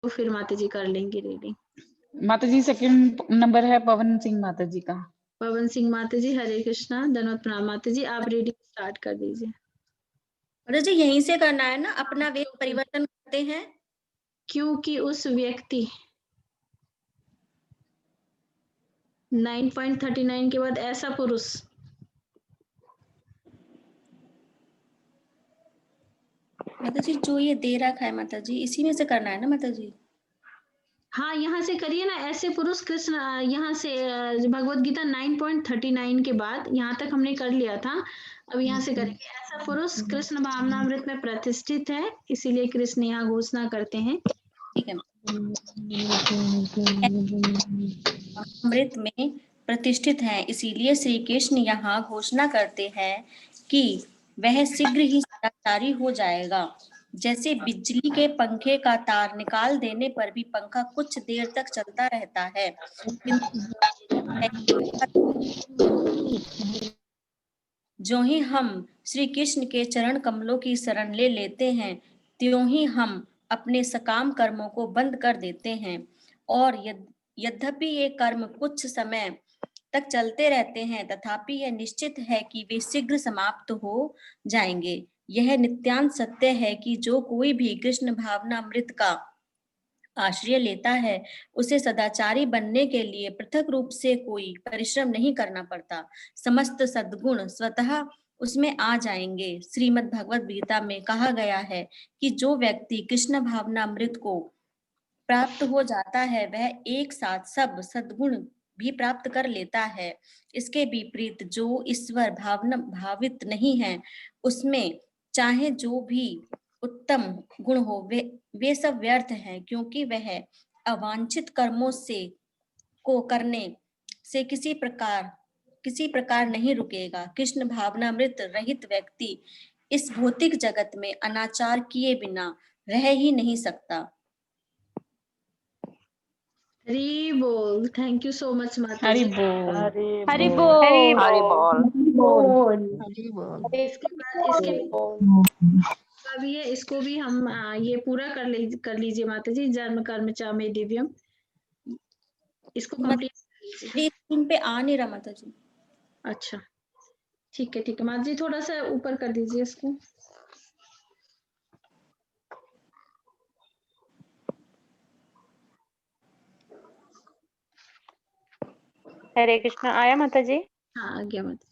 तो फिर माता जी कर लेंगे रीडिंग। माता जी सेकंड नंबर है पवन सिंह माता जी का। पवन सिंह माता जी, हरे कृष्णा, धन्यवाद प्रणाम माता जी, आप रीडिंग स्टार्ट कर दीजिए। माता जी यहीं से करना है ना, अपना वेश परिवर्तन करते हैं क्योंकि उस व्यक्ति 9.39 के बाद ऐसा पुरुष माता जी जो ये दे रखा है माता जी, इसी में से करना है ना माता जी? हाँ, यहाँ से करिए ना, ऐसे पुरुष कृष्ण, यहाँ से भगवत गीता 9.39 के बाद यहाँ तक हमने कर लिया था। अब यहाँ से करेंगे, ऐसा पुरुष कृष्ण भावनामृत में प्रतिष्ठित है, इसीलिए कृष्ण यहाँ घोषणा करते हैं। ठीक है। अमृत में प्रतिष्ठित है, इसीलिए श्री कृष्ण यहाँ घोषणा करते हैं कि वह शीघ्र ही सदाचारी हो जाएगा। जैसे बिजली के पंखे का तार निकाल देने पर भी पंखा कुछ देर तक चलता रहता है, जो ही हम श्री कृष्ण के चरण कमलों की शरण ले लेते हैं, त्यों ही हम अपने सकाम कर्मों को बंद कर देते हैं। और यद्यपि ये कर्म कुछ समय तक चलते रहते हैं, तथापि यह निश्चित है कि वे शीघ्र समाप्त हो जाएंगे। यह नित्यान्त सत्य है कि जो कोई भी कृष्ण भावनामृत का आश्रय लेता है, उसे सदाचारी बनने के लिए पृथक रूप से कोई परिश्रम नहीं करना पड़ता। समस्त सद्गुण स्वतः उसमें आ जाएंगे। श्रीमद् भगवत गीता में कहा गया है कि जो व्यक्ति कृष्ण भावनामृत को प्राप्त हो जाता है, वह एक साथ सब सद्गुण भी प्राप्त कर लेता है। इसके विपरीत जो ईश्वर भावना भावित नहीं है, उसमें चाहे जो भी उत्तम गुण हो, वे सब व्यर्थ हैं, क्योंकि वह अवांछित कर्मों से को करने से किसी प्रकार नहीं रुकेगा। कृष्ण भावनामृत रहित व्यक्ति इस भौतिक जगत में अनाचार किए बिना रह ही नहीं सकता। हरि बोल, थैंक यू सो मच माता हरि जी। बोल। हरि बोल। हरि बोल। इसके बाद भी है, इसको भी हम ये पूरा कर लीजिए माता जी। जन्म कर्म च मे दिव्यम, इसको कंप्लीट कर लीजिए। स्क्रीन पे आ नहीं रहा माता जी। अच्छा ठीक है माता जी, थोड़ा सा ऊपर कर दीजिए इसको। हरे कृष्णा, आया माता जी? हाँ आ गया माता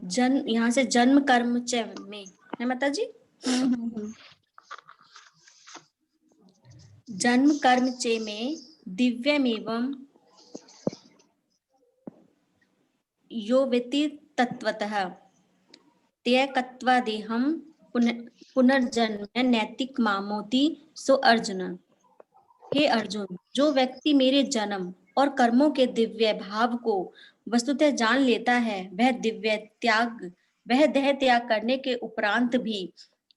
जन्म, यहाँ से जन्म कर्म च में है माता जी। जन्म कर्म चे में दिव्यमेवं यो वेति तत्वतः त्यक्त्वादेहं पुनर्जन्म नैतिक मामोति सो अर्जुन। हे अर्जुन, जो व्यक्ति मेरे जन्म और कर्मों के दिव्य भाव को वस्तुतः जान लेता है, वह देह त्याग करने के उपरांत भी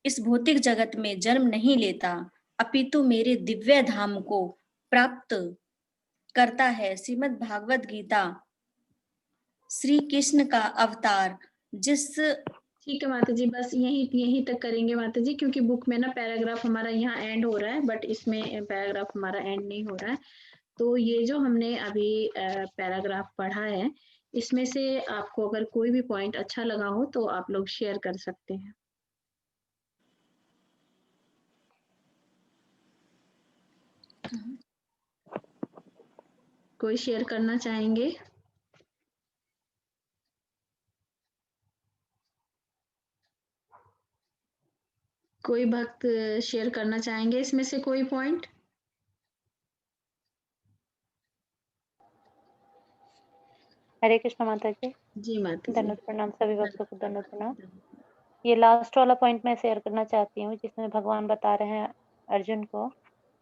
इस भौतिक जगत में जन्म नहीं लेता, अपितु मेरे दिव्य धाम को प्राप्त करता है। श्रीमद् भागवत गीता श्री कृष्ण का अवतार जिस ठीक है माता जी, बस यहीं तक करेंगे माता जी, क्योंकि बुक में ना पैराग्राफ हमारा यहाँ एंड हो रहा है, बट इसमें पैराग्राफ हमारा एंड नहीं हो रहा है। तो ये जो हमने अभी पैराग्राफ पढ़ा है, इसमें से आपको अगर कोई भी पॉइंट अच्छा लगा हो तो आप लोग शेयर कर सकते हैं। कोई शेयर करना चाहेंगे? कोई भक्त शेयर करना चाहेंगे इसमें से कोई पॉइंट? हरे कृष्ण माता जी। जी माता जी। धन्यवाद प्रणाम, सभी भक्तों को धन्यवाद प्रणाम। ये लास्ट वाला पॉइंट मैं शेयर करना चाहती हूँ, जिसमें भगवान बता रहे हैं अर्जुन को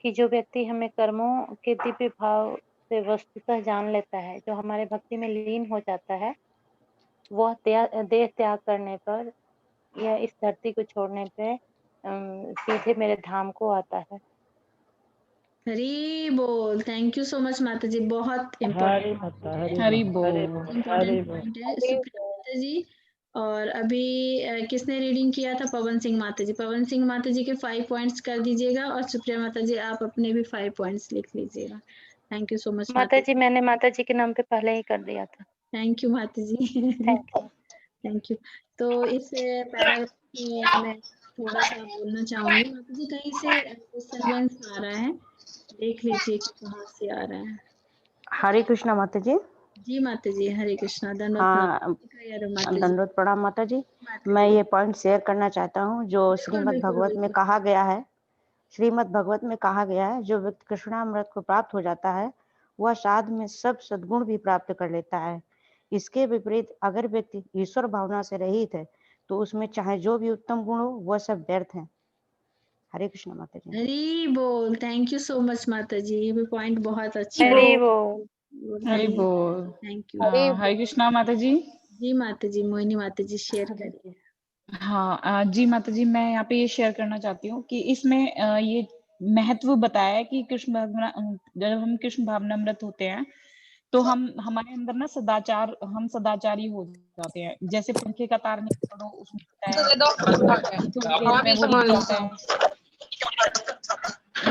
कि जो व्यक्ति हमें कर्मों के दिव्य भाव से वस्तुतः जान लेता है, जो हमारे भक्ति में लीन हो जाता है, वह देह त्याग करने पर या इस धरती को छोड़ने पे सीधे मेरे धाम को आता है। हरी बोल, थैंक यू सो मच माता जी, बहुत इम्पोर्टेंट हरि बोल। पॉइंट है। सुप्रिया माता जी, और अभी किसने रीडिंग किया था? पवन सिंह माता जी। पवन सिंह माता जी के 5 पॉइंट्स कर दीजिएगा और सुप्रिया माता जी आप अपने भी 5 पॉइंट्स लिख लीजिएगा। थैंक यू सो मच माता माता जी, मैंने माता जी के नाम पे पहले ही कर दिया था। थैंक यू माता जी। Thank you. Thank you. तो इस पैराग्राफ में मैं थोड़ा-सा बोलना चाहूँगी। माता जी कहीं से डिस्टर्बेंस आ रहा है, देख लीजिए कि कहाँ से आ रहा है। हरे कृष्णा माता जी। जी माता जी, हरे कृष्णा, दंडवत हाँ, प्रणाम माता जी। दंडवत प्रणाम माता जी। माता मैं जी, ये पॉइंट शेयर करना चाहता हूँ जो बिल्कुल, श्रीमद् बिल्कुल, भगवत में बिल्कुल। कहा गया है। श्रीमद् भगवत में कहा गया है जो व्यक्ति कृष्णामृत को प्राप्त हो जाता है वह साध में सब सद्गुण भी प्राप्त कर लेता है। इसके विपरीत अगर व्यक्ति ईश्वर भावना से रहित है तो उसमें चाहे जो भी उत्तम गुण हो वह सब व्यर्थ है। हरे कृष्ण माता जी। हरी बोल, थैंक यू सो मच माता जी, ये भी पॉइंट बहुत अच्छा है। हरी बोल। हरि बोल। Thank you. हरे कृष्णा माता जी। जी माता जी, मोहिनी माता जी शेयर करिए। हाँ, जी माता जी, मैं यहाँ पे ये शेयर करना चाहती हूँ कि इसमें ये महत्व बताया है कि जब हम कृष्ण भावनामृत होते हैं तो हमारे अंदर ना हम सदाचारी हो जाते हैं। जैसे पंखे का तार निकालो उसमें होता है, थोड़ी देर में वो रुक जाता है।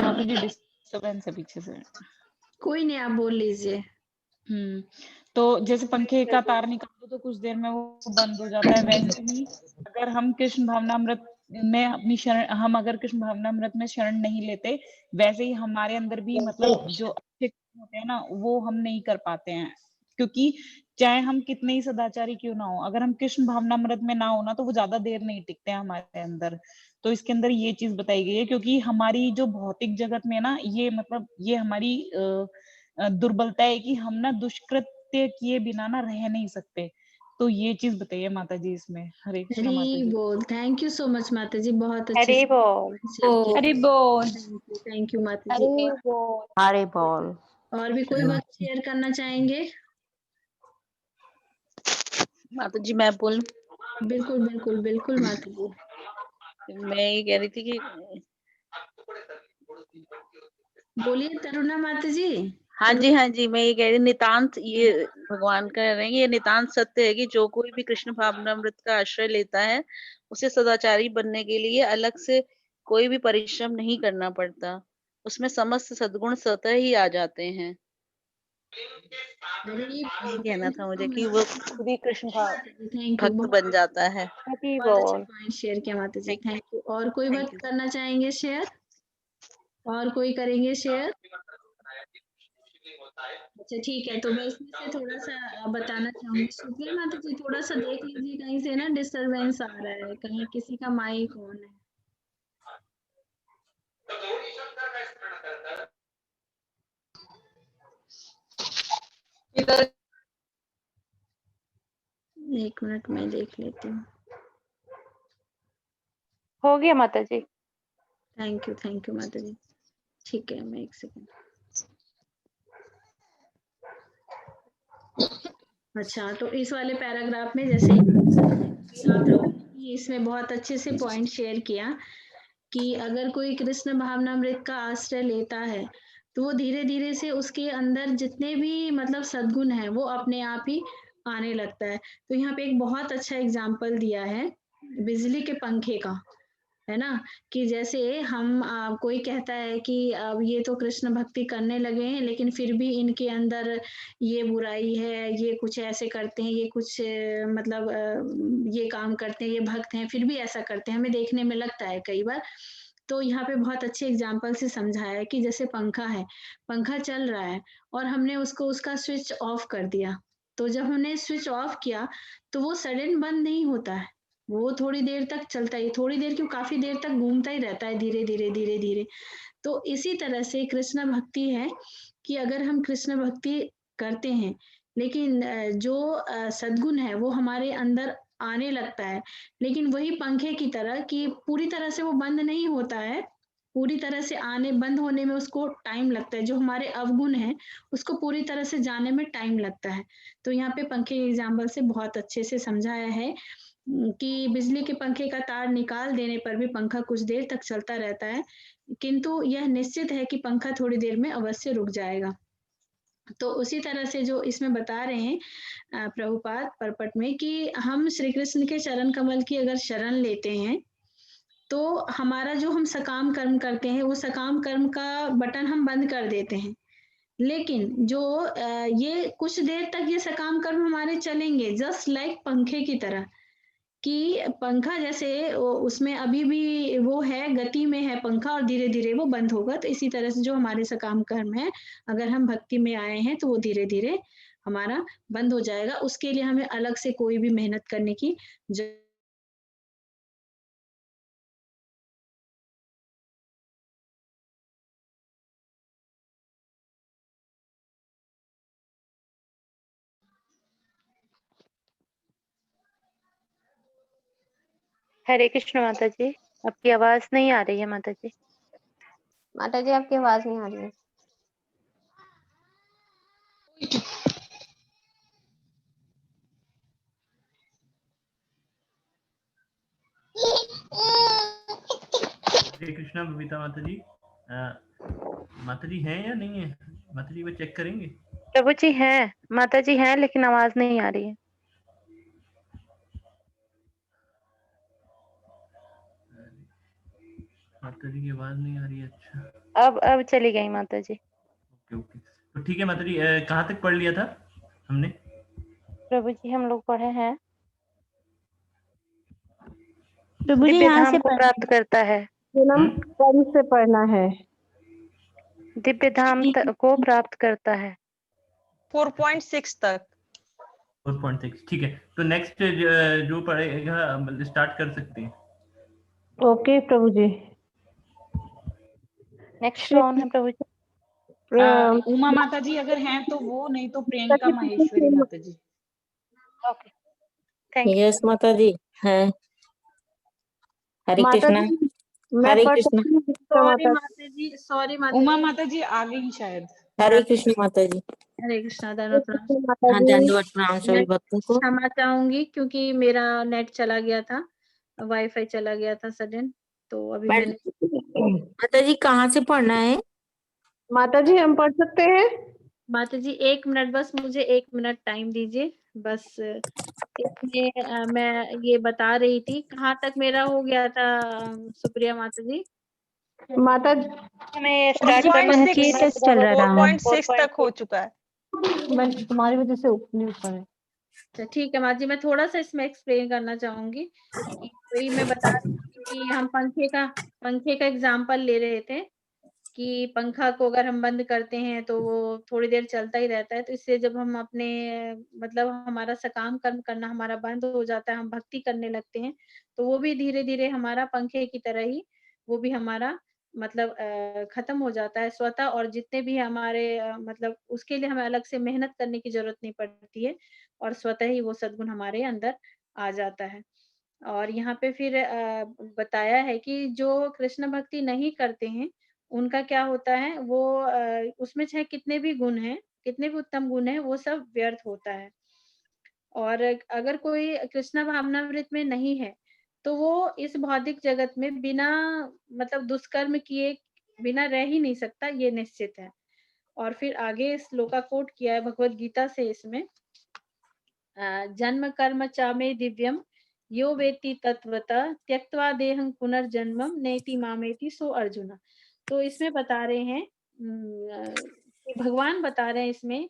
माता जी डिस्टर्बेंस है पीछे से। कोई नहीं, आप बोल लीजिए। तो जैसे पंखे का तार निकाल दो तो कुछ देर में वो बंद हो जाता है, वैसे ही अगर हम कृष्ण भावनामृत में अगर कृष्ण भावनामृत में शरण नहीं लेते, वैसे ही हमारे अंदर भी मतलब जो अच्छे काम होते हैं ना वो हम नहीं कर पाते हैं। क्योंकि चाहे हम कितने ही सदाचारी क्यों ना हो, अगर हम कृष्ण भावनामृत में ना हो ना तो वो ज्यादा देर नहीं टिकते हैं हमारे अंदर। तो इसके अंदर ये चीज बताई गई है क्योंकि हमारी जो भौतिक जगत में ना ये हमारी दुर्बलता है कि हम ना दुष्कृत्य किए बिना ना रह नहीं सकते। तो ये चीज बताइए माता जी इसमें। हरे कृष्णा माता हरी जी। बोल, थैंक यू सो मच माता जी, बहुत अच्छे हरी से बोल। हरि बोल। थैंक यू माता जी। हरे बोल। और भी कोई बात शेयर करना चाहेंगे? माता जी मैं बोल बिल्कुल, बिल्कुल, बिल्कुल माता जी। मैं ये कह रही थी कि बोलिए तरुणा माता जी। हाँ जी मैं ये कह रही नितांत ये भगवान कह रहे हैं ये नितांत सत्य है कि जो कोई भी कृष्ण भावनामृत का आश्रय लेता है उसे सदाचारी बनने के लिए अलग से कोई भी परिश्रम नहीं करना पड़ता। उसमें समस्त सद्गुण स्वतः ही आ जाते हैं। हरी ये बोल, कहना थैंक यू था सो मुझे कि वो मच खुद ही कृष्ण का थैंक यू, भक्त बन जाता है। हरी बहुत अच्छा बोल। पॉइंट शेयर किया माता जी, थैंक थैंक यू। और कोई बात यू। करना चाहेंगे शेयर? और कोई करेंगे शेयर? अच्छा ठीक है, तो मैं इसमें से थोड़ा-सा बताना चाहूँगी। सुप्रिया माता जी थोड़ा-सा देख लीजिए कहीं से ना डिस्टरबेंस आ रहा है, कहीं किसी का माइक ऑन है। एक मिनट मैं देख लेती हूँ। हो गया माता जी। थैंक यू माता जी। ठीक है, मैं 1 सेकंड। अच्छा, तो इस वाले पैराग्राफ में जैसे कि आप लोगों ने इसमें बहुत अच्छे से पॉइंट शेयर किया कि अगर कोई कृष्ण भावनामृत का आश्रय लेता है, तो वो धीरे-धीरे से उसके अंदर जितने भी मतलब सद्गुण हैं, वो अपने आप ही आने लगता है। तो यहाँ पे एक बहुत अच्छा एग्ज़ाम्पल दिया है, बिजली के पंखे का। है ना? कि जैसे हम कोई कहता है कि अब ये तो कृष्ण भक्ति करने लगे हैं, लेकिन फिर भी इनके अंदर ये बुराई है, ये कुछ ऐसे करते हैं, ये कुछ मतलब ये काम करते हैं, ये भक्त हैं, फिर भी ऐसा करते हैं, हमें देखने में लगता है कई बार। तो यहाँ पे बहुत अच्छे एग्ज़ाम्पल से समझाया है कि जैसे पंखा है, पंखा चल रहा है और हमने उसको उसका स्विच ऑफ कर दिया। तो जब हमने स्विच ऑफ किया, तो वो सडन बंद नहीं होता है। वो थोड़ी देर तक चलता ही थोड़ी देर क्यों काफ़ी देर तक घूमता ही रहता है धीरे-धीरे, धीरे-धीरे। तो इसी तरह से कृष्ण भक्ति है कि अगर हम कृष्ण भक्ति करते हैं, लेकिन जो सद्गुण है वो हमारे अंदर आने लगता है, लेकिन वही पंखे की तरह कि पूरी तरह से वो बंद नहीं होता है, पूरी तरह से आने बंद होने में उसको टाइम लगता है, जो हमारे अवगुण हैं, उसको पूरी तरह से जाने में टाइम लगता है। तो यहाँ पे पंखे के एग्ज़ाम्पल से बहुत अच्छे से समझाया है कि बिजली के पंखे का तार निकाल देने पर भी पंखा कुछ देर तक चलता रहता है, किंतु यह निश्चित है कि पंखा थोड़ी देर में अवश्य रुक जाएगा। तो उसी तरह से जो इसमें बता रहे हैं प्रभुपाद परपट में कि हम श्री कृष्ण के चरण कमल की अगर शरण लेते हैं तो हमारा जो हम सकाम कर्म करते हैं वो सकाम कर्म का बटन हम बंद कर देते हैं। लेकिन जो ये कुछ देर तक ये सकाम कर्म हमारे चलेंगे जस्ट लाइक पंखे की तरह, कि पंखा जैसे उसमें अभी भी वो है, गति में है पंखा और धीरे-धीरे वो बंद होगा। तो इसी तरह से जो हमारे सकाम कर्म है, अगर हम भक्ति में आए हैं तो वो धीरे-धीरे हमारा बंद हो जाएगा। उसके लिए हमें अलग से कोई भी मेहनत करने की ज हरे कृष्ण माता जी, आपकी आवाज नहीं आ रही है माता जी। माता जी आपकी आवाज नहीं आ रही है। हरे कृष्णा बबीता माता जी। माता जी हैं या नहीं है? माता जी वो चेक करेंगे। प्रभु जी हैं, माता जी हैं, लेकिन आवाज नहीं आ रही है। माता जी की आवाज नहीं आ रही है। अच्छा, अब चली गई माता जी। ओके ओके, तो ठीक है माता जी। कहाँ तक पढ़ लिया था हमने? प्रभु जी हम लोग पढ़े हैं, प्रभु जी दिव्य यहाँ धाम से को प्राप्त करता है। जन्म कर्म से पढ़ना है। दिव्य धाम को प्राप्त करता है। 4.6 तक। 4.6 ठीक है। तो नेक्स्ट जो पढ़ेगा स्टार्ट कर सकते हैं। ओके प्रभु जी। नेक्स्ट कौन है प्रभु जी? उमा माता जी अगर हैं तो वो, नहीं तो प्रियंका माहेश्वरी माता जी। Okay, thank you. यस माता जी है। हरे माता कृष्णा। जी मैं हरे पढ़ कृष्णा। सकती हूँ सॉरी माता माता जी, सॉरी माता उमा जी। माता जी आ गई शायद। हरे कृष्ण माता जी। हरे कृष्णा, धन्यवाद प्रणाम। जी। माता हाँ जी दंडवत प्रणाम सभी मैं भक्तों को। क्षमा चाहूंगी क्योंकि मेरा नेट चला गया था, वाईफाई चला गया था सडन, तो अभी मैंने माता जी कहाँ से पढ़ना है? माता जी हम पढ़ सकते हैं। माता जी 1 मिनट, बस मुझे 1 मिनट टाइम दीजिए। बस इसमें मैं ये बता रही थी कहाँ तक मेरा हो गया था सुप्रिया माता जी। माता जी हमें स्टार्ट करना है 4.6 चल रहा है। 4.6 तक हो चुका है। तुम्हारी वजह से नहीं उठ पा रहे। अच्छा ठीक है माता जी, मैं थोड़ा सा इसमें एक्सप्लेन करना चाहूंगी कि वही मैं बता रही थी कि हम पंखे का एग्जाम्पल ले रहे थे कि पंखा को अगर हम बंद करते हैं तो वो थोड़ी देर चलता ही रहता है। तो इससे जब हम अपने मतलब हमारा सकाम कर्म करना हमारा बंद हो जाता है, हम भक्ति करने लगते हैं, तो वो भी धीरे-धीरे हमारा पंखे की तरह ही वो भी हमारा मतलब खत्म हो जाता है स्वतः। और जितने भी हमारे मतलब उसके लिए हमें अलग से मेहनत करने की ज़रूरत नहीं पड़ती है और स्वतः ही वो सद्गुण हमारे अंदर आ जाता है। और यहाँ पे फिर बताया है कि जो कृष्ण भक्ति नहीं करते हैं, उनका क्या होता है, वो उसमें चाहे कितने भी गुण हैं, कितने भी उत्तम गुण हैं, वो सब व्यर्थ होता है। और अगर कोई कृष्ण भावनामृत में नहीं है, तो वो इस भौतिक जगत में बिना मतलब दुष्कर्म किए बिना रह ही नहीं सकता, ये निश्चित है। और फिर आगे श्लोका कोट किया है भगवत गीता से इसमें, जन्म कर्म च मे दिव्यम यो वेत्ति तत्वतः त्यक्त्वा देहं पुनर्जन्मम नेति मामेति सो अर्जुन। तो इसमें बता रहे हैं कि भगवान बता रहे हैं इसमें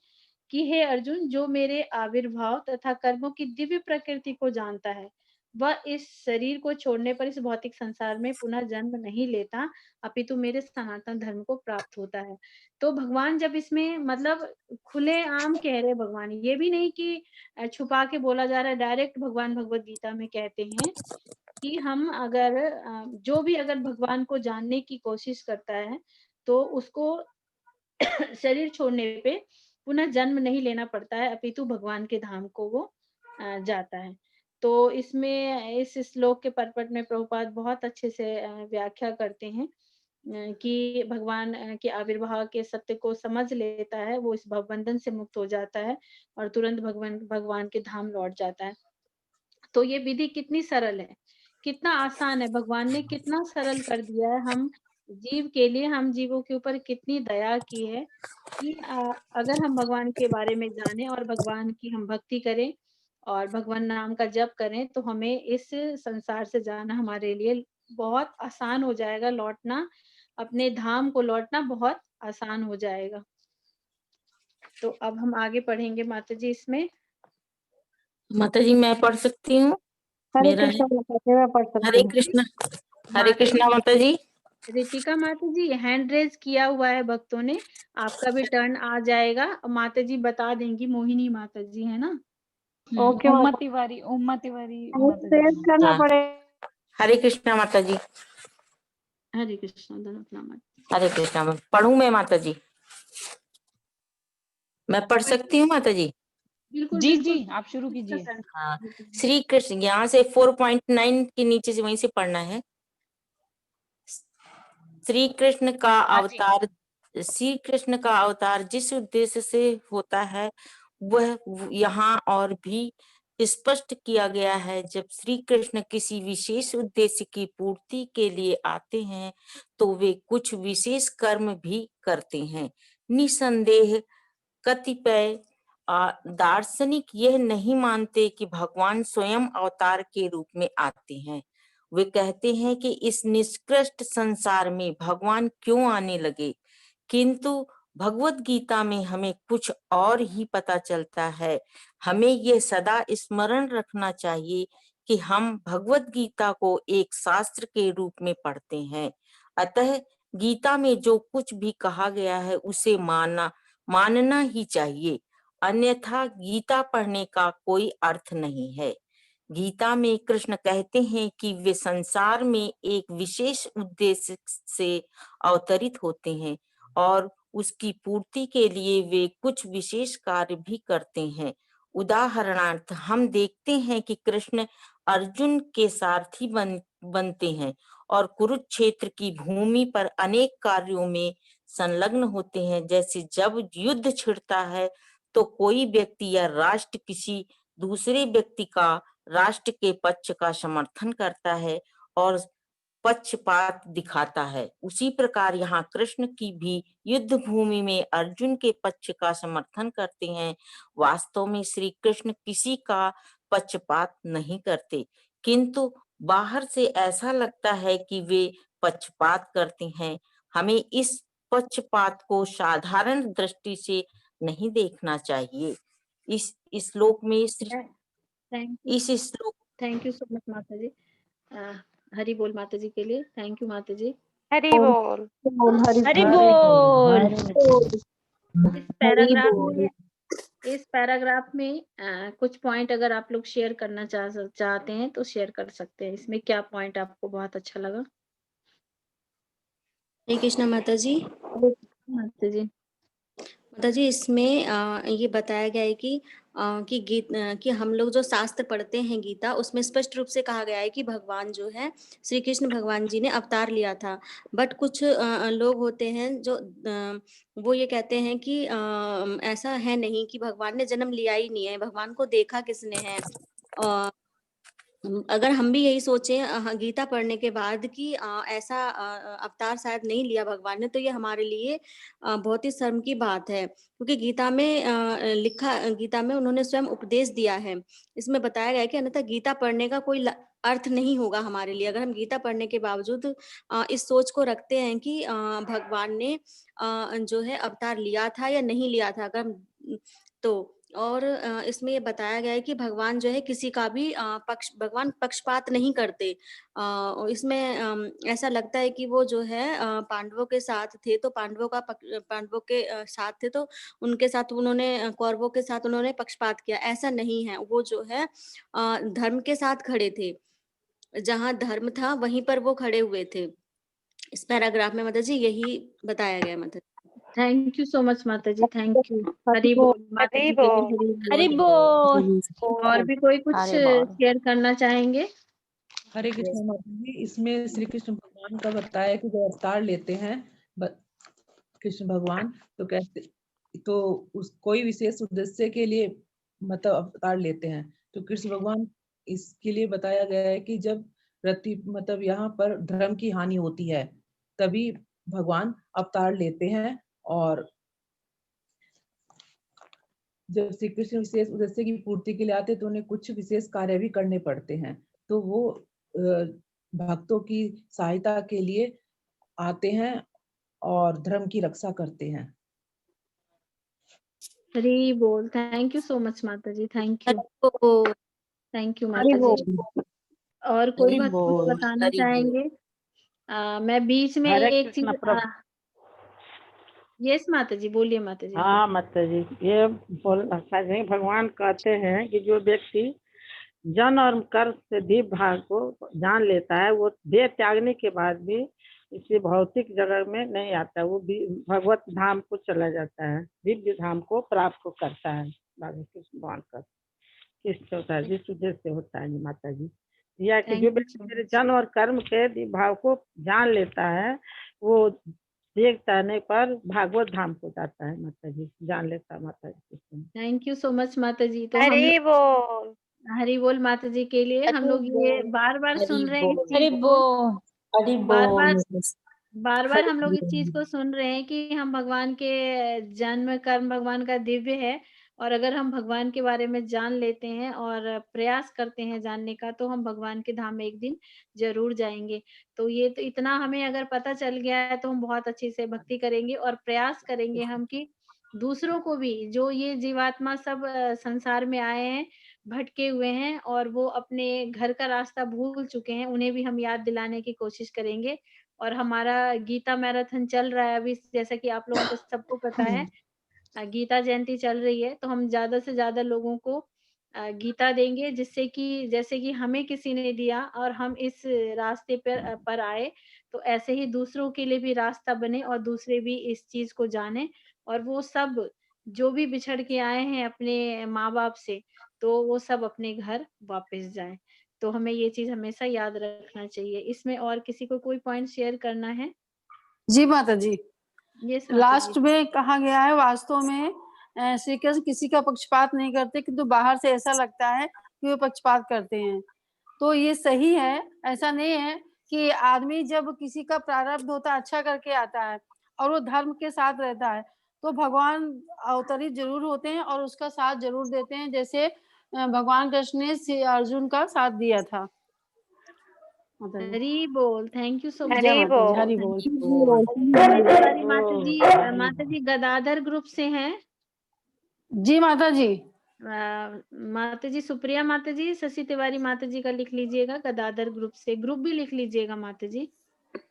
कि हे अर्जुन, जो मेरे आविर्भाव तथा कर्मों की दिव्य प्रकृति को जानता है, वह इस शरीर को छोड़ने पर इस भौतिक संसार में पुनः जन्म नहीं लेता, अपितु मेरे सनातन धर्म को प्राप्त होता है। तो भगवान जब इसमें मतलब खुलेआम कह रहे भगवान, ये भी नहीं कि छुपा के बोला जा रहा है, डायरेक्ट भगवान भगवत गीता में कहते हैं कि हम अगर जो भी अगर भगवान को जानने की कोशिश करता है, तो उसको शरीर छोड़ने पे पुनः जन्म नहीं लेना पड़ता है, अपितु भगवान के धाम को वो जाता है। तो इसमें इस श्लोक के परपट में प्रभुपाद बहुत अच्छे से व्याख्या करते हैं कि भगवान के आविर्भाव के सत्य को समझ लेता है, वो इस भवबंधन से मुक्त हो जाता है और तुरंत भगवान के धाम लौट जाता है। तो ये विधि कितनी सरल है, कितना आसान है, भगवान ने कितना सरल कर दिया है हम जीव के लिए, हम जीवों के ऊपर कितनी दया की है कि अगर हम भगवान के बारे में जाने और भगवान की हम भक्ति करें और भगवान नाम का जप करें तो हमें इस संसार से जाना हमारे लिए बहुत आसान हो जाएगा, लौटना अपने धाम को लौटना बहुत आसान हो जाएगा। तो अब हम आगे पढ़ेंगे माता जी इसमें। माता जी मैं पढ़ सकती हूँ? हरे मेरा है कृष्णा माता जी, मैं पढ़ सकती हरे हूँ। कृष्णा। हरे माता कृष्णा माता जी। रितिका माता जी हैंड रेज किया हुआ है भक्तों ने, आपका भी टर्न आ जाएगा। माता जी बता देंगी, मोहिनी माता जी है ना। ओके माता, उम्मती वारी माता जी प्रेस करना हाँ, पड़ेगा। हरे कृष्णा माता जी। हरे कृष्णा धन्यवाद माता हरे कृष्णा पढ़ूं मैं माता जी? मैं पढ़ जी। सकती हूँ माता जी? बिल्कुल जी बिल्कुल आप शुरू कीजिए। हाँ, श्री कृष्ण, यहाँ से 4.9 के नीचे से वहीं से पढ़ना है। श्री कृष्ण का हाँ जी। अवतार, श्री कृष्ण का अवतार जिस उद्देश्य से होता है वह यहाँ और भी स्पष्ट किया गया है। जब श्री कृष्ण किसी विशेष उद्देश्य की पूर्ति के लिए आते हैं तो वे कुछ विशेष कर्म भी करते हैं। निसंदेह कतिपय दार्शनिक यह नहीं मानते कि भगवान स्वयं अवतार के रूप में आते हैं। वे कहते हैं कि इस निष्कृष्ट संसार में भगवान क्यों आने लगे, किंतु भगवत गीता में हमें कुछ और ही पता चलता है। हमें यह सदा स्मरण रखना चाहिए कि हम भगवत गीता को एक शास्त्र के रूप में पढ़ते हैं। अतः गीता में जो कुछ भी कहा गया है उसे मानना ही चाहिए, अन्यथा गीता पढ़ने का कोई अर्थ नहीं है। गीता में कृष्ण कहते हैं कि वे संसार में एक विशेष उद्देश्य से अवतरित होते हैं और उसकी पूर्ति के लिए वे कुछ विशेष कार्य भी करते हैं। उदाहरणार्थ हम देखते हैं कि कृष्ण अर्जुन के सारथी बनते हैं और कुरुक्षेत्र की भूमि पर अनेक कार्यों में संलग्न होते हैं। जैसे जब युद्ध छिड़ता है तो कोई व्यक्ति या राष्ट्र किसी दूसरे व्यक्ति का राष्ट्र के पक्ष का समर्थन करता है और पक्षपात दिखाता है, उसी प्रकार यहाँ कृष्ण की भी युद्ध भूमि में अर्जुन के पक्ष का समर्थन करते हैं। वास्तव में श्री कृष्ण किसी का पक्षपात नहीं करते, किंतु बाहर से ऐसा लगता है कि वे पक्षपात करते हैं। हमें इस पक्षपात को साधारण दृष्टि से नहीं देखना चाहिए। इस श्लोक में थैंक यू सो मच माता जी। हरि बोल माता जी के लिए थैंक यू माता जी। हरि बोल। हरि बोल। इस पैराग्राफ में कुछ पॉइंट अगर आप लोग शेयर करना चाहते हैं तो शेयर कर सकते हैं। इसमें क्या पॉइंट आपको बहुत अच्छा लगा? हरे कृष्णा माता जी। माता जी माता जी इसमें ये बताया गया है कि कि हम लोग जो शास्त्र पढ़ते हैं गीता, उसमें स्पष्ट रूप से कहा गया है कि भगवान जो है श्री कृष्ण भगवान जी ने अवतार लिया था। बट कुछ लोग होते हैं जो वो ये कहते हैं कि ऐसा है नहीं, कि भगवान ने जन्म लिया ही नहीं है, भगवान को देखा किसने है। अगर हम भी यही सोचें गीता पढ़ने के बाद कि ऐसा अवतार शायद नहीं लिया भगवान ने, तो ये हमारे लिए बहुत ही शर्म की बात है, क्योंकि गीता में गीता में उन्होंने स्वयं उपदेश दिया है। इसमें बताया गया है कि अन्यथा गीता पढ़ने का कोई अर्थ नहीं होगा हमारे लिए, अगर हम गीता पढ़ने के बावजूद इस सोच को रखते हैं कि भगवान ने जो है अवतार लिया था या नहीं लिया था। अगर तो और इसमें ये बताया गया है कि भगवान जो है किसी का भी भगवान पक्षपात नहीं करते। इसमें ऐसा लगता है कि वो जो है पांडवों के साथ थे, तो पांडवों के साथ थे, तो उनके साथ उन्होंने कौरवों के साथ उन्होंने पक्षपात किया, ऐसा नहीं है। वो जो है धर्म के साथ खड़े थे, जहाँ धर्म था वहीं पर वो खड़े हुए थे। इस पैराग्राफ में माता जी यही बताया गया माता जी। थैंक यू सो मच माता जी, थैंक यू। हरि बोल माता जी के लिए हरि बोल। और भी कोई कुछ शेयर करना चाहेंगे? हरे कृष्ण माता जी, इसमें श्री कृष्ण भगवान का बताया कि जो अवतार लेते हैं कृष्ण भगवान, तो कहते तो उस कोई विशेष उद्देश्य के लिए मतलब अवतार लेते हैं। तो कृष्ण भगवान इसके लिए बताया गया है कि जब मतलब यहाँ पर धर्म की हानि होती है तभी भगवान अवतार लेते हैं और जब श्री कृष्ण विशेष उद्देश्य की पूर्ति के लिए आते हैं तो उन्हें कुछ विशेष कार्य भी करने पड़ते हैं, तो वो भक्तों की सहायता के लिए आते हैं और धर्म की रक्षा करते हैं। हरी बोल। थैंक यू सो मच माता जी, thank you, thank you Hari माता जी। बोल। और कोई हरि भक्त कुछ बोल, बताना हरि बोल। चाहेंगे? मैं बीच में हरे एक चीज कृष्ण प्रभु। यस माता जी, बोलिए माता जी। हाँ माता जी, ये भगवान कहते हैं कि जो व्यक्ति जन और कर्म से दिव्य भाव को जान लेता है, वो देह त्यागने के बाद भी इसी भौतिक जगत में नहीं आता, वो भी भगवत धाम को चला जाता है, दिव्य धाम को प्राप्त को करता है। राधा कृष्ण भगवान का किस होता है, जिस उद्देश्य से होता है माता जी, या कि जो व्यक्ति मेरे जन और कर्म के दिव्य भाव को जान लेता है, वो देखता है पर भागवत धाम को जाता है माता जी, जान लेता है माता जी। थैंक यू सो मच माता जी। तो हरि बोल। हरी बोल माता जी के लिए हम लोग ये बार बार सुन रहे हैं इस हरि चीज को, बोल, हरि बार बार हम लोग इस चीज बोल। को सुन रहे हैं कि हम भगवान के जन्म कर्म भगवान का दिव्य है, और अगर हम भगवान के बारे में जान लेते हैं और प्रयास करते हैं जानने का, तो हम भगवान के धाम में एक दिन जरूर जाएंगे। तो ये तो इतना हमें अगर पता चल गया है तो हम बहुत अच्छे से भक्ति करेंगे और प्रयास करेंगे हम कि दूसरों को भी, जो ये जीवात्मा सब संसार में आए हैं, भटके हुए हैं और वो अपने घर का रास्ता भूल चुके हैं, उन्हें भी हम याद दिलाने की कोशिश करेंगे। और हमारा गीता मैराथन चल रहा है अभी, जैसा कि आप लोगों को सबको पता है, गीता जयंती चल रही है, तो हम ज्यादा से ज्यादा लोगों को गीता देंगे, जिससे कि जैसे कि हमें किसी ने दिया और हम इस रास्ते पर आए, तो ऐसे ही दूसरों के लिए भी रास्ता बने और दूसरे भी इस चीज को जाने, और वो सब जो भी बिछड़ के आए हैं अपने माँ बाप से, तो वो सब अपने घर वापस जाएं। तो हमें ये चीज हमेशा याद रखना चाहिए। इसमें और किसी को कोई पॉइंट शेयर करना है? जी माता जी, यस लास्ट में कहा गया है वास्तव में श्री कृष्ण किसी का पक्षपात नहीं करते, किंतु बाहर से ऐसा लगता है कि वो पक्षपात करते हैं। तो ये सही है, ऐसा नहीं है कि आदमी जब किसी का प्रारब्ध होता है, अच्छा करके आता है और वो धर्म के साथ रहता है, तो भगवान अवतरित जरूर होते हैं और उसका साथ जरूर देते हैं, जैसे भगवान कृष्ण ने श्री अर्जुन का साथ दिया था। हरी बोल। Thank you so much. Hari बोल। हरि बोल। तिवारी माता जी गदाधर ग्रुप से हैं? जी माता जी। माता जी सुप्रिया माता जी, शशि तिवारी माता जी का लिख लीजिएगा, गदाधर ग्रुप से, ग्रुप भी लिख लीजिएगा माता जी।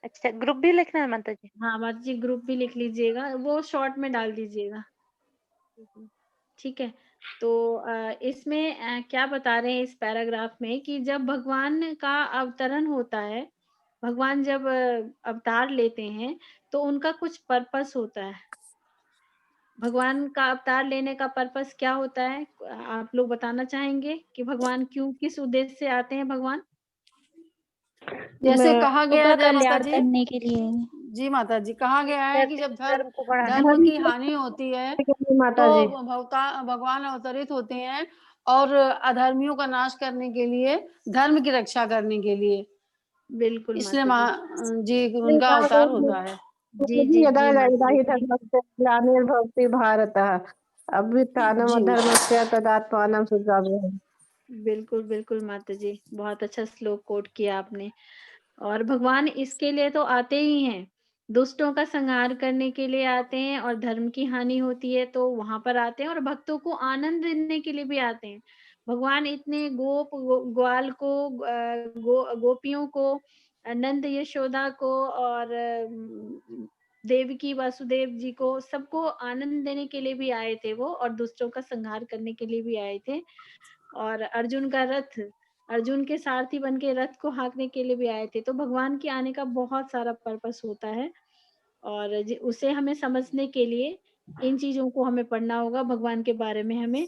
अच्छा, ग्रुप भी लिखना है माता जी? हाँ माता जी, ग्रुप भी लिख लीजिएगा, वो शॉर्ट में डाल दीजिएगा, ठीक है। तो इसमें क्या बता रहे हैं इस पैराग्राफ में कि जब भगवान का अवतरण होता है, भगवान जब अवतार लेते हैं, तो उनका कुछ पर्पस होता है। भगवान का अवतार लेने का पर्पस क्या होता है? आप लोग बताना चाहेंगे कि भगवान क्यों, किस उद्देश्य से आते हैं भगवान? जैसे कहा गया है जय माता जी, करने के लिए। जी माता जी, कहा गया है कि जब धर्म को बढ़ाने धर्म की हानि होती है तो भगवान अवतरित होते हैं और अधर्मियों का नाश करने के लिए, धर्म की रक्षा करने के लिए, बिल्कुल इसलिए जी उनका अवतार होता है। जी यदा माता जी। धर्मस्य ग्लानिर्भवति भारतः अभ्युत्थानम् अधर्मस्य तदात्मानं सृजाम्यहम्। बिल्कुल बिल्कुल माता जी, बहुत अच्छा श्लोक कोट किया आपने। और भगवान इसके लिए तो आते ही हैं, दुष्टों का संहार करने के लिए आते हैं, और धर्म की हानि होती है तो वहां पर आते हैं, और भक्तों को आनंद देने के लिए भी आते हैं। भगवान इतने ग्वाल को, गोपियों को, नंद यशोदा को, और देवकी वासुदेव जी को, सबको आनंद देने के लिए भी आए थे वो, और दुष्टों का संहार करने के लिए भी आए थे। और अर्जुन का रथ, अर्जुन के सारथी बन के रथ को हाँकने के लिए भी आए थे। तो भगवान के आने का बहुत सारा पर्पस होता है, और उसे हमें समझने के लिए इन चीजों को हमें पढ़ना होगा, भगवान के बारे में हमें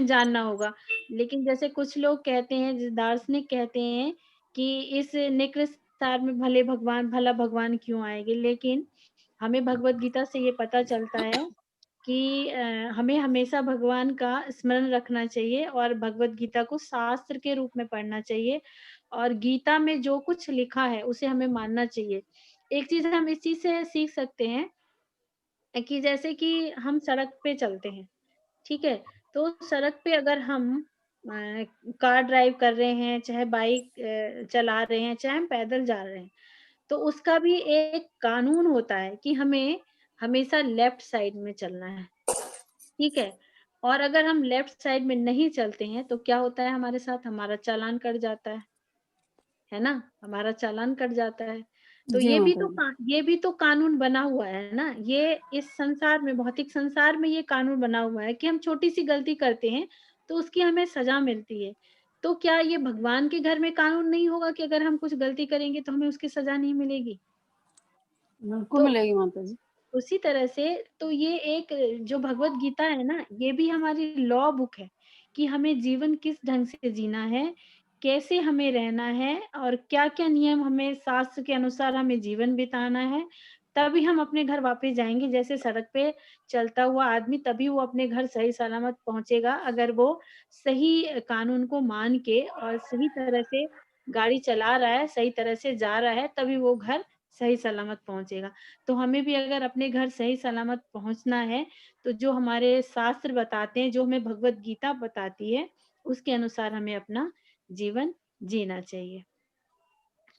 जानना होगा। लेकिन जैसे कुछ लोग कहते हैं, दार्शनिक कहते हैं कि इस निकृष्ट संसार में भला भगवान क्यों आएंगे, लेकिन हमें भगवत गीता से ये पता चलता है कि हमें हमेशा भगवान का स्मरण रखना चाहिए और भगवत गीता को शास्त्र के रूप में पढ़ना चाहिए, और गीता में जो कुछ लिखा है उसे हमें मानना चाहिए। एक चीज हम इस चीज से सीख सकते हैं कि जैसे कि हम सड़क पे चलते हैं, ठीक है। तो सड़क पे अगर हम कार ड्राइव कर रहे हैं, चाहे बाइक चला रहे हैं, चाहे हम पैदल जा रहे हैं, तो उसका भी एक कानून होता है कि हमें हमेशा लेफ्ट साइड में चलना है, ठीक है। और अगर हम लेफ्ट साइड में नहीं चलते हैं तो क्या होता है हमारे साथ, हमारा चालान कट जाता है ना, हमारा चालान कट जाता है। तो जी माता जी। ये भी तो कानून बना हुआ है ना, ये इस संसार में, भौतिक संसार में ये कानून बना हुआ है कि हम छोटी सी गलती करते हैं तो उसकी हमें सजा मिलती है। तो क्या ये भगवान के घर में कानून नहीं होगा कि अगर हम कुछ गलती करेंगे तो हमें उसकी सजा नहीं मिलेगी? बिल्कुल तो मिलेगी माता जी। उसी तरह से तो ये एक जो भगवत गीता है ना, ये भी हमारी लॉ बुक है कि हमें जीवन किस ढंग से जीना है, कैसे हमें रहना है और क्या-क्या नियम हमें शास्त्र के अनुसार हमें जीवन बिताना है, तभी हम अपने घर वापस जाएँगे। जैसे सड़क पे चलता हुआ आदमी तभी वो अपने घर सही सलामत पहुँचेगा, अगर वो सही कानून को मान के और सही तरह से गाड़ी चला रहा है, सही तरह से जा रहा है, तभी वो घर सही सलामत पहुँचेगा। तो हमें भी अगर अपने घर सही सलामत पहुँचना है, तो जो हमारे शास्त्र बताते हैं, जो हमें भगवत गीता बताती है, उसके अनुसार हमें अपना जीवन जीना चाहिए।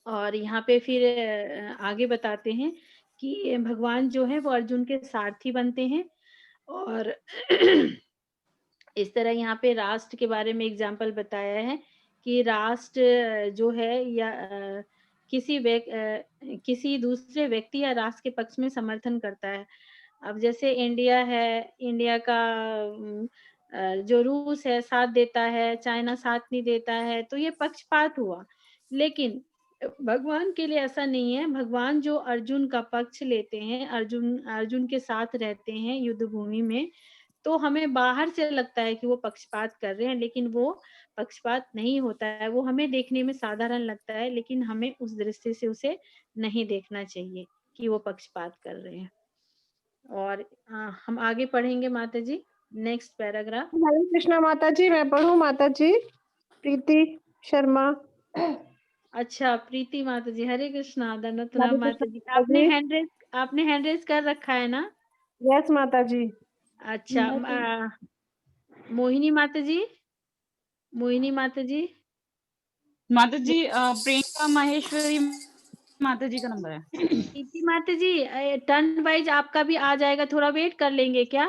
और यहाँ पे फिर आगे बताते हैं कि भगवान जो है वो अर्जुन के सारथी बनते हैं और इस तरह यहाँ पे राष्ट्र के बारे में एग्जाम्पल बताया है कि राष्ट्र जो है या किसी दूसरे व्यक्ति या राष्ट्र के पक्ष में समर्थन करता है। अब जैसे इंडिया है, इंडिया का जो रूस है साथ देता है, चाइना साथ नहीं देता है, तो ये पक्षपात हुआ। लेकिन भगवान के लिए ऐसा नहीं है, भगवान जो अर्जुन का पक्ष लेते हैं, अर्जुन के साथ रहते हैं युद्ध भूमि में, तो हमें बाहर से लगता है कि वो पक्षपात कर रहे हैं, लेकिन वो पक्षपात नहीं होता है। वो हमें देखने में साधारण लगता है, लेकिन हमें उस दृष्टि से उसे नहीं देखना चाहिए कि वो पक्षपात कर रहे हैं। और हम आगे पढ़ेंगे माता जी, नेक्स्ट पैराग्राफ। हरे कृष्णा माता जी, मैं पढ़ूं माता जी? प्रीति शर्मा। अच्छा, प्रीति माता जी, हरे कृष्णा, दंडवत हरे प्रणाम माता जी। कृष्णा माता जी। आपने हैंड रेज कर रखा है ना? यस माता जी। अच्छा, मोहिनी माता जी, मोहिनी माता जी। माता जी प्रियंका माहेश्वरी माता जी का नंबर है। प्रीति माता जी, टर्न वाइज आपका भी आ जाएगा, थोड़ा वेट कर लेंगे क्या?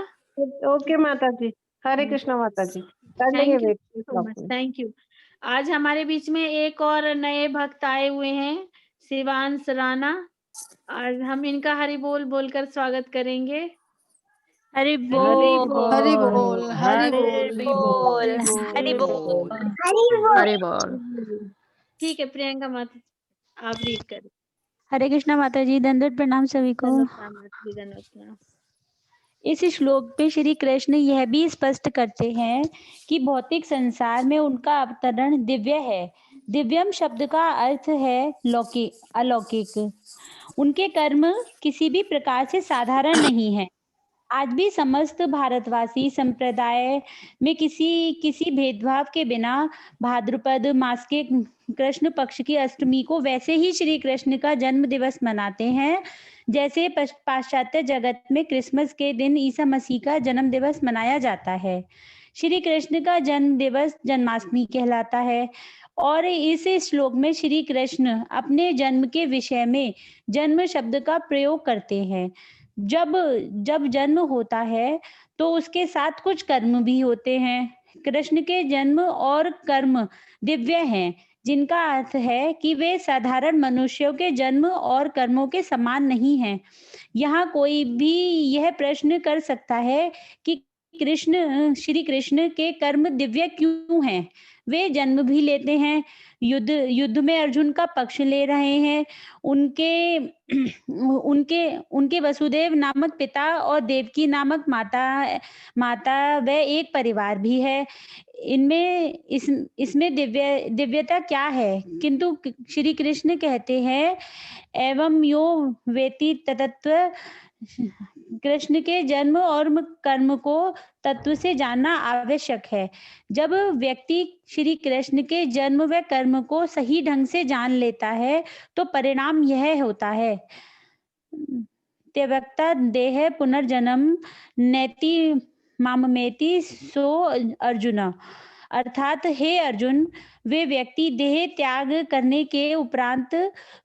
ओके माता जी, हरे कृष्णा माता जी, कर लेंगे thank you wait. So much, thank you. आज हमारे बीच में एक और नए भक्त आए हुए हैं, शिवांश राणा, और हम इनका हरि बोल बोलकर स्वागत करेंगे। हरि हरि बोल, हरि बोल, हरि हरि बोल, बोल, हरि बोल, हरि बोल। ठीक है प्रियंका माता, आप रीड करें। हरे कृष्णा माता जी, दंडवत प्रणाम सभी को। दंडवत प्रणाम माता जी, दंडवत प्रणाम। इस श्लोक पे श्री कृष्ण यह भी स्पष्ट करते हैं कि भौतिक संसार में उनका अवतरण दिव्य है। दिव्यम शब्द का अर्थ है लौकिक, अलौकिक। उनके कर्म किसी भी प्रकार से साधारण नहीं है। आज भी समस्त भारतवासी संप्रदाय में किसी भेदभाव के बिना भाद्रपद मास के कृष्ण पक्ष की अष्टमी को वैसे ही श्री कृष्ण का जन्म दिवस मनाते हैं जैसे पाश्चात्य जगत में क्रिसमस के दिन ईसा मसीह का जन्म दिवस मनाया जाता है। श्री कृष्ण का जन्म दिवस जन्माष्टमी कहलाता है और इस श्लोक में श्री कृष्ण अपने जन्म के विषय में जन्म शब्द का प्रयोग करते हैं। जब जन्म होता है तो उसके साथ कुछ कर्म भी होते हैं। कृष्ण के जन्म और कर्म दिव्य हैं, जिनका अर्थ है कि वे साधारण मनुष्यों के जन्म और कर्मों के समान नहीं हैं। यहाँ कोई भी यह प्रश्न कर सकता है कि श्री कृष्ण के कर्म दिव्य क्यों हैं? वे जन्म भी लेते हैं, युद्ध में अर्जुन का पक्ष ले रहे हैं, उनके वसुदेव नामक पिता और देवकी नामक माता व एक परिवार भी है। इसमें दिव्यता क्या है? किंतु श्री कृष्ण कहते हैं एवं यो वेति तत्त्व, कृष्ण के जन्म और कर्म को तत्व से जानना आवश्यक है। जब व्यक्ति श्री कृष्ण के जन्म व कर्म को सही ढंग से जान लेता है तो परिणाम यह होता है, त्यक्ता देह पुनर्जन्म नैति माममेति सो अर्जुन। अर्थात हे अर्जुन, वे व्यक्ति देह त्याग करने के उपरांत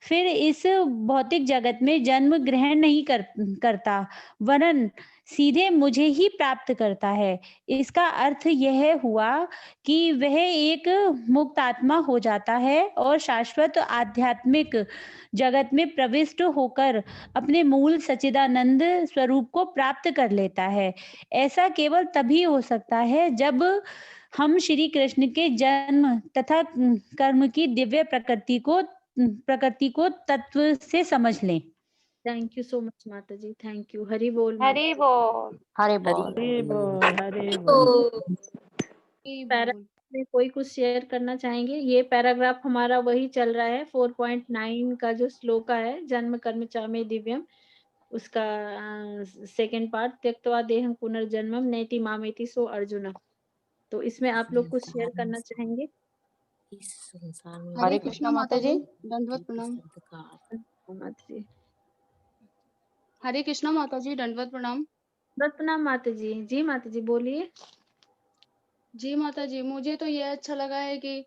फिर इस भौतिक जगत में जन्म ग्रहण नहीं करता, वरन सीधे मुझे ही प्राप्त करता है। इसका अर्थ यह हुआ कि वह एक मुक्त आत्मा हो जाता है और शाश्वत आध्यात्मिक जगत में प्रविष्ट होकर अपने मूल सच्चिदानंद स्वरूप को प्राप्त कर लेता है। ऐसा केवल तभी हो सकता है जब हम श्री कृष्ण के जन्म तथा कर्म की दिव्य प्रकृति को तत्व से समझ लें। थैंक यू सो मच माता जी, थैंक यू। हरि बोल हरि बोल। हरे बोल। हरि बोल, हरि बोल। पैराग्राफ में कोई कुछ शेयर करना चाहेंगे? ये पैराग्राफ हमारा वही चल रहा है 4.9 का जो श्लोका है, जन्म कर्म च मे दिव्यम, उसका सेकंड पार्ट, त्यक्त्वा देहं पुनर्जन्मम नैति मामेति सो अर्जुन। तो इसमें आप लोग कुछ शेयर करना चाहेंगे? हरे कृष्णा माता जी। दंडवत प्रणाम। माता जी, हरे कृष्णा माता जी, दंडवत प्रणाम। दंडवत प्रणाम माता जी। जी माता जी बोलिए। जी माता जी, मुझे तो ये अच्छा लगा है कि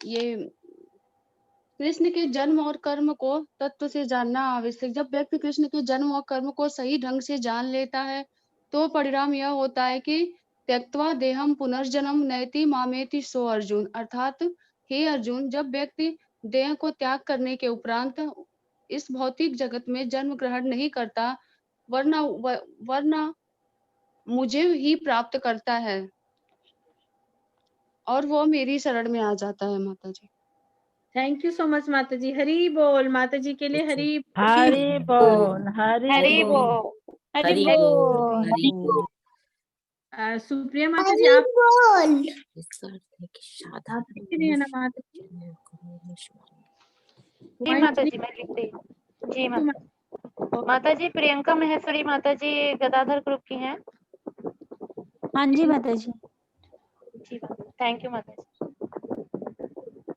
ये कृष्ण के जन्म और कर्म को तत्व से जानना आवश्यक। जब व्यक्ति कृष्ण के जन्म और कर्म को सही ढंग से जान लेता है तो परिणाम यह होता है कि त्यक्त्वा देहम पुनर्जन्म नैति मामेति सो अर्जुन। अर्थात हे अर्जुन, जब व्यक्ति देह को त्याग करने के उपरांत इस भौतिक जगत में जन्म ग्रहण नहीं करता, वरना मुझे ही प्राप्त करता है और वो मेरी शरण में आ जाता है। माता जी थैंक यू सो मच माता जी। हरि बोल। माता जी के लिए हरि हरि बोल, हरि हरि बोल। बोल। हरि बोल। सुप्रिया माता जी, आप लिख रही है ना माता जी? जी माता जी, मैं लिख रही हूँ। जी माता जी, प्रियंका महेश्वरी माता जी गदाधर ग्रुप की हैं। हाँ जी माता जी। जी थैंक यू माता जी।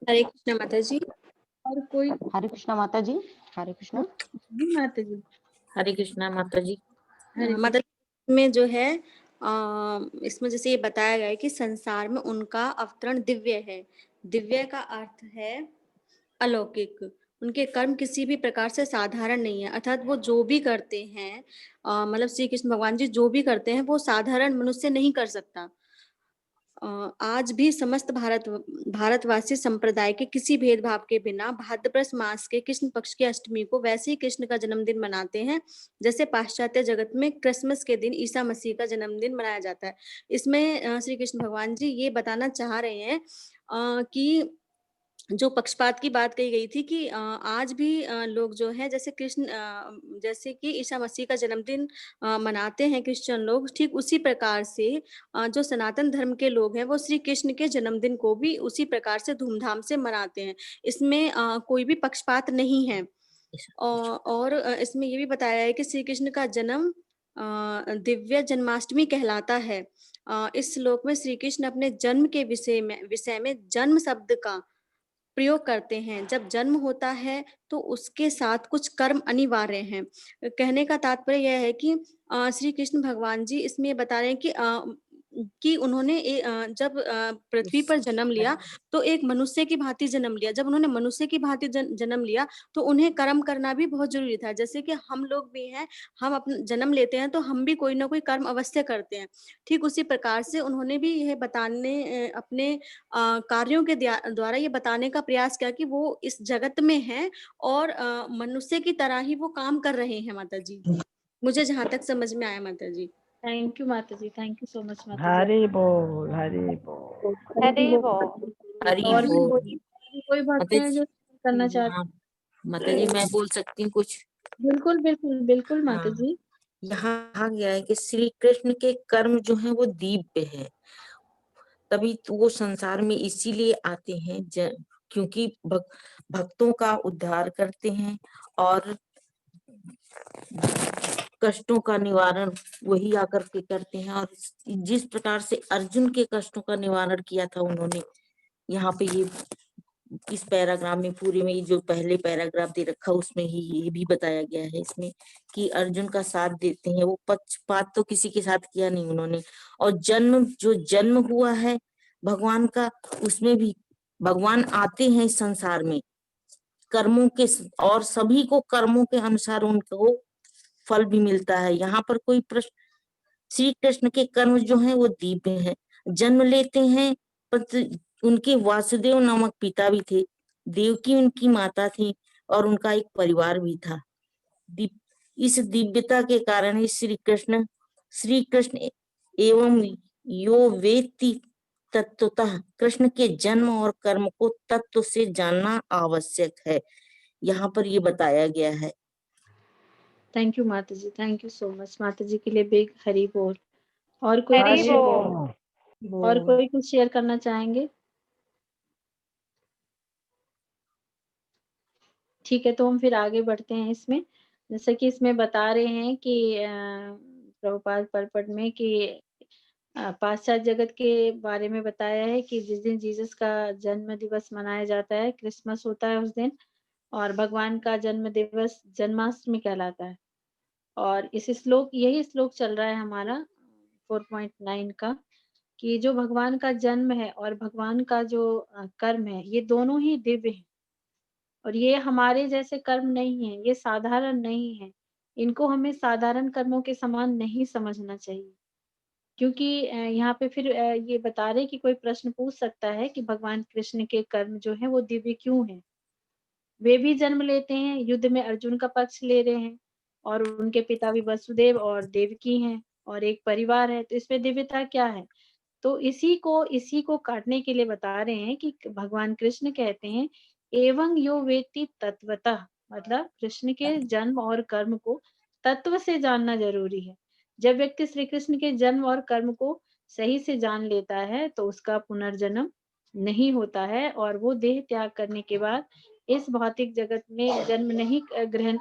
हरे कृष्णा माता जी। और कोई? हरे कृष्णा माता जी। हरे कृष्णा। जी माता जी। हरे कृष्णा माता जी। माता जी में जो है इसमें जैसे ये बताया गया है कि संसार में उनका अवतरण दिव्य है। दिव्य का अर्थ है अलौकिक। उनके कर्म किसी भी प्रकार से साधारण नहीं है, अर्थात वो जो भी करते हैं मतलब श्री कृष्ण भगवान जी जो भी करते हैं वो साधारण मनुष्य नहीं कर सकता। आज भी समस्त भारतवासी संप्रदाय के किसी भेदभाव के बिना भाद्रपद मास के कृष्ण पक्ष की अष्टमी को वैसे ही कृष्ण का जन्मदिन मनाते हैं जैसे पाश्चात्य जगत में क्रिसमस के दिन ईसा मसीह का जन्मदिन मनाया जाता है। इसमें श्री कृष्ण भगवान जी ये बताना चाह रहे हैं कि जो पक्षपात की बात कही गई थी कि आज भी लोग जो है जैसे कृष्ण जैसे कि ईसा मसीह का जन्मदिन मनाते हैं क्रिश्चियन लोग, ठीक उसी प्रकार से जो सनातन धर्म के लोग हैं वो श्री कृष्ण के जन्मदिन को भी उसी प्रकार से धूमधाम से मनाते हैं। इसमें कोई भी पक्षपात नहीं है। और इसमें ये भी बताया है कि श्री कृष्ण का जन्म दिव्य जन्माष्टमी कहलाता है। इस श्लोक में श्री कृष्ण अपने जन्म के विषय में जन्म शब्द का प्रयोग करते हैं। जब जन्म होता है तो उसके साथ कुछ कर्म अनिवार्य हैं। कहने का तात्पर्य यह है कि श्री कृष्ण भगवान जी इसमें बता रहे हैं कि उन्होंने जब पृथ्वी पर जन्म लिया तो एक मनुष्य की भांति जन्म लिया। जब उन्होंने मनुष्य की भांति जन्म लिया तो उन्हें कर्म करना भी बहुत जरूरी था। जैसे कि हम लोग भी हैं, हम अपना जन्म लेते हैं तो हम भी कोई ना कोई कर्म अवश्य करते हैं। ठीक उसी प्रकार से उन्होंने भी यह बताने अपने कार्यों के द्वारा ये बताने का प्रयास किया कि वो इस जगत में हैं और मनुष्य की तरह ही वो काम कर रहे हैं। माता जी, मुझे जहां तक समझ में आया। माता जी थैंक यू माता जी, थैंक यू सो मच माता जी। हरि बोल, हरि बोल। हरि बोल। हरि और भी बोल। कोई भक्त हैं जो करना चाहते हैं? माता जी मैं बोल सकती हूँ कुछ? बिल्कुल बिल्कुल बिल्कुल माता जी। यहाँ कहा गया है कि श्री कृष्ण के कर्म जो है वो दिव्य है, तभी तो वो संसार में इसीलिए आते हैं क्योंकि भक्तों का उद्धार करते हैं और कष्टों का निवारण वही आकर के करते हैं। और जिस प्रकार से अर्जुन के कष्टों का निवारण किया था उन्होंने, यहाँ पे ये इस पैराग्राफ में पूरे में जो पहले पैराग्राफ दे रखा उसमें ही ये भी बताया गया है इसमें कि अर्जुन का साथ देते हैं। वो पक्षपात तो किसी के साथ किया नहीं उन्होंने। और जो जन्म हुआ है भगवान का, उसमें भी भगवान आते हैं इस संसार में कर्मों के, और सभी को कर्मों के अनुसार उनको फल भी मिलता है। यहाँ पर कोई प्रश्न, श्री कृष्ण के कर्म जो हैं वो दिव्य हैं। जन्म लेते हैं, पर उनके वासुदेव नामक पिता भी थे, देवकी उनकी माता थी और उनका एक परिवार भी था। इस दिव्यता के कारण ही श्री कृष्ण एवं यो वेत्ति तत्वतः, कृष्ण के जन्म और कर्म को तत्व से जानना आवश्यक है, यहाँ पर ये बताया गया है। थैंक यू माता जी, थैंक यू सो मच। माता जी के लिए बिग हरी बोल। और कोई हरी कुछ बोल। और कोई कुछ शेयर करना चाहेंगे? ठीक है, तो हम फिर आगे बढ़ते हैं इसमें। जैसे कि इसमें बता रहे हैं कि प्रभुपाद परपट में कि पाश्चात्य जगत के बारे में बताया है कि जिस दिन जीसस का जन्म दिवस मनाया जाता है, क्रिसमस होता है उस दिन, और भगवान का जन्म दिवस जन्माष्टमी कहलाता है। और यही श्लोक चल रहा है हमारा 4.9 का, कि जो भगवान का जन्म है और भगवान का जो कर्म है, ये दोनों ही दिव्य है। और ये हमारे जैसे कर्म नहीं है, ये साधारण नहीं है। इनको हमें साधारण कर्मों के समान नहीं समझना चाहिए, क्योंकि यहाँ पे फिर ये बता रहे कि कोई प्रश्न पूछ सकता है कि भगवान कृष्ण के कर्म जो है वो दिव्य क्यों है। वे भी जन्म लेते हैं, युद्ध में अर्जुन का पक्ष ले रहे हैं, और उनके पिता भी वसुदेव और देवकी हैं, और एक परिवार है, तो इसमें दिव्यता क्या है? तो इसी को काटने के लिए बता रहे हैं कि भगवान कृष्ण कहते हैं एवं यो वेत्ति तत्वतः, मतलब कृष्ण के जन्म और कर्म को तत्व से जानना जरूरी है। जब व्यक्ति श्री कृष्ण के जन्म और कर्म को सही से जान लेता है तो उसका पुनर्जन्म नहीं होता है, और वो देह त्याग करने के बाद इस भौतिक जगत में जन्म नहीं ग्रहण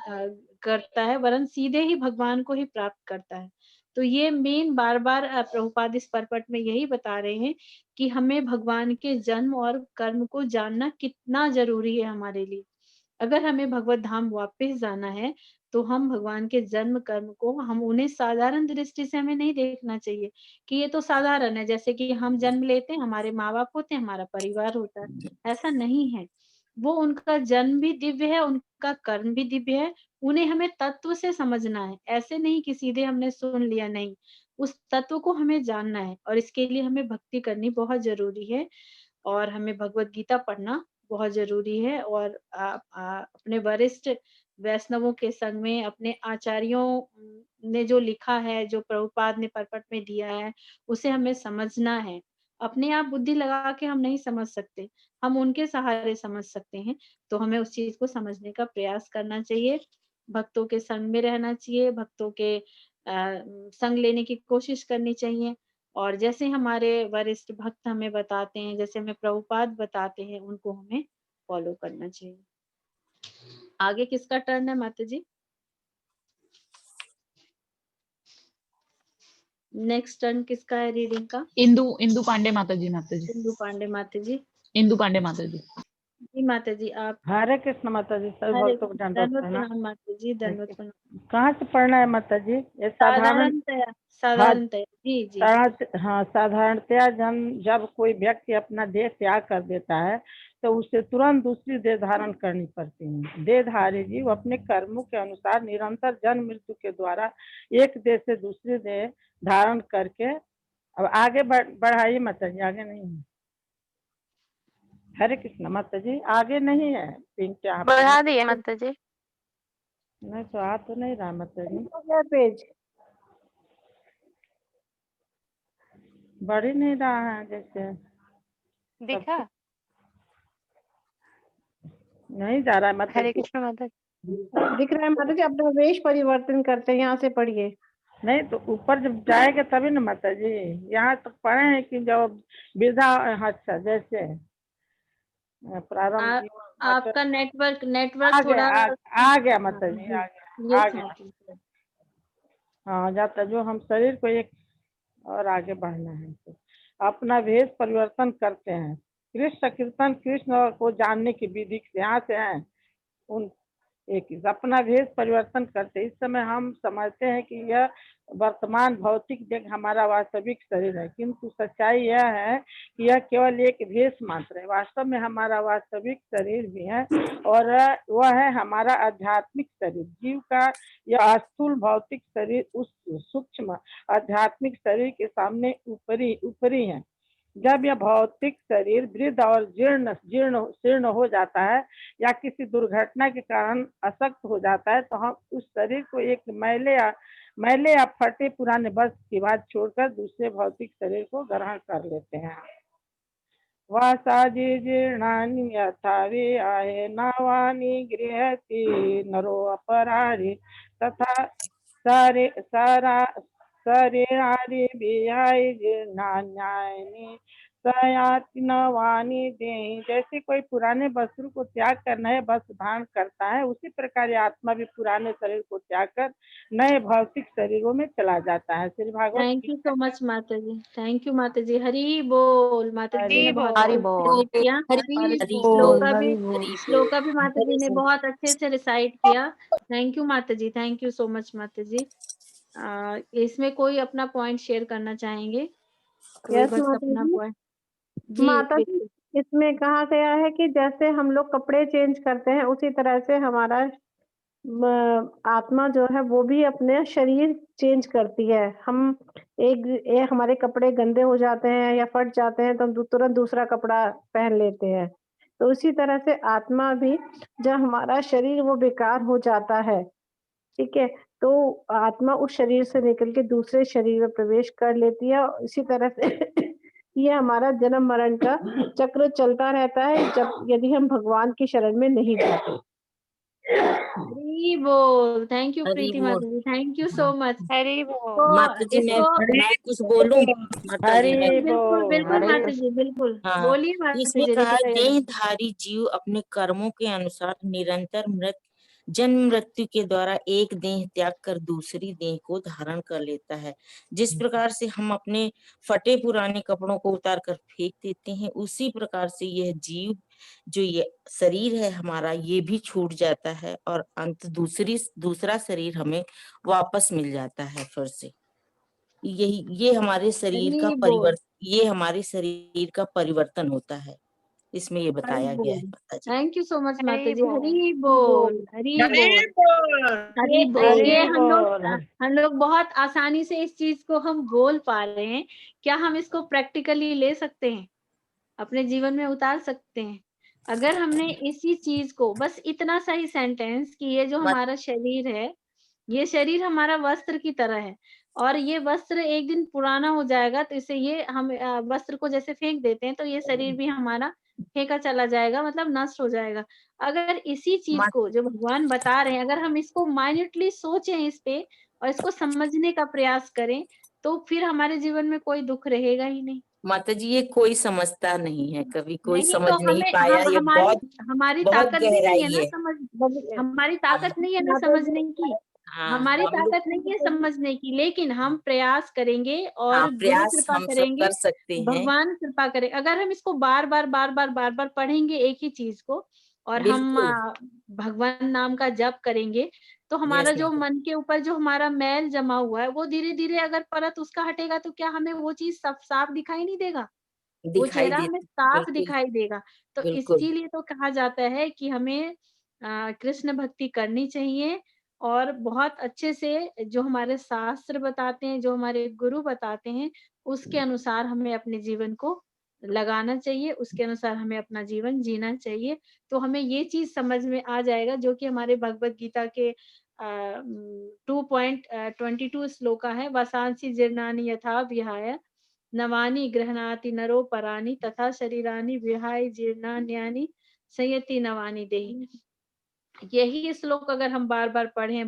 करता है, वरन सीधे ही भगवान को ही प्राप्त करता है। तो ये मेन बार बार प्रभुपाद इस परपट में यही बता रहे हैं कि हमें भगवान के जन्म और कर्म को जानना कितना जरूरी है हमारे लिए। अगर हमें भगवत धाम वापस जाना है तो हम भगवान के जन्म कर्म को, हम उन्हें साधारण दृष्टि से हमें नहीं देखना चाहिए कि ये तो साधारण है, जैसे कि हम जन्म लेते हैं, हमारे माँ बाप होते हैं, हमारा परिवार होता है। ऐसा नहीं है। वो उनका जन्म भी दिव्य है, उनका कर्म भी दिव्य है। उन्हें हमें तत्व से समझना है, ऐसे नहीं कि सीधे हमने सुन लिया, नहीं। उस तत्व को हमें जानना है, और इसके लिए हमें भक्ति करनी बहुत जरूरी है, और हमें भगवत गीता पढ़ना बहुत जरूरी है, और अपने वरिष्ठ वैष्णवों के संग में, अपने आचार्यों ने जो लिखा है, जो प्रभुपाद ने परपट में दिया है, उसे हमें समझना है। अपने आप बुद्धि लगा के हम नहीं समझ सकते, हम उनके सहारे समझ सकते हैं। तो हमें उस चीज को समझने का प्रयास करना चाहिए, भक्तों के संग में रहना चाहिए, भक्तों के संग लेने की कोशिश करनी चाहिए। और जैसे हमारे वरिष्ठ भक्त हमें बताते हैं, जैसे हमें प्रभुपाद बताते हैं, उनको हमें फॉलो करना चाहिए। आगे किसका टर्न है माता जी? नेक्स्ट टर्न किसका है रीडिंग का? इंदु पांडे माता जी। इंदु पांडे माता जी। इंदु पांडे माता जी। जी माता जी, आप। हरे कृष्ण माता जी, सभी हरे भक्तों को दंडवत दंडवत प्रणाम। प्रणाम माता जी, दंडवत प्रणाम। कहाँ से पढ़ना है माता जी? ये साधारणतया जी जी। हाँ, साधारणतया जब कोई व्यक्ति अपना देह त्याग कर देता है तो उसे तुरंत दूसरी देह धारण करनी पड़ती है। देहधारी जीव अपने कर्मों के अनुसार निरंतर जन्म मृत्यु के द्वारा एक देह से दूसरी देह धारण करके, अब आगे बढ़ाइए माता जी, आगे नहीं है। हरे कृष्ण माता जी, आगे नहीं है। बढ़ा दिए माता जी। नहीं तो आ तो नहीं रहा माता जी, पेज बढ़ ही नहीं रहा है जैसे दिखा। नहीं जा रहा है माता हरे जी। कृष्ण माता जी। दिख रहा है माता जी, अपना वेश परिवर्तन करते हैं, यहाँ से पढ़िए। नहीं तो ऊपर जब जाएगा तभी ना माता जी। यहाँ तक पढ़े हैं कि जब विधा, अच्छा जैसे प्रारंभ आपका नेटवर्क आ थोड़ा गया माता जी, आ गया। हाँ, जाता जो हम शरीर को एक और आगे बढ़ना है तो अपना भेष परिवर्तन करते हैं। कृष्ण कीर्तन कृष्ण को जानने की विधि यहाँ से है। उन एक अपना भेष परिवर्तन करते। इस समय हम समझते हैं कि यह वर्तमान भौतिक देह हमारा वास्तविक शरीर है, किंतु सच्चाई यह है कि यह केवल एक भेष मात्र है। वास्तव में हमारा वास्तविक शरीर भी है और वह है हमारा आध्यात्मिक शरीर। जीव का यह स्थूल भौतिक शरीर उस सूक्ष्म आध्यात्मिक शरीर के सामने ऊपरी है। जब यह भौतिक शरीर वृद्ध और जीर्ण हो जाता है या किसी दुर्घटना के कारण अशक्त हो जाता है, तो हम उस शरीर को एक मैले या फटे पुराने वस्त्र की बात छोड़कर दूसरे भौतिक शरीर को ग्रहण कर लेते हैं। वासाजी जीर्णानि यथा विहाय नवानि गृहति नरो अपराधि तथा शरीरादि विहाय जीर्णान्यानि सयाति नवानि देहि। जैसे कोई पुराने वस्त्र को त्याग कर नए वस्त्र धारण करता है, उसी प्रकार आत्मा भी पुराने शरीर को त्याग कर नए भौतिक शरीरों में चला जाता है। Shri Bhagwat thank you so much माता जी, थैंक यू माता जी। हरि बोल। माता जी ने बहुत हरि अच्छे से बोल। रिसाइट किया। श्लोका भी माता जी ने बहुत अच्छे से रिसाइट किया। थैंक यू माता जी, थैंक यू सो मच माता जी। इसमें कोई अपना पॉइंट शेयर करना चाहेंगे? कोई यस बस माता अपना जी। पॉइंट। जी माता जी, बिल्कुल। इसमें कहा गया है कि जैसे हम लोग कपड़े चेंज करते हैं, उसी तरह से हमारा आत्मा जो है वो भी अपने शरीर चेंज करती है। हम हमारे कपड़े गंदे हो जाते हैं या फट जाते हैं तो हम तुरंत दूसरा कपड़ा पहन लेते हैं। तो उसी तरह से आत्मा भी, जब हमारा शरीर वो बेकार हो जाता है, ठीक है, तो आत्मा उस शरीर से निकल के दूसरे शरीर में प्रवेश कर लेती है। और इसी तरह से ये हमारा जन्म मरण का चक्र चलता रहता है, जब यदि हम भगवान की शरण में नहीं जाते। हरि बोल। थैंक यू हरि प्रीति बोल। माता जी, thank you so much. Hari बोल। तो माता जी मैं इसको कुछ बोलूं? माता जी मैं बिल्कुल बिल्कुल हरे माता जी, बिल्कुल हाँ, बोलिए माता इसमें जी, कहा रितिका यादव। देहधारी जीव अपने कर्मों के अनुसार निरंतर जन्म मृत्यु के द्वारा एक देह त्याग कर दूसरी देह को धारण कर लेता है। जिस प्रकार से हम अपने फटे पुराने कपड़ों को उतार कर फेंक देते हैं, उसी प्रकार से यह जीव जो ये शरीर है हमारा, ये भी छूट जाता है और अंत दूसरा शरीर हमें वापस मिल जाता है फिर से। ये हमारे शरीर का हरि बोल। ये हमारे शरीर का परिवर्तन होता है, इसमें ये हरि बताया गया है बोल। माता जी। थैंक यू सो मच माता हरि जी। बोल। हरि बोल, हरि बोल, हरि बोल। हरि ये बोल। हम लोग बहुत आसानी से इस चीज को हम बोल पा रहे हैं। क्या हम इसको प्रैक्टिकली ले सकते हैं, अपने जीवन में उतार सकते हैं? अगर हमने इसी चीज को, बस इतना सा ही सेंटेंस कि ये जो बात हमारा शरीर है, ये शरीर हमारा वस्त्र की तरह है और ये वस्त्र एक दिन पुराना हो जाएगा, तो इसे ये हम वस्त्र को जैसे फेंक देते हैं, तो ये शरीर भी हमारा फेंका चला जाएगा, मतलब नष्ट हो जाएगा। अगर इसी चीज मात, को जो भगवान बता रहे हैं, अगर हम इसको माइन्यूटली सोचें इस पे और इसको समझने का प्रयास करें, तो फिर हमारे जीवन में कोई दुख रहेगा ही नहीं। माता जी ये कोई समझता नहीं है, कभी कोई नहीं समझ तो नहीं हमें पाया। ये हमारी हमारी बहुत ताकत भी नहीं है गहराई ना है। समझ, हमारी ताकत नहीं है ना माता जी, समझने की, हाँ, हमारी हम लोग ताकत नहीं है समझने की, लेकिन हम प्रयास करेंगे और गुरु प्रयास कृपा हम सब करेंगे, कर सकते हैं। भगवान कृपा करे। अगर हम इसको बार बार पढ़ेंगे एक ही चीज को, और हम बिल्कुल। भगवान नाम का जप करेंगे, तो हमारा यस जो माता मन के ऊपर जो हमारा मैल जमा हुआ है, वो धीरे धीरे अगर परत उसका हटेगा, तो क्या हमें वो चीज साफ साफ दिखाई नहीं देगा? वो दिखाई चेहरा हमें देती। साफ बिल्कुल दिखाई देगा। तो बिल्कुल। इसीलिए तो कहा जाता है कि हमें कृष्ण भक्ति करनी चाहिए और बहुत अच्छे से जो हमारे शास्त्र बताते हैं, जो हमारे गुरु बताते हैं, उसके अनुसार हमें अपने जीवन को लगाना चाहिए, उसके अनुसार हमें अपना जीवन जीना चाहिए। तो हमें ये चीज़ समझ में आ जाएगा, जो कि हमारे भगवत गीता के 2.22 श्लोका है, वसांसि जीर्णानि यथा विहाय नवानि गृह्णाति नरो परानि तथा शरीरानि विहाय जीर्णान्यानि संयति नवानि देहि। यही श्लोक अगर हम बार बार पढ़ें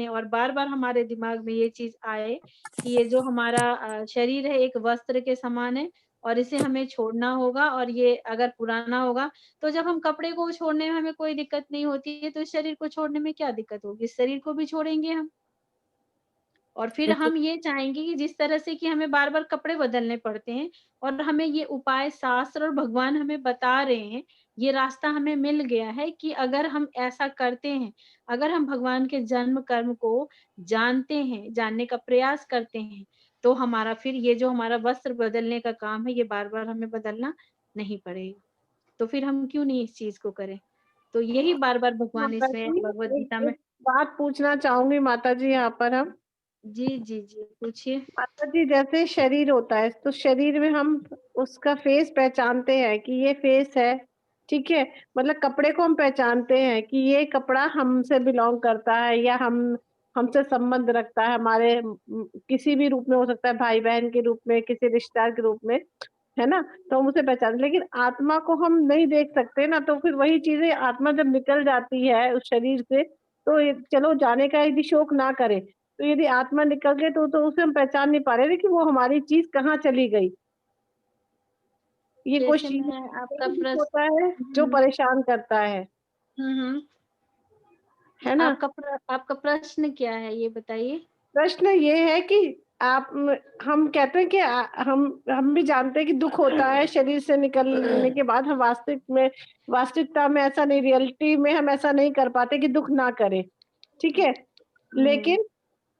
और बार बार हमारे दिमाग में ये चीज आए कि ये जो हमारा शरीर है एक वस्त्र के समान है और इसे हमें छोड़ना होगा, और ये अगर पुराना होगा, तो जब हम कपड़े को छोड़ने में हमें कोई दिक्कत नहीं होती है, तो इस शरीर को छोड़ने में क्या दिक्कत होगी? इस शरीर को भी छोड़ेंगे हम। और फिर हम ये चाहेंगे कि जिस तरह से कि हमें बार-बार कपड़े बदलने पड़ते हैं और हमें ये उपाय शास्त्र और भगवान हमें बता रहे हैं, ये रास्ता हमें मिल गया है कि अगर हम ऐसा करते हैं, अगर हम भगवान के जन्म कर्म को जानते हैं, जानने का प्रयास करते हैं, तो हमारा फिर ये जो हमारा वस्त्र बदलने का काम है, ये बार-बार हमें बदलना नहीं पड़ेगा। तो फिर हम क्यों नहीं इस चीज़ को करें? तो यही बार-बार भगवान माता इसमें जी, भगवद एक गीता में। एक बात पूछना चाहूंगी माता जी यहाँ पर हम। जी, जी, जी, पूछिए। माता जी, जैसे शरीर होता है तो शरीर में हम उसका फेस पहचानते हैं कि ये फेस है, ठीक है। मतलब कपड़े को हम पहचानते हैं कि ये कपड़ा हमसे बिलोंग करता है या हमसे संबंध रखता है, हमारे किसी भी रूप में हो सकता है, भाई बहन के रूप में, किसी रिश्तेदार के रूप में, है ना। तो हम उसे पहचान, लेकिन आत्मा को हम नहीं देख सकते ना। तो फिर वही चीजें, आत्मा जब निकल जाती है उस शरीर से, तो चलो जाने का यदि शोक ना करे, तो यदि आत्मा निकल गई तो उसे हम पहचान नहीं पा रहे कि वो हमारी चीज कहाँ चली गई। ये जैसे क्वेश्चन मैं आपका होता है जो परेशान करता है हुँ। ना। आपका प्रश्न क्या है, ये बताइए? प्रश्न ये है कि हम कहते हैं कि हम भी जानते हैं कि दुख होता है शरीर से निकलने के बाद। हम वास्तविकता में ऐसा नहीं, रियलिटी में हम ऐसा नहीं कर पाते कि दुख ना करें, ठीक है। लेकिन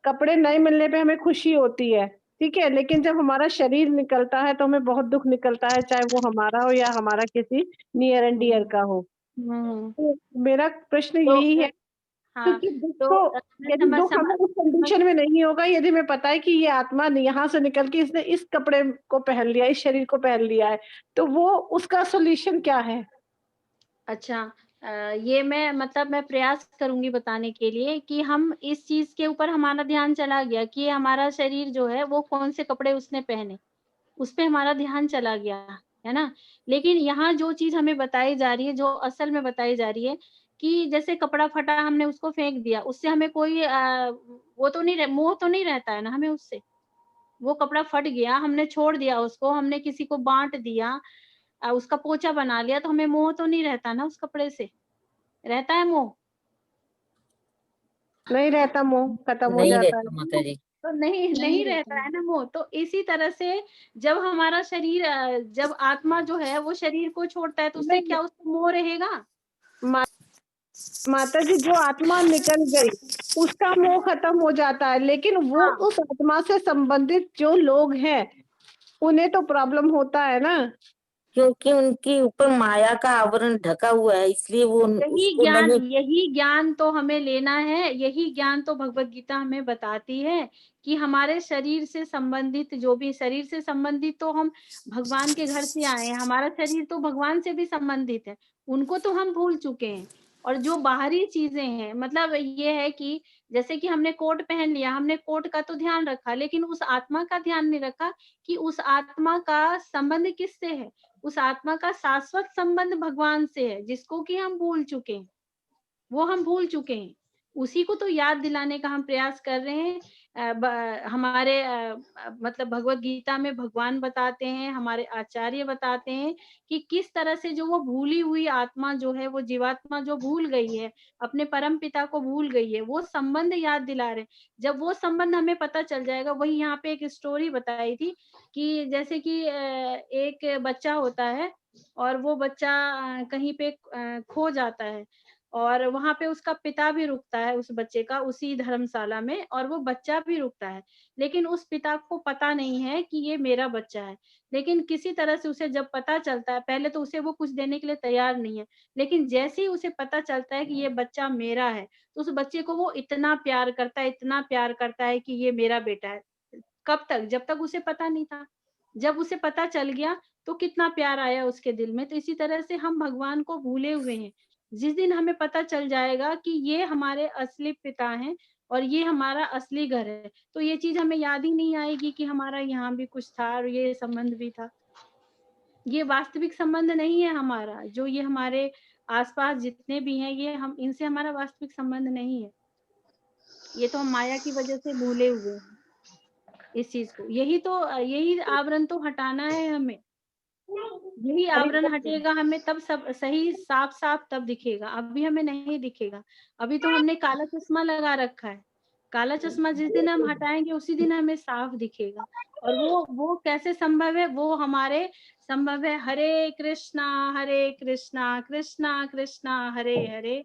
कपड़े नए मिलने पे हमें खुशी होती है, ठीक है। लेकिन जब हमारा शरीर निकलता है तो हमें बहुत दुख निकलता है, चाहे वो हमारा हो या हमारा किसी नियर एंड डियर का हो। तो मेरा प्रश्न तो यही है, हाँ, क्योंकि दुख तो तो, यदि दुख हमें उस कंडीशन में नहीं होगा, यदि हमें पता है कि ये आत्मा यहाँ से निकल के इसने इस कपड़े को पहन लिया, इस शरीर को पहन लिया है, तो वो उसका सॉल्यूशन क्या है? अच्छा, ये मैं प्रयास करूँगी बताने के लिए कि हम इस चीज़ के ऊपर हमारा ध्यान चला गया कि हमारा शरीर जो है वो कौन से कपड़े उसने पहने, उस पे हमारा ध्यान चला गया, है ना? लेकिन यहाँ जो चीज़ हमें बताई जा रही है, जो असल में बताई जा रही है कि जैसे कपड़ा फटा हमने उसको फेंक दिया, उससे हमें कोई वो तो नहीं मोह तो नहीं रहता है ना हमें उससे। वो कपड़ा फट गया, हमने छोड़ दिया उसको, हमने किसी को बाँट दिया, उसका पोंछा बना लिया, तो हमें मोह तो नहीं रहता ना उस कपड़े से, रहता है मोह? नहीं रहता, मोह खत्म हो नहीं जाता है। रहता माता जी। तो नहीं रहता है ना मोह। तो इसी तरह से जब हमारा शरीर जब आत्मा जो है वो शरीर को छोड़ता है तो उससे क्या उसको मोह रहेगा? माता जी, जो आत्मा निकल गई उसका मोह खत्म हो जाता है, लेकिन वो उस आत्मा से संबंधित जो लोग हैं उन्हें तो प्रॉब्लम होता है ना। क्योंकि उनके ऊपर माया का आवरण ढका हुआ है, इसलिए वो उसको नहीं। यही ज्ञान तो हमें लेना है, यही ज्ञान तो भगवत गीता हमें बताती है कि हमारे शरीर से संबंधित जो भी शरीर से संबंधित, तो हम भगवान के घर से आए हैं, हमारा शरीर तो भगवान से भी संबंधित है, उनको तो हम भूल चुके हैं। और जो बाहरी चीजें हैं, मतलब ये है कि जैसे कि हमने कोट पहन लिया, हमने कोट का तो ध्यान रखा, लेकिन उस आत्मा का ध्यान नहीं रखा कि उस आत्मा का संबंध किससे है। उस आत्मा का शाश्वत संबंध भगवान से है, जिसको कि हम भूल चुके हैं, वो हम भूल चुके हैं। उसी को तो याद दिलाने का हम प्रयास कर रहे हैं। हमारे मतलब भगवत गीता में भगवान बताते हैं, हमारे आचार्य बताते हैं कि किस तरह से जो वो भूली हुई आत्मा जो है, वो जीवात्मा जो भूल गई है, अपने परम पिता को भूल गई है, वो संबंध याद दिला रहे हैं। जब वो संबंध हमें पता चल जाएगा, वही यहाँ पे एक स्टोरी बताई थी कि जैसे कि एक बच्चा होता है और वो बच्चा कहीं पे खो जाता है और वहाँ पे उसका पिता भी रुकता है उस बच्चे का, उसी धर्मशाला में, और वो बच्चा भी रुकता है। लेकिन उस पिता को पता नहीं है कि ये मेरा बच्चा है। लेकिन किसी तरह से उसे जब पता चलता है, पहले तो उसे वो कुछ देने के लिए तैयार नहीं है, लेकिन जैसे ही उसे पता चलता है कि ये बच्चा मेरा है, तो उस बच्चे को वो इतना प्यार करता है, इतना प्यार करता है कि ये मेरा बेटा है। कब तक? जब तक उसे पता नहीं था। जब उसे पता चल गया तो कितना प्यार आया उसके दिल में। तो इसी तरह से हम भगवान को भूले हुए हैं। जिस दिन हमें पता चल जाएगा कि ये हमारे असली पिता हैं और ये हमारा असली घर है, तो ये चीज़ हमें याद ही नहीं आएगी कि हमारा यहाँ भी कुछ था और ये संबंध भी था। ये वास्तविक संबंध नहीं है हमारा, जो ये हमारे आस-पास जितने भी हैं, ये हम इनसे हमारा वास्तविक संबंध नहीं है। ये तो हम माया की वजह से भूले हुए हैं इस चीज़ को। यही आवरण तो हटाना है हमें। यही आवरण हटेगा, हमें तब सब सही साफ-साफ तब दिखेगा, अभी हमें नहीं दिखेगा। अभी तो हमने काला चश्मा लगा रखा है। काला चश्मा जिस दिन हम हटाएंगे उसी दिन हमें साफ दिखेगा। और वो कैसे संभव है? वो हमारे संभव है हरे कृष्णा कृष्णा कृष्णा हरे हरे,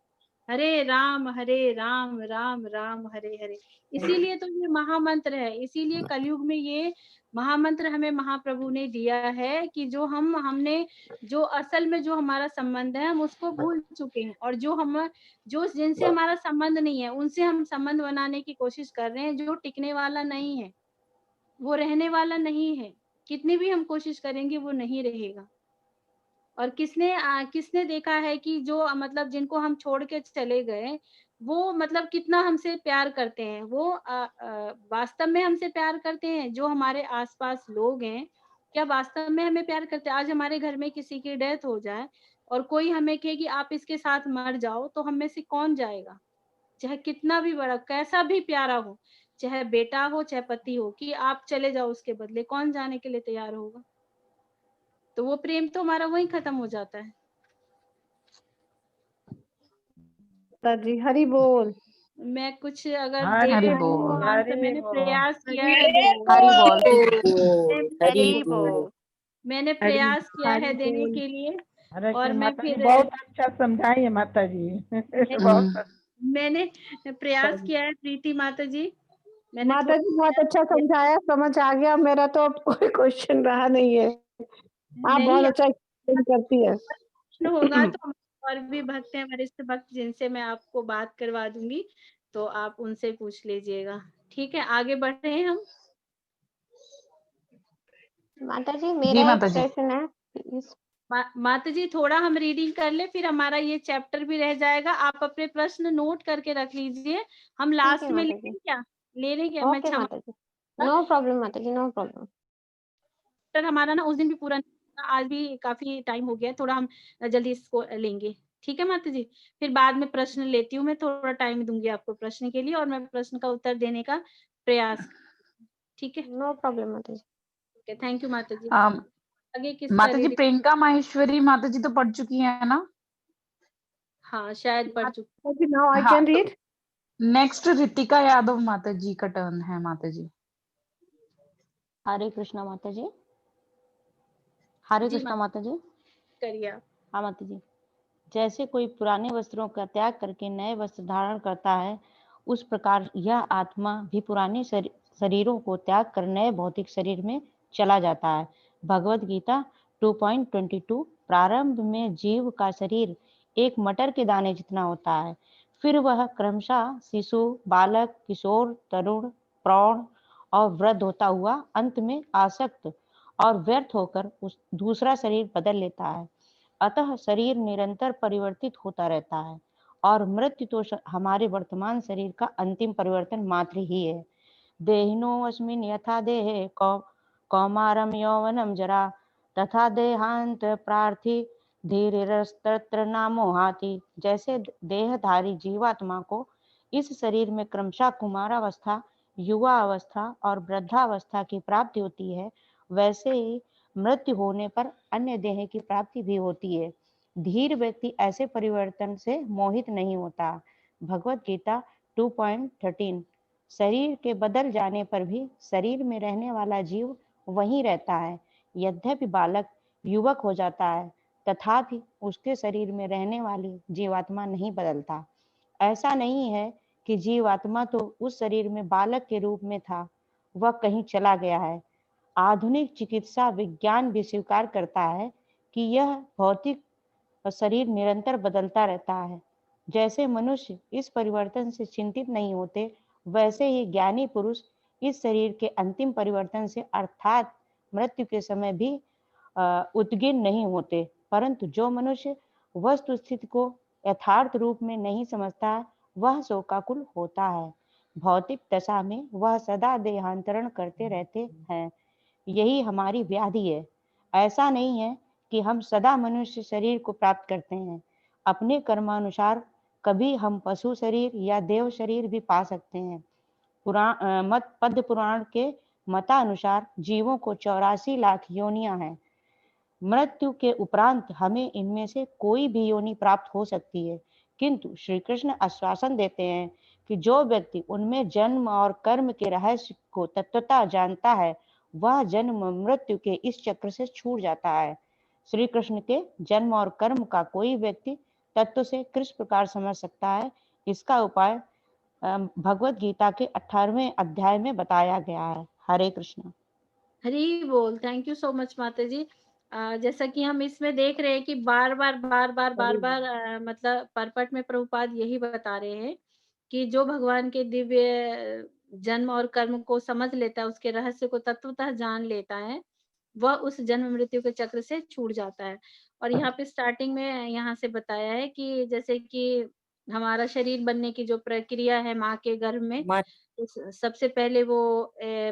हरे राम राम राम हरे हरे। इसीलिए तो ये महामंत्र है, इसीलिए कलयुग में ये महामंत्र हमें महाप्रभु ने दिया है कि जो हमने जो असल में जो हमारा संबंध है हम उसको भूल चुके हैं, और जो जिनसे हमारा संबंध नहीं है उनसे हम संबंध बनाने की कोशिश कर रहे हैं, जो टिकने वाला नहीं है, वो रहने वाला नहीं है। कितनी भी हम कोशिश करेंगे वो नहीं रहेगा। और किसने देखा है कि जो मतलब जिनको हम छोड़ के चले गए वो मतलब कितना हमसे प्यार करते हैं, वो वास्तव में हमसे प्यार करते हैं? जो हमारे आसपास लोग हैं क्या वास्तव में हमें प्यार करते हैं? आज हमारे घर में किसी की डेथ हो जाए और कोई हमें कहे कि आप इसके साथ मर जाओ, तो हम में से कौन जाएगा? चाहे कितना भी बड़ा कैसा भी प्यारा हो, चाहे बेटा हो चाहे पति हो, कि आप चले जाओ उसके बदले, कौन जाने के लिए तैयार होगा? तो वो प्रेम तो हमारा वहीं खत्म हो जाता है। जी हरि बोल। मैं कुछ अगर हरि दे हरि पाऊँ बोल। भगवान से, मैंने प्रयास किया है हरि बोल। मैंने प्रयास किया है देने के लिए, हरे और कृष्ण मैं माता जी फिर बहुत अच्छा समझाई है माता जी। बहुत मैंने प्रयास किया है प्रीति माता जी, मैंने माता जी बहुत अच्छा समझाया, समझ आ गया। मेरा तो अब कोई क्वेश्चन रहा नहीं है, आप बहुत अच्छा एक्सप्लेन करती है। प्रश्न होगा तो और भी भक्त हैं, वरिष्ठ भक्त, जिनसे मैं आपको बात करवा दूंगी, तो आप उनसे पूछ लीजिएगा। ठीक है, आगे बढ़ रहे हैं हम। माता जी मेरा एक प्रश्न है। माता जी थोड़ा हम रीडिंग कर ले, फिर हमारा ये चैप्टर भी रह जाएगा। आप अपने प्रश्न नोट करके रख लीजिए, हम लास्ट में ले लें क्या? ले लें क्या? मैं ओके क्षमा, माता जी, नो प्रॉब्लम माता जी, नो प्रॉब्लम। चैप्टर हमारा ना उस दिन भी पूरा नहीं होगा, आज भी काफी टाइम हो गया, थोड़ा हम जल्दी इसको लेंगे। ठीक है माता जी, फिर बाद में प्रश्न लेती हूँ, मैं थोड़ा टाइम दूंगी आपको प्रश्न के लिए, और मैं प्रश्न का उत्तर देने का प्रयास। ठीक है, नो प्रॉब्लम माता जी। ओके, थैंक यू माता जी। आगे किसका माता जी रीडिंग? प्रियंका माहेश्वरी माता जी तो पढ़ चुकी है ना? हाँ शायद पढ़ चुकी। Now I can read. Next Ritika Yadav माता जी का टर्न है माता जी। हरे कृष्णा माता जी। हरे कृष्णा माता जी। करिए आप। हाँ माता जी। जैसे कोई पुराने वस्त्रों का त्याग करके नए वस्त्र धारण करता है, उस प्रकार यह आत्मा भी पुराने शरीरों को त्याग कर नए भौतिक शरीर में चला जाता है। भगवत गीता 2.22। प्रारंभ में जीव का शरीर एक मटर के दाने जितना होता है, फिर वह क्रमशः शिशु, बालक, किशोर, तरुण, प्रौढ़ और वृद्ध होता हुआ अंत में आसक्त और व्यर्थ होकर उस दूसरा शरीर बदल लेता है। अतः शरीर निरंतर परिवर्तित होता रहता है, और मृत्यु तो हमारे वर्तमान शरीर का अंतिम परिवर्तन मात्र ही है। देहिनोऽस्मिन् यथा देहे कौमारं यौवनं जरा, तथा देहांत प्रार्थी धीरेस्तत्र नामोहाति। जैसे देहधारी जीवात्मा को इस शरीर में क्रमशः कुमारावस्था, युवा अवस्था और वृद्धावस्था की प्राप्ति होती है, वैसे ही मृत्यु होने पर अन्य देह की प्राप्ति भी होती है। धीर व्यक्ति ऐसे परिवर्तन से मोहित नहीं होता। भगवत गीता 2.13। शरीर के बदल जाने पर भी शरीर में रहने वाला जीव वहीं रहता है। यद्यपि बालक युवक हो जाता है, तथापि उसके शरीर में रहने वाली जीवात्मा नहीं बदलता। ऐसा नहीं है कि जीवात्मा तो उस शरीर में बालक के रूप में था, वह कहीं चला गया है। आधुनिक चिकित्सा विज्ञान भी स्वीकार करता है कि यह भौतिक शरीर निरंतर बदलता रहता है। जैसे मनुष्य इस परिवर्तन से चिंतित नहीं होते, वैसे ही ज्ञानी पुरुष इस शरीर के अंतिम परिवर्तन से अर्थात मृत्यु के समय भी उद्विग्न नहीं होते। परंतु जो मनुष्य वस्तु स्थिति को यथार्थ रूप में नहीं समझता, वह शोकाकुल होता है। भौतिक दशा में वह सदा देहांतरण करते रहते हैं। यही हमारी व्याधि है। ऐसा नहीं है कि हम सदा मनुष्य शरीर को प्राप्त करते हैं। अपने कर्मानुसार कभी हम पशु शरीर या देव शरीर भी पा सकते हैं। पद्म पुराण के मतानुसार जीवों को 84 लाख योनियां हैं। मृत्यु के उपरांत हमें इनमें से कोई भी योनि प्राप्त हो सकती है, किंतु श्री कृष्ण आश्वासन देते हैं कि जो व्यक्ति उनमें जन्म और कर्म के रहस्य को तत्वतः जानता है वह जन्म मृत्यु के इस चक्र से छूट जाता है। श्री कृष्ण के जन्म और कर्म का कोई व्यक्ति तत्व से किस प्रकार समझ सकता है, इसका उपाय भगवत गीता के 18वें अध्याय में बताया गया है। हरे कृष्ण। हरी बोल। थैंक यू सो मच माता जी। जैसा कि हम इसमें देख रहे हैं कि बार बार मतलब परपट में प्रभुपाद यही बता रहे हैं कि जो भगवान के दिव्य जन्म और कर्म को समझ लेता है, उसके रहस्य को तत्वतः जान लेता है, वह उस जन्म मृत्यु के चक्र से छूट जाता है। और यहाँ पे स्टार्टिंग में यहाँ से बताया है कि जैसे कि हमारा शरीर बनने की जो प्रक्रिया है माँ के गर्भ में, सबसे पहले वो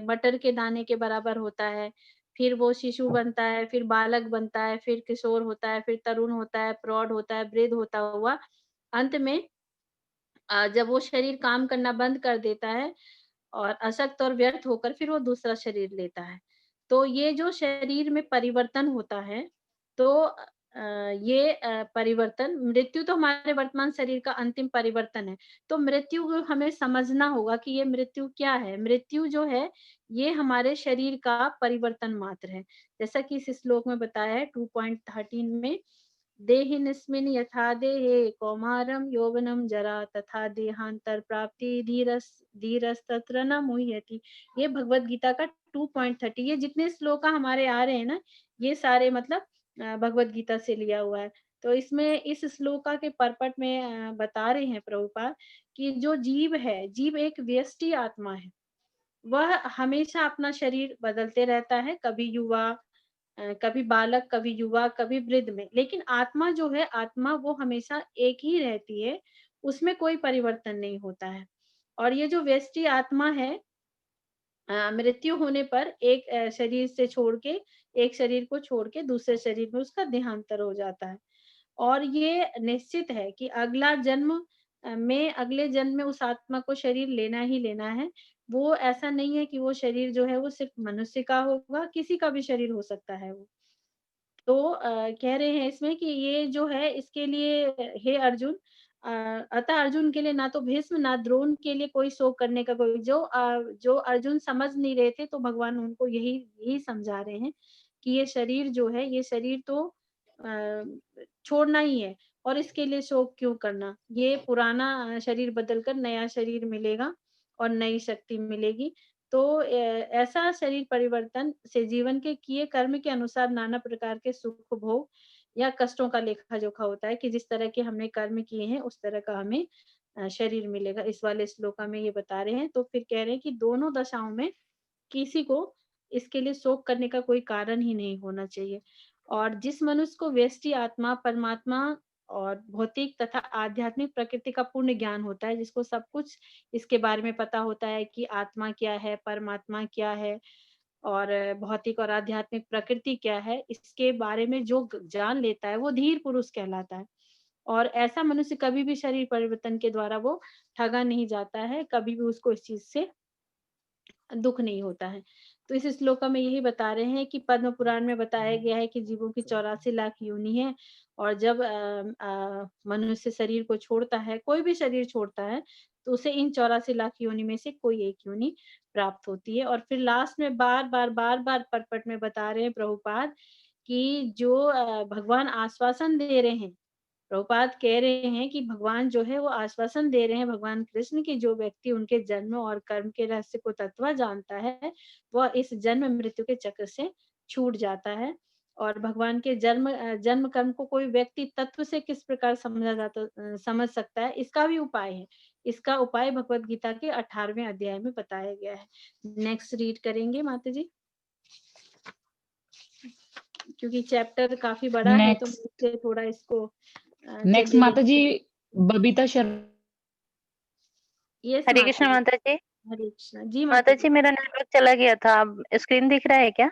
मटर के दाने के बराबर होता है, फिर वो शिशु बनता है, फिर बालक बनता है, फिर किशोर होता है, फिर तरुण होता है, प्रौढ़ होता है, वृद्ध होता हुआ अंत में जब वो शरीर काम करना बंद कर देता है और अशक्त और व्यर्थ होकर फिर वो दूसरा शरीर लेता है। तो ये जो शरीर में परिवर्तन होता है, तो ये परिवर्तन, मृत्यु तो हमारे वर्तमान शरीर का अंतिम परिवर्तन है। तो मृत्यु को हमें समझना होगा कि ये मृत्यु क्या है। मृत्यु जो है ये हमारे शरीर का परिवर्तन मात्र है। जैसा कि इस श्लोक में बताया है 2.13 में, देहिनस्मिन् यथा देहे कौमारम यौवनम जरा तथा देहांतर प्राप्ति धीरस्तत्र न मुह्यति। ये भगवत गीता का 2.30। ये जितने श्लोक हमारे आ रहे हैं ना, ये सारे मतलब भगवत गीता से लिया हुआ है। तो इसमें इस श्लोका के परपट में बता रहे हैं प्रभुपाद कि जो जीव है, जीव एक व्यष्टि आत्मा है। वह हमेशा अपना शरीर बदलते रहता है, कभी युवा, कभी बालक, कभी युवा, कभी वृद्ध में। लेकिन आत्मा जो है, आत्मा वो हमेशा एक ही रहती है, उसमें कोई परिवर्तन नहीं होता है। और ये जो व्यष्टि आत्मा है, मृत्यु होने पर एक शरीर से छोड़ के, एक शरीर को छोड़ के दूसरे शरीर में उसका देहांतर हो जाता है। और ये निश्चित है कि अगले जन्म में उस आत्मा को शरीर लेना ही लेना है। वो ऐसा नहीं है कि वो शरीर जो है वो सिर्फ मनुष्य का होगा, किसी का भी शरीर हो सकता है वो। तो कह रहे हैं इसमें कि ये जो है इसके लिए हे अर्जुन, अतः अर्जुन के लिए ना तो भीष्म ना द्रोण के लिए कोई शोक करने का कोई, जो अर्जुन समझ नहीं रहे थे तो भगवान उनको यही समझा रहे हैं कि ये शरीर जो है, ये शरीर तो छोड़ना ही है और इसके लिए शोक क्यों करना। ये पुराना शरीर बदलकर नया शरीर मिलेगा और नई शक्ति मिलेगी। तो ऐसा शरीर परिवर्तन से जीवन के किए कर्म के अनुसार नाना प्रकार के सुख भोग या कष्टों का लेखा जोखा होता है कि जिस तरह के हमने कर्म किए हैं उस तरह का हमें शरीर मिलेगा। इस वाले श्लोका में ये बता रहे हैं। तो फिर कह रहे हैं कि दोनों दशाओं में किसी को इसके लिए शोक करने का कोई कारण ही नहीं होना चाहिए। और जिस मनुष्य को व्यष्टि आत्मा, परमात्मा और भौतिक तथा आध्यात्मिक प्रकृति का पूर्ण ज्ञान होता है, जिसको सब कुछ इसके बारे में पता होता है कि आत्मा क्या है, परमात्मा क्या है और भौतिक और आध्यात्मिक प्रकृति क्या है, इसके बारे में जो जान लेता है वो धीर पुरुष कहलाता है। और ऐसा मनुष्य कभी भी शरीर परिवर्तन के द्वारा वो ठगा नहीं जाता है, कभी भी उसको इस चीज से दुख नहीं होता है। तो इस श्लोक में यही बता रहे हैं कि पद्म पुराण में बताया गया है कि जीवों की 84 लाख योनि है और जब मनुष्य शरीर को छोड़ता है, कोई भी शरीर छोड़ता है, तो उसे इन 84 लाख योनि में से कोई एक योनि प्राप्त होती है। और फिर लास्ट में बार बार परपट में बता रहे हैं प्रभुपाद कि जो भगवान आश्वासन दे रहे हैं, प्रभुपाद कह रहे हैं कि भगवान जो है वो आश्वासन दे रहे हैं, भगवान कृष्ण की जो व्यक्ति उनके जन्म और कर्म के रहस्य को तत्व जानता है, वह इस जन्म मृत्यु के चक्र से छूट जाता है। और भगवान के जन्म कर्म को कोई व्यक्ति तत्व से किस प्रकार समझ सकता है, इसका भी उपाय है। इसका उपाय भगवत गीता के 18वें अध्याय में बताया गया है। नेक्स्ट रीड करेंगे माता जी, क्योंकि चैप्टर काफी बड़ा है तो मुझे थोड़ा इसको नेक्स्ट माता जी बबीता शर्मा। हरे कृष्ण माता जी। हरे कृष्ण जी। माता जी मेरा नेटवर्क चला गया था, स्क्रीन दिख रहा है क्या?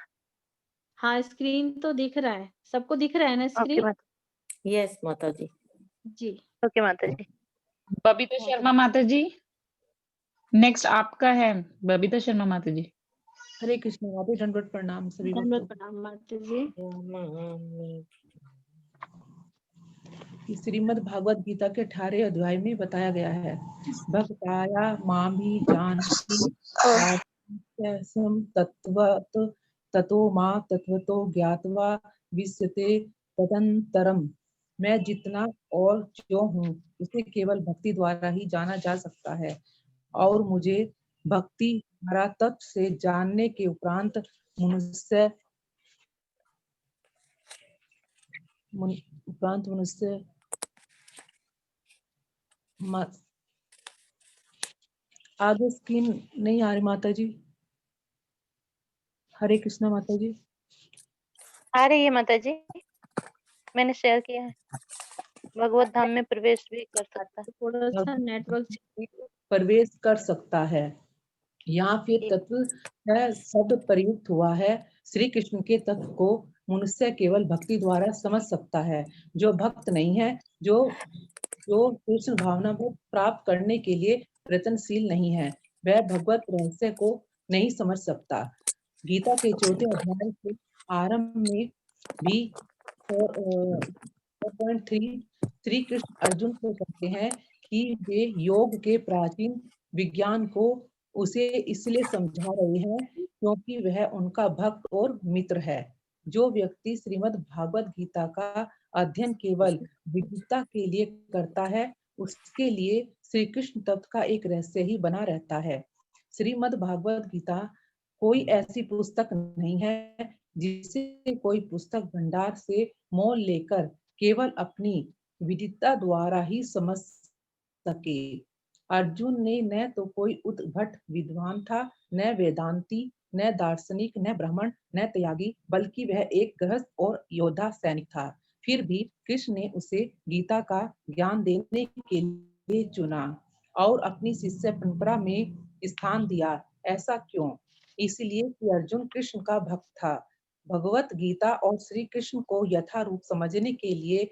हाँ स्क्रीन तो दिख रहा है, सबको दिख रहा है ना स्क्रीन? यस माता जी। जी ओके माता जी। बबीता शर्मा माता जी, नेक्स्ट आपका है बबीता शर्मा माता जी। हरे कृष्ण माता जी, दंडवत प्रणाम सभी दंडवत प्रणाम माता जी। कि श्रीमद् भागवत गीता के 18वें अध्याय में बताया गया है, भक्ताया मामी जानती तत्वत ततो मां तत्वतो ज्ञात्वा विश्यते तदंतरम। मैं जितना और जो हूँ उसे केवल भक्ति द्वारा ही जाना जा सकता है, और मुझे भक्ति द्वारा तत्व से जानने के उपरांत मनुष्य आगे स्क्रीन नहीं आ रही माता जी। हरे कृष्णा माता जी। आ रही है माता जी, मैंने शेयर किया है। भगवत धाम में प्रवेश भी कर सकता है। थोड़ा सा नेटवर्क प्रवेश कर सकता है। यहाँ फिर तत्व शब्द प्रयुक्त हुआ है। श्री कृष्ण के तत्व को मनुष्य केवल भक्ति द्वारा समझ सकता है। जो भक्त नहीं है, जो कृष्ण भावना को प्राप्त करने के लिए प्रयत्नशील नहीं है, वह भगवत रहस्य को नहीं समझ सकता। गीता के 4थे अध्याय के आरंभ में भी 4.3 श्री कृष्ण अर्जुन को कहते हैं कि वे योग के प्राचीन विज्ञान को उसे इसलिए समझा रहे हैं क्योंकि वह उनका भक्त और मित्र है। जो व्यक्ति श्रीमद् भागवत गीता का अध्ययन केवल विद्वता के लिए करता है, उसके लिए श्री कृष्ण तत्व का एक रहस्य ही बना रहता है। श्रीमद् भागवत गीता कोई ऐसी पुस्तक नहीं है जिसे कोई पुस्तक भंडार से मोल लेकर केवल अपनी विदिता द्वारा ही समझ सके। अर्जुन ने न तो कोई उद्भट विद्वान था, न वेदांती, न दार्शनिक, न ब्राह्मण, न त्यागी, बल्कि वह एक गृहस्थ और योद्धा सैनिक था। फिर भी कृष्ण ने उसे गीता का ज्ञान देने के लिए चुना और अपनी शिष्य परंपरा में स्थान दिया। ऐसा क्यों? इसलिए कि अर्जुन कृष्ण का भक्त था। भगवत गीता और श्री कृष्ण को यथारूप समझने के लिए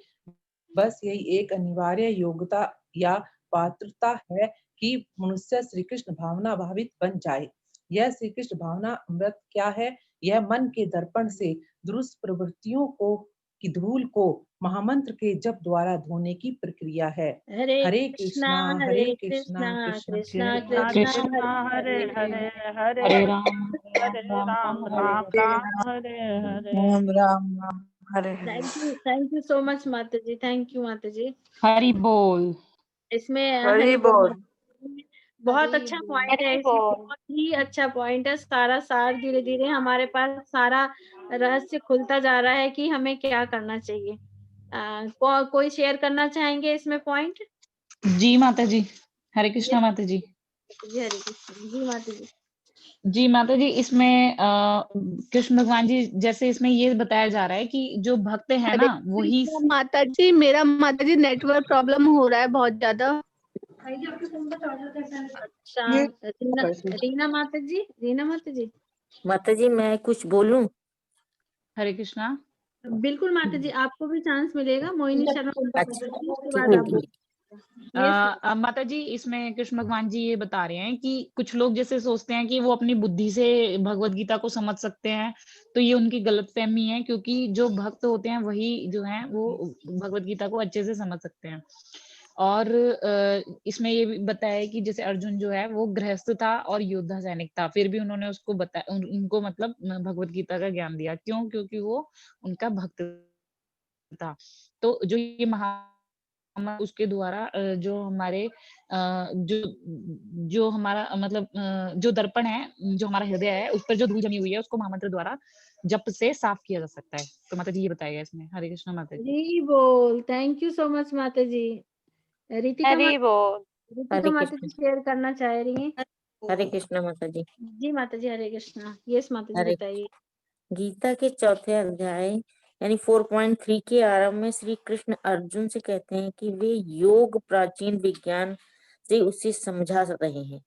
बस यही एक अनिवार्य योग्यता या पात्रता है कि मनुष्य श्री कृष्ण भावना भावित बन जाए। यह श्री कृष्ण भावना अमृत क्या है? यह मन के दर्पण से दुरुस्त प्रवृत्तियों की धूल को महामंत्र के जप द्वारा धोने की प्रक्रिया है। हरे कृष्णा हरे कृष्णा कृष्णा कृष्ण कृष्णा कृष्णा हरे हरे हरे हरे राम हरे Ram Ram Ram Hare Hare. Ram Ram Ram Hare Hare. Thank you so much माता जी, थैंक यू माता जी। हरि बोल। इसमें हरि बोल। बहुत अच्छा पॉइंट है, इसमें बहुत ही अच्छा पॉइंट है। सारा सार धीरे धीरे हमारे पास सारा रहस्य खुलता जा रहा है कि हमें क्या करना चाहिए। कोई शेयर करना चाहेंगे इसमें पॉइंट? जी माता जी। हरे कृष्णा माता जी। जी हरे कृष्ण। जी माता जी। जी माता जी, इसमें कृष्ण भगवान जी जैसे इसमें ये बताया जा रहा है कि जो भक्त है ना वही माता जी, मेरा माता जी नेटवर्क प्रॉब्लम हो रहा है बहुत ज्यादा। अच्छा, रीना माता जी, रीना माता जी। माता जी मैं कुछ बोलूं? हरे कृष्णा। बिल्कुल माता जी, आपको भी चांस मिलेगा। मोहिनी शर्मा अच्छा उसके ठीक बाद है आप ठीक माता जी, इसमें कृष्ण भगवान जी ये बता रहे हैं कि कुछ लोग जैसे सोचते हैं कि वो अपनी बुद्धि से भगवत गीता को समझ सकते हैं, तो ये उनकी गलतफहमी है, क्योंकि जो भक्त होते हैं वही जो है वो भगवत गीता को अच्छे से समझ सकते हैं। और इसमें ये भी बताया कि जैसे अर्जुन जो है वो गृहस्थ था और योद्धा सैनिक था, फिर भी उन्होंने उसको बताया, उनको मतलब भगवत गीता का ज्ञान दिया। क्यों? क्योंकि वो उनका भक्त था। तो जो ये उसके द्वारा जो हमारे जो जो हमारा मतलब जो दर्पण है, जो हमारा हृदय है, उस पर जो धूल जमी हुई है उसको महामंत्र द्वारा जप से साफ किया जा सकता है। तो माता जी ये बताया गया इसमें। हरे कृष्णा माता जी। जी बोल। थैंक यू सो मच माता जी। रितिका हरि बोल। रितिका माता जी शेयर करना चाह रही हैं। हरे कृष्णा माता जी। जी माता जी हरे कृष्णा। यस माता जी हरे बताइए। गीता के 4थे अध्याय यानी 4.3 के आरंभ में श्री कृष्ण अर्जुन से कहते हैं कि वे योग प्राचीन विज्ञान से उसे समझा रहे हैं।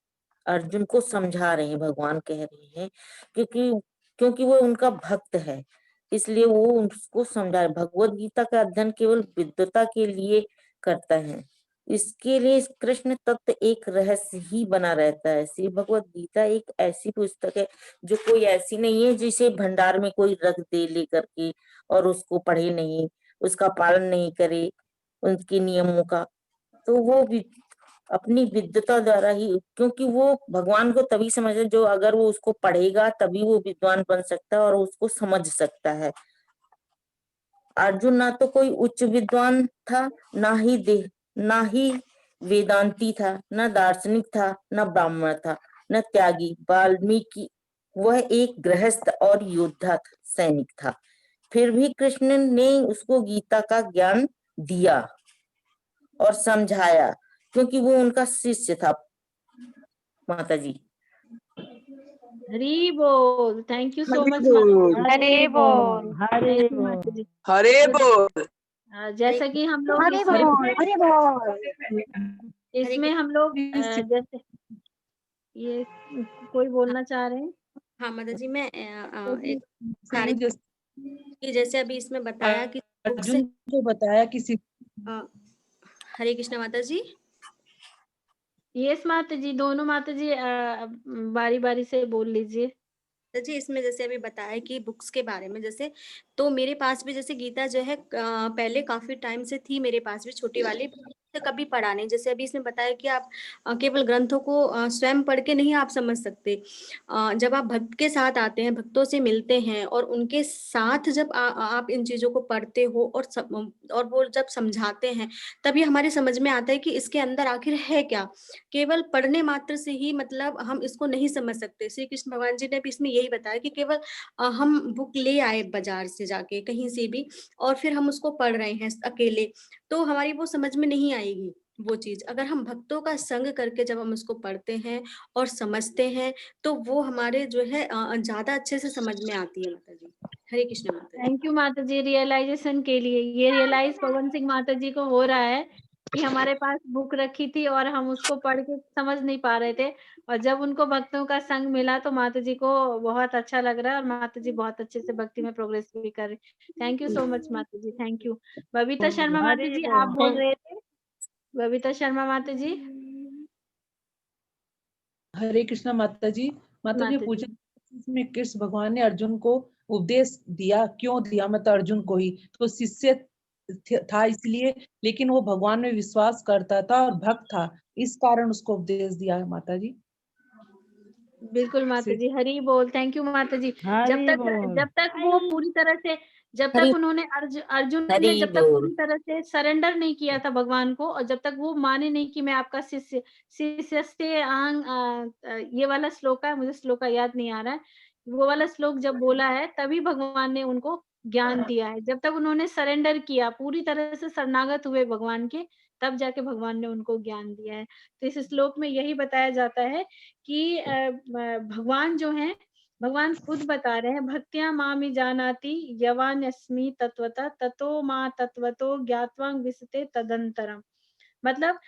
अर्जुन को समझा रहे हैं, भगवान कह रहे हैं, क्योंकि वो उनका भक्त है, इसलिए वो उसको समझा रहे। भगवत गीता का अध्ययन केवल विद्वता के लिए करता है, इसके लिए कृष्ण तत्व एक रहस्य ही बना रहता है। श्री भगवत गीता एक ऐसी पुस्तक है जो कोई ऐसी नहीं है जिसे भंडार में कोई रख दे लेकर के और उसको पढ़े नहीं, उसका पालन नहीं करे। उनके नियमों का, तो वो भी अपनी विद्वता द्वारा ही, क्योंकि वो भगवान को तभी समझे जो अगर वो उसको पढ़ेगा तभी वो विद्वान बन सकता है और उसको समझ सकता है। अर्जुन ना तो कोई उच्च विद्वान था, ना ही वेदांती था, न दार्शनिक था, न ब्राह्मण था, न त्यागी। वाल्मीकि वह एक गृहस्थ और योद्धा था, सैनिक था। फिर भी कृष्ण ने उसको गीता का ज्ञान दिया और समझाया, क्योंकि वो उनका शिष्य था। माता जी हरी बोल। Thank you so Hare much बोल। माता जी। हरे बोल, हरे थैंक यू बोल। माता जी। हरे बोल। जैसा कि हम लोग हरे इसमें बोल, हरे बोल। इसमें हम लोग जैसे ये कोई बोलना चाह रहे हैं? हाँ माता जी, मैं एक प्रभु कि जैसे अभी इसमें बताया कि बुक से अर्जुन को बताया कि हरे कृष्णा माता जी। यस माता जी, दोनों माता जी बारी बारी से बोल लीजिए। जी इसमें जैसे अभी बताया कि बुक्स के बारे में, जैसे तो मेरे पास भी जैसे गीता जो है पहले काफी टाइम से थी मेरे पास भी, छोटी वाली, कभी पढ़ा नहीं। जैसे अभी इसमें बताया कि आप केवल ग्रंथों को स्वयं पढ़ के नहीं आप समझ सकते। जब आप भक्त के साथ आते हैं, भक्तों से मिलते हैं और उनके साथ जब आप इन चीजों को पढ़ते हो और वो जब समझाते हैं, तभी हमारे समझ में आता है कि इसके अंदर आखिर है क्या। केवल पढ़ने मात्र से ही मतलब हम इसको नहीं समझ सकते। श्री कृष्ण भगवान जी ने भी इसमें यही बताया कि केवल हम बुक ले आए बाजार से जाके कहीं से भी और फिर हम उसको पढ़ रहे हैं अकेले, तो हमारी वो समझ में नहीं आएगी वो चीज। अगर हम भक्तों का संग करके जब हम उसको पढ़ते हैं और समझते हैं, तो वो हमारे जो है ज्यादा अच्छे से समझ में आती है माता जी। हरे कृष्ण माता जी। थैंक यू माता जी रियलाइजेशन के लिए। ये रियलाइज पवन सिंह माता जी को हो रहा है कि हमारे पास बुक रखी थी और हम उसको पढ़ के समझ नहीं पा रहे थे, और जब उनको भक्तों का संग मिला तो माता जी को बहुत अच्छा लग रहा है और माता जी बहुत अच्छे से भक्ति में प्रोग्रेस भी कर रही। थैंक यू सो मच माता जी, थैंक यू। बबीता शर्मा माता हरे जी आप बोल। बोल रहे थे। बबीता शर्मा माता जी। हरे कृष्णा माता जी। माता जी माता पूछा जी इसमें कृष्ण भगवान ने अर्जुन को उपदेश दिया, क्यों दिया, मतलब अर्जुन को ही तो शिष्य था इसलिए, लेकिन वो भगवान में विश्वास करता था और भक्त था, इस कारण उसको उपदेश दिया है माता जी। बिल्कुल माता जी, हरी बोल। थैंक यू माता जी। हरे बोल। जब तक वो पूरी तरह से, जब तक हरि उन्होंने अर्जुन ने हरि जब तक बोल। पूरी तरह से सरेंडर नहीं किया था भगवान को, और जब तक वो माने नहीं कि मैं आपका शिष्य, शिष्यस्ते ये वाला श्लोक है, मुझे श्लोक का याद नहीं आ रहा है, वो वाला श्लोक जब बोला है तभी भगवान ने उनको ज्ञान दिया है। जब तक उन्होंने सरेंडर किया, पूरी तरह से शरणागत हुए भगवान के, तब जाके भगवान ने उनको ज्ञान दिया है। तो इस श्लोक में यही बताया जाता है कि भगवान जो है, भगवान खुद बता रहे हैं, भक्त्या मामि जानाति यवान्यस्मि तत्वतः ततो मा तत्वतो ज्ञात्वांग विसते तदंतरम। मतलब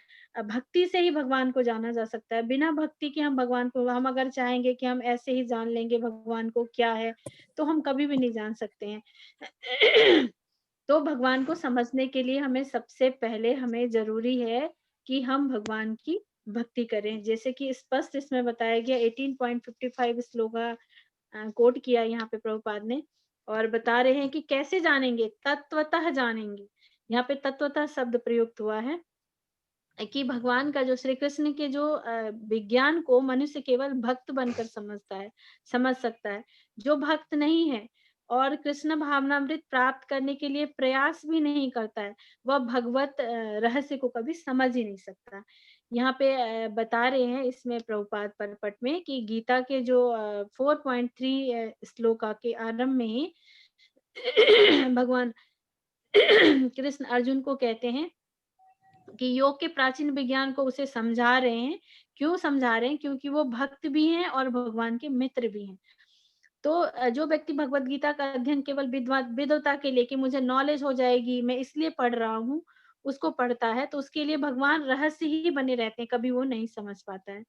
भक्ति से ही भगवान को जाना जा सकता है। बिना भक्ति के हम भगवान को, हम अगर चाहेंगे कि हम ऐसे ही जान लेंगे भगवान को क्या है, तो हम कभी भी नहीं जान सकते हैं। तो भगवान को समझने के लिए हमें सबसे पहले हमें जरूरी है कि हम भगवान की भक्ति करें, जैसे कि स्पष्ट इसमें बताया गया 18.55 श्लोक कोट किया यहाँ पे प्रभुपाद ने, और बता रहे हैं कि कैसे जानेंगे, तत्वतः जानेंगे। यहाँ पे तत्वतः शब्द प्रयुक्त हुआ है कि भगवान का जो श्री कृष्ण के जो विज्ञान को मनुष्य केवल भक्त बनकर समझ सकता है। जो भक्त नहीं है और कृष्ण भावनामृत प्राप्त करने के लिए प्रयास भी नहीं करता है, वह भगवत रहस्य को कभी समझ ही नहीं सकता। यहाँ पे बता रहे हैं इसमें प्रभुपाद परपट में कि गीता के जो 4.3 श्लोक के आरंभ में ही भगवान कृष्ण अर्जुन को कहते हैं कि योग के प्राचीन विज्ञान को उसे समझा रहे हैं। क्यों समझा रहे हैं? क्योंकि वो भक्त भी हैं और भगवान के मित्र भी हैं। तो जो व्यक्ति भगवत गीता का अध्ययन केवल विद्वता के लिए, कि मुझे नॉलेज हो जाएगी मैं इसलिए पढ़ रहा हूँ, उसको पढ़ता है, तो उसके लिए भगवान रहस्य ही बने रहते हैं, कभी वो नहीं समझ पाता है।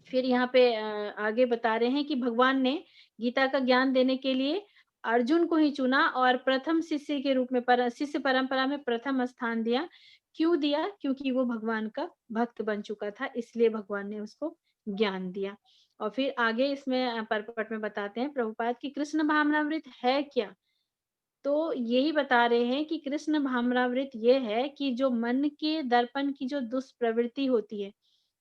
फिर यहाँ पे आगे बता रहे हैं कि भगवान ने गीता का ज्ञान देने के लिए अर्जुन को ही चुना और प्रथम शिष्य के रूप में शिष्य परंपरा में प्रथम स्थान दिया। क्यों दिया? क्योंकि वो भगवान का भक्त बन चुका था, इसलिए भगवान ने उसको ज्ञान दिया। और फिर आगे इसमें परपट में बताते हैं प्रभुपाद की कृष्ण भावनामृत है क्या। तो यही बता रहे हैं कि कृष्ण भावनामृत ये है कि जो मन के दर्पण की जो दुष्प्रवृत्ति होती है,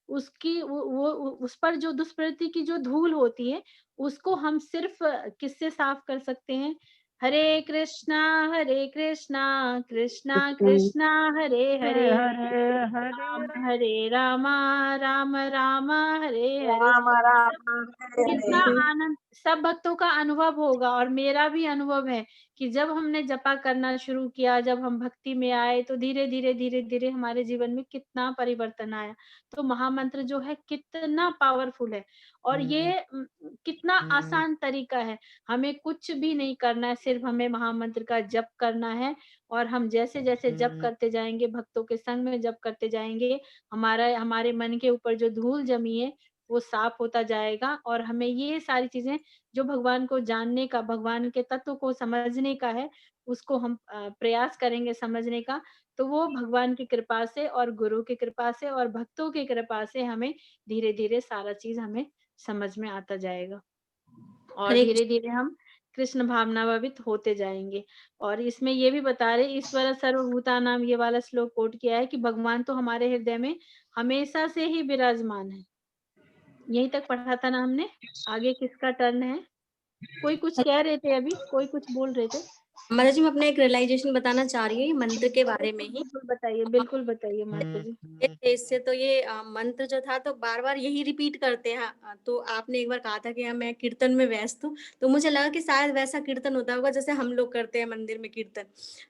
उसकी वो उस पर जो दुष्प्रवृत्ति की जो धूल होती है, उसको हम सिर्फ किससे साफ कर सकते हैं? हरे कृष्णा कृष्णा कृष्णा हरे हरे, हरे हरे रामा राम राम हरे हरे। राम राम हरे कितना हरे। आनंद सब भक्तों का अनुभव होगा और मेरा भी अनुभव है कि जब हमने जपा करना शुरू किया, जब हम भक्ति में आए, तो धीरे धीरे धीरे धीरे हमारे जीवन में कितना परिवर्तन आया। तो महामंत्र जो है कितना पावरफुल है और ये कितना आसान तरीका है। हमें कुछ भी नहीं करना है, सिर्फ हमें महामंत्र का जप करना है और हम जैसे जैसे जप करते जाएंगे, भक्तों के संग में जप करते जाएंगे, हमारे मन के ऊपर जो धूल जमी है वो साफ होता जाएगा और हमें ये सारी चीजें जो भगवान को जानने का, भगवान के तत्व को समझने का है, उसको हम प्रयास करेंगे समझने का, तो वो भगवान की कृपा से और गुरु की कृपा से और भक्तों की कृपा से हमें धीरे धीरे सारा चीज हमें समझ में आता जाएगा और हरे धीरे धीरे हम कृष्ण भावनाभावित होते जाएंगे। और इसमें ये भी बता रहे, ईश्वर सर्वभूतानाम ये वाला श्लोक कोट किया है कि भगवान तो हमारे हृदय में हमेशा से ही विराजमान है। यहीं तक पढ़ा था ना हमने, आगे किसका टर्न है? कोई कुछ कह रहे थे अभी, कोई कुछ बोल रहे थे। माता जी मैं अपना एक रियलाइजेशन बताना चाह रही हूँ ये मंत्र के बारे में ही। बिल्कुल बताइए माता जी। इससे तो ये मंत्र जो था तो बार बार यही रिपीट करते हैं। तो आपने एक बार कहा था कि हाँ मैं कीर्तन में व्यस्त हूँ, तो मुझे लगा कि शायद वैसा कीर्तन होता होगा जैसे हम लोग करते हैं मंदिर में कीर्तन।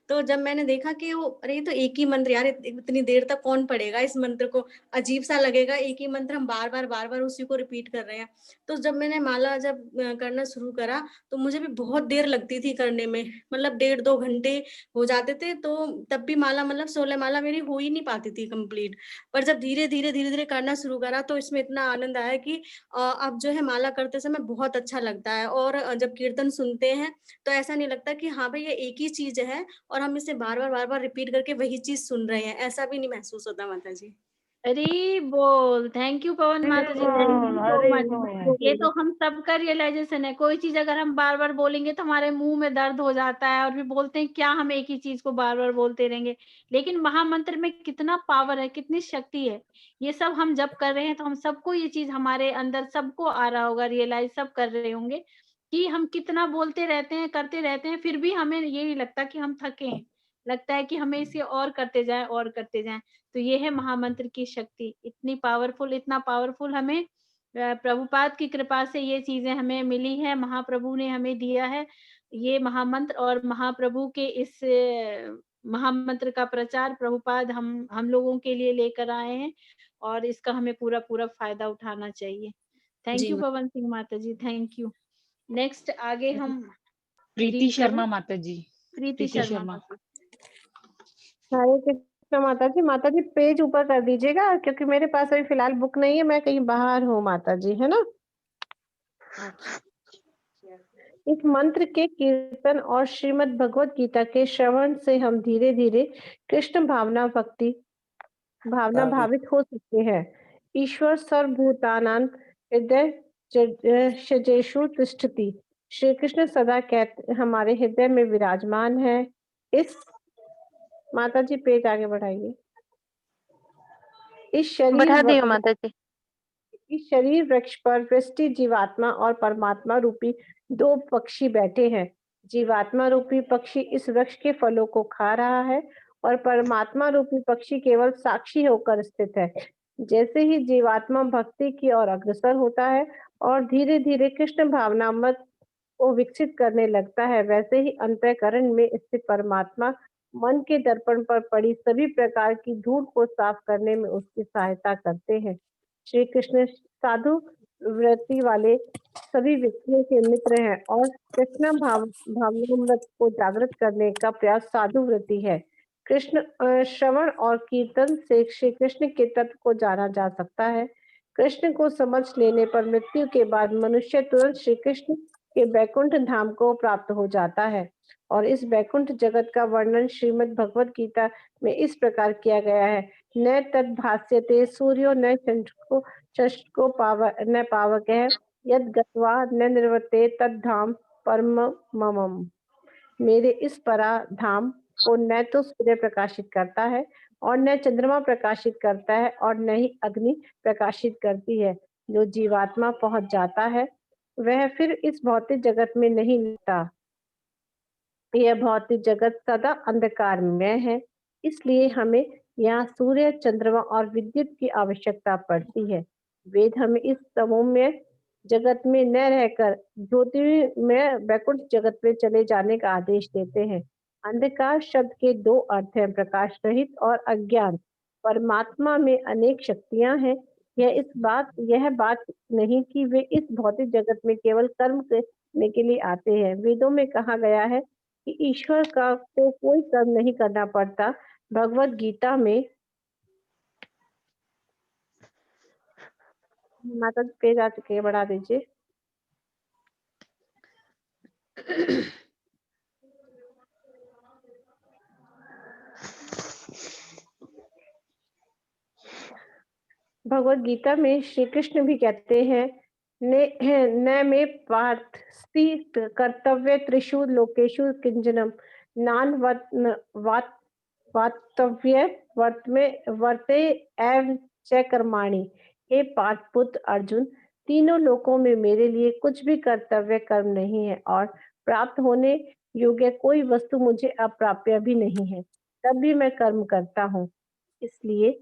तो जब मैंने देखा कि वो अरे ये तो एक ही मंत्र यार, इतनी देर तक कौन पढ़ेगा इस मंत्र को, अजीब सा लगेगा, एक ही मंत्र हम बार बार उसी को रिपीट कर रहे हैं। तो जब मैंने माला जब करना शुरू करा तो मुझे भी बहुत देर लगती थी करने में, मतलब 1.5-2 घंटे हो जाते थे। तो तब भी माला मतलब 16 माला मेरी हो ही नहीं पाती थी कंप्लीट। पर जब धीरे धीरे करना शुरू करा तो इसमें इतना आनंद आया कि अब जो है माला करते समय बहुत अच्छा लगता है। और जब कीर्तन सुनते हैं तो ऐसा नहीं लगता कि हाँ भाई ये एक ही चीज है और हम इसे बार बार रिपीट करके वही चीज सुन रहे हैं, ऐसा भी नहीं महसूस होता माता जी। हरी बोल, थैंक यू पवन माता जी, थैंक यू सो मच। ये तो हम सबका रियलाइजेशन है, कोई चीज अगर हम बार बार बोलेंगे तो हमारे मुंह में दर्द हो जाता है और फिर बोलते हैं क्या हम एक ही चीज को बार बार बोलते रहेंगे। लेकिन महामंत्र में कितना पावर है, कितनी शक्ति है। ये सब हम जब कर रहे हैं तो हम सबको ये चीज हमारे अंदर सबको आ रहा होगा, रियलाइज सब कर रहे होंगे कि हम कितना बोलते रहते हैं, करते रहते हैं, फिर भी हमें ये नहीं लगता कि हम थके हैं। लगता है कि हमें इसे और करते जाएं और करते जाएं। तो ये है महामंत्र की शक्ति, इतनी पावरफुल, इतना पावरफुल हमें प्रभुपाद की कृपा से ये चीजें हमें मिली है, महाप्रभु ने हमें दिया है ये महामंत्र। और महाप्रभु के इस महामंत्र का प्रचार प्रभुपाद हम लोगों के लिए लेकर आए हैं और इसका हमें पूरा पूरा फायदा उठाना चाहिए। Thank ji you Pawan Singh माता जी, थैंक यू। नेक्स्ट आगे हम प्रीति रीड शर्मा करें। माता जी। प्रीति शर्मा माता जी। हरे कृष्ण माता जी पेज ऊपर कर दीजिएगा क्योंकि मेरे पास अभी फिलहाल बुक नहीं है, मैं कहीं बाहर हूँ माता जी, है ना। इस मंत्र के कीर्तन और श्रीमद् भगवत गीता के श्रवण से हम धीरे धीरे कृष्ण भावना भावित हो सकते हैं। ईश्वर सर्वभूतानां हृदय शजेषु तिष्ठति। श्री कृष्ण सदा कहते हमारे हृदय में विराजमान है। इस माता जी पेज आगे बढ़ाइए। इस बढ़ा दियो माता जी। इस शरीर वृक्ष पर वृष्टि जीवात्मा और परमात्मा रूपी दो पक्षी बैठे हैं। जीवात्मा रूपी पक्षी इस वृक्ष के फलों को खा रहा है और परमात्मा रूपी पक्षी केवल साक्षी होकर स्थित है। जैसे ही जीवात्मा भक्ति की ओर अग्रसर होता है और धीरे धीरे कृष्ण भावनामृत को विकसित करने लगता है, वैसे ही अंतःकरण में स्थित परमात्मा मन के दर्पण पर पड़ी सभी प्रकार की धूल को साफ करने में उसकी सहायता करते हैं। श्री कृष्ण साधु वृत्ति वाले सभी व्यक्तियों के मित्र हैं और कृष्ण भावनामृत को जागृत करने का प्रयास साधु वृत्ति है। कृष्ण श्रवण और कीर्तन से श्री कृष्ण के तत्व को जाना जा सकता है। कृष्ण को समझ लेने पर मृत्यु के बाद मनुष्य तुरंत श्री कृष्ण के बैकुंठ धाम को प्राप्त हो जाता है। और इस बैकुंठ जगत का वर्णन श्रीमद् भगवत गीता में इस प्रकार किया गया है। न तद भास्यते सूर्यो न चन्द्रो न पावकः यद् गत्वा न निवर्ते तद्धाम परमं मम। मेरे इस पराधाम को न तो सूर्य प्रकाशित करता है और न चंद्रमा प्रकाशित करता है और न ही अग्नि प्रकाशित करती है। जो जीवात्मा पहुंच जाता है वह फिर इस भौतिक जगत में नहीं मिलता। यह भौतिक जगत सदा अंधकारमय है, इसलिए हमें यहाँ सूर्य, चंद्रमा और विद्युत की आवश्यकता पड़ती है। वेद हमें इस तमोमय जगत में न रहकर ज्योतिर्मय वैकुंठ जगत में चले जाने का आदेश देते हैं। अंधकार शब्द के दो अर्थ हैं, प्रकाश रहित और अज्ञान। परमात्मा में अनेक शक्तियां हैं। यह बात नहीं कि वे इस भौतिक जगत में केवल कर्म करने के लिए आते हैं। वेदों में कहा गया है कि ईश्वर को कोई कर्म नहीं करना पड़ता। भगवत गीता में माता पेज आ चुके हैं, बढ़ा दीजिए। भगवत गीता में श्री कृष्ण भी कहते हैं, न मे पार्थ कर्तव्य त्रिषु लोकेषु किंचनम नान वातव्य वर्ते एव च कर्माणि। हे पार्थ पुत्र अर्जुन, तीनों लोकों में मेरे लिए कुछ भी कर्तव्य कर्म नहीं है और प्राप्त होने योग्य कोई वस्तु मुझे अप्राप्य भी नहीं है, तब भी मैं कर्म करता हूँ। इसलिए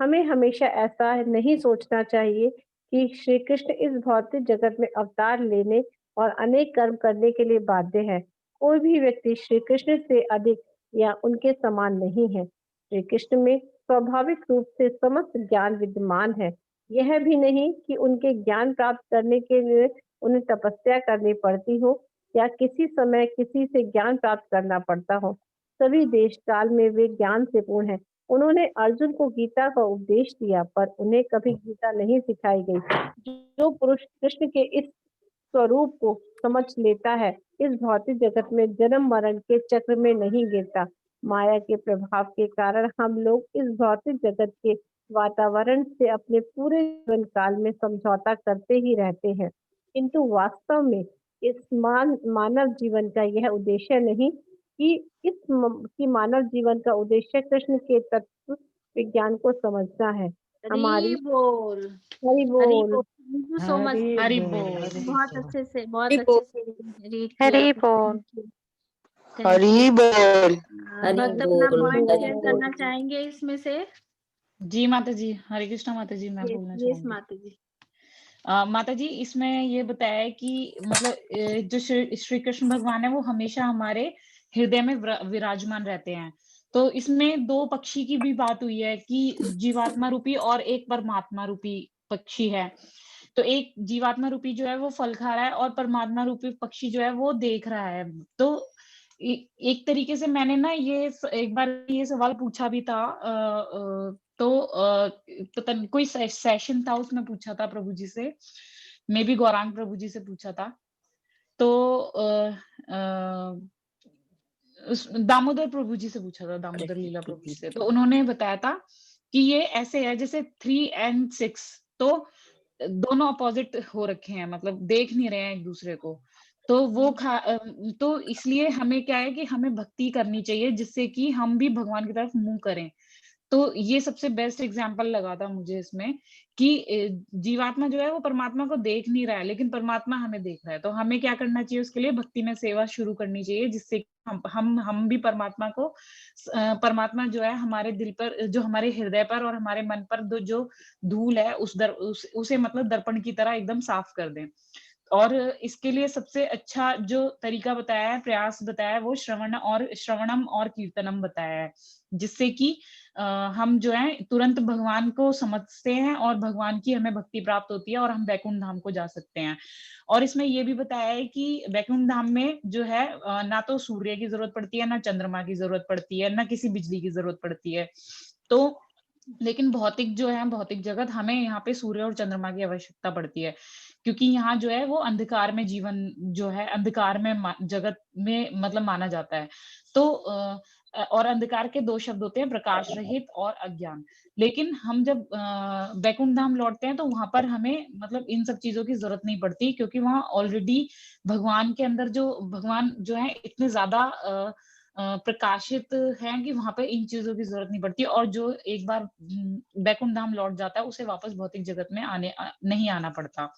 हमें हमेशा ऐसा नहीं सोचना चाहिए कि श्री कृष्ण इस भौतिक जगत में अवतार लेने और अनेक कर्म करने के लिए बाध्य है। कोई भी व्यक्ति श्री कृष्ण से अधिक या उनके समान नहीं है। श्री कृष्ण में स्वाभाविक रूप से समस्त ज्ञान विद्यमान है। यह भी नहीं कि उनके ज्ञान प्राप्त करने के लिए उन्हें तपस्या करनी पड़ती हो या किसी समय किसी से ज्ञान प्राप्त करना पड़ता हो। सभी देश काल में वे ज्ञान से पूर्ण है। उन्होंने अर्जुन को गीता का उपदेश दिया, पर उन्हें कभी गीता नहीं सिखाई गई। जो पुरुष कृष्ण के इस स्वरूप को समझ लेता है, इस भौतिक जगत में जन्म मरण के चक्र में नहीं गिरता। माया के प्रभाव के कारण हम लोग इस भौतिक जगत के वातावरण से अपने पूरे जीवन काल में समझौता करते ही रहते हैं, किंतु वास्तव में इस मानव जीवन का यह उद्देश्य नहीं कि मानव जीवन का उद्देश्य कृष्ण के तत्व विज्ञान को समझना है। हमारी हरि बोल। हरि बोल। Thank you so much. Hari बोल। बहुत अच्छे से रीड किया। हरि बोल। हरि बोल। भक्त अपना पॉइंट शेयर करना चाहेंगे इसमें से? जी माता जी, हरे कृष्णा माता जी, मैं बोलना यस चाहूंगी। माता जी। माता जी, इसमें ये बताया है कि मतलब जो श्री कृष्ण भगवान है वो हमेशा हमारे हृदय में विराजमान रहते हैं। तो इसमें दो पक्षी की भी बात हुई है कि जीवात्मा रूपी और एक परमात्मा रूपी पक्षी है। तो एक जीवात्मा रूपी जो है वो फल खा रहा है और परमात्मा रूपी पक्षी जो है वो देख रहा है। तो एक तरीके से मैंने ना ये एक बार ये सवाल पूछा भी था, पता नहीं कोई सेशन था उसमें पूछा था प्रभु जी से, मे भी गौरांग प्रभु जी से पूछा था। तो दामोदर प्रभु जी से पूछा था, दामोदर लीला प्रभु जी से। तो उन्होंने बताया था कि ये ऐसे है जैसे 3 and 6, तो दोनों अपोजिट हो रखे हैं, मतलब देख नहीं रहे हैं एक दूसरे को। तो वो तो इसलिए हमें क्या है कि हमें भक्ति करनी चाहिए जिससे कि हम भी भगवान की तरफ मुंह करें। तो ये सबसे बेस्ट एग्जाम्पल लगा था मुझे इसमें कि जीवात्मा जो है वो परमात्मा को देख नहीं रहा है, लेकिन परमात्मा हमें देख रहा है। तो हमें क्या करना चाहिए, उसके लिए भक्ति में सेवा शुरू करनी चाहिए, जिससे हम भी परमात्मा को परमात्मा जो है हमारे दिल पर, जो हमारे हृदय पर और हमारे मन पर जो धूल है उसे मतलब दर्पण की तरह एकदम साफ कर दें। और इसके लिए सबसे अच्छा जो तरीका बताया है, प्रयास बताया है, वो श्रवणम और कीर्तनम बताया है, जिससे कि हम जो है तुरंत भगवान को समझते हैं और भगवान की हमें भक्ति प्राप्त होती है और हम वैकुंठ धाम को जा सकते हैं। और इसमें ये भी बताया है कि वैकुंठ धाम में जो है ना तो सूर्य की जरूरत पड़ती है, ना चंद्रमा की जरूरत पड़ती है, ना किसी बिजली की जरूरत पड़ती है। तो लेकिन भौतिक जो है, भौतिक जगत, हमें यहाँ पे सूर्य और चंद्रमा की आवश्यकता पड़ती है, क्योंकि यहाँ जो है वो अंधकार में जीवन जो है, अंधकार में जगत में मतलब माना जाता है। तो और अंधकार के दो शब्द होते हैं, प्रकाश रहित और अज्ञान। लेकिन हम जब वैकुंठ धाम लौटते हैं तो वहां पर हमें मतलब इन सब चीजों की जरूरत नहीं पड़ती, क्योंकि वहां ऑलरेडी भगवान के अंदर भगवान जो है इतने ज्यादा प्रकाशित हैं कि वहां पर इन चीजों की जरूरत नहीं पड़ती। और जो एक बार वैकुंठ धाम लौट जाता है उसे वापस भौतिक जगत में नहीं आना पड़ता।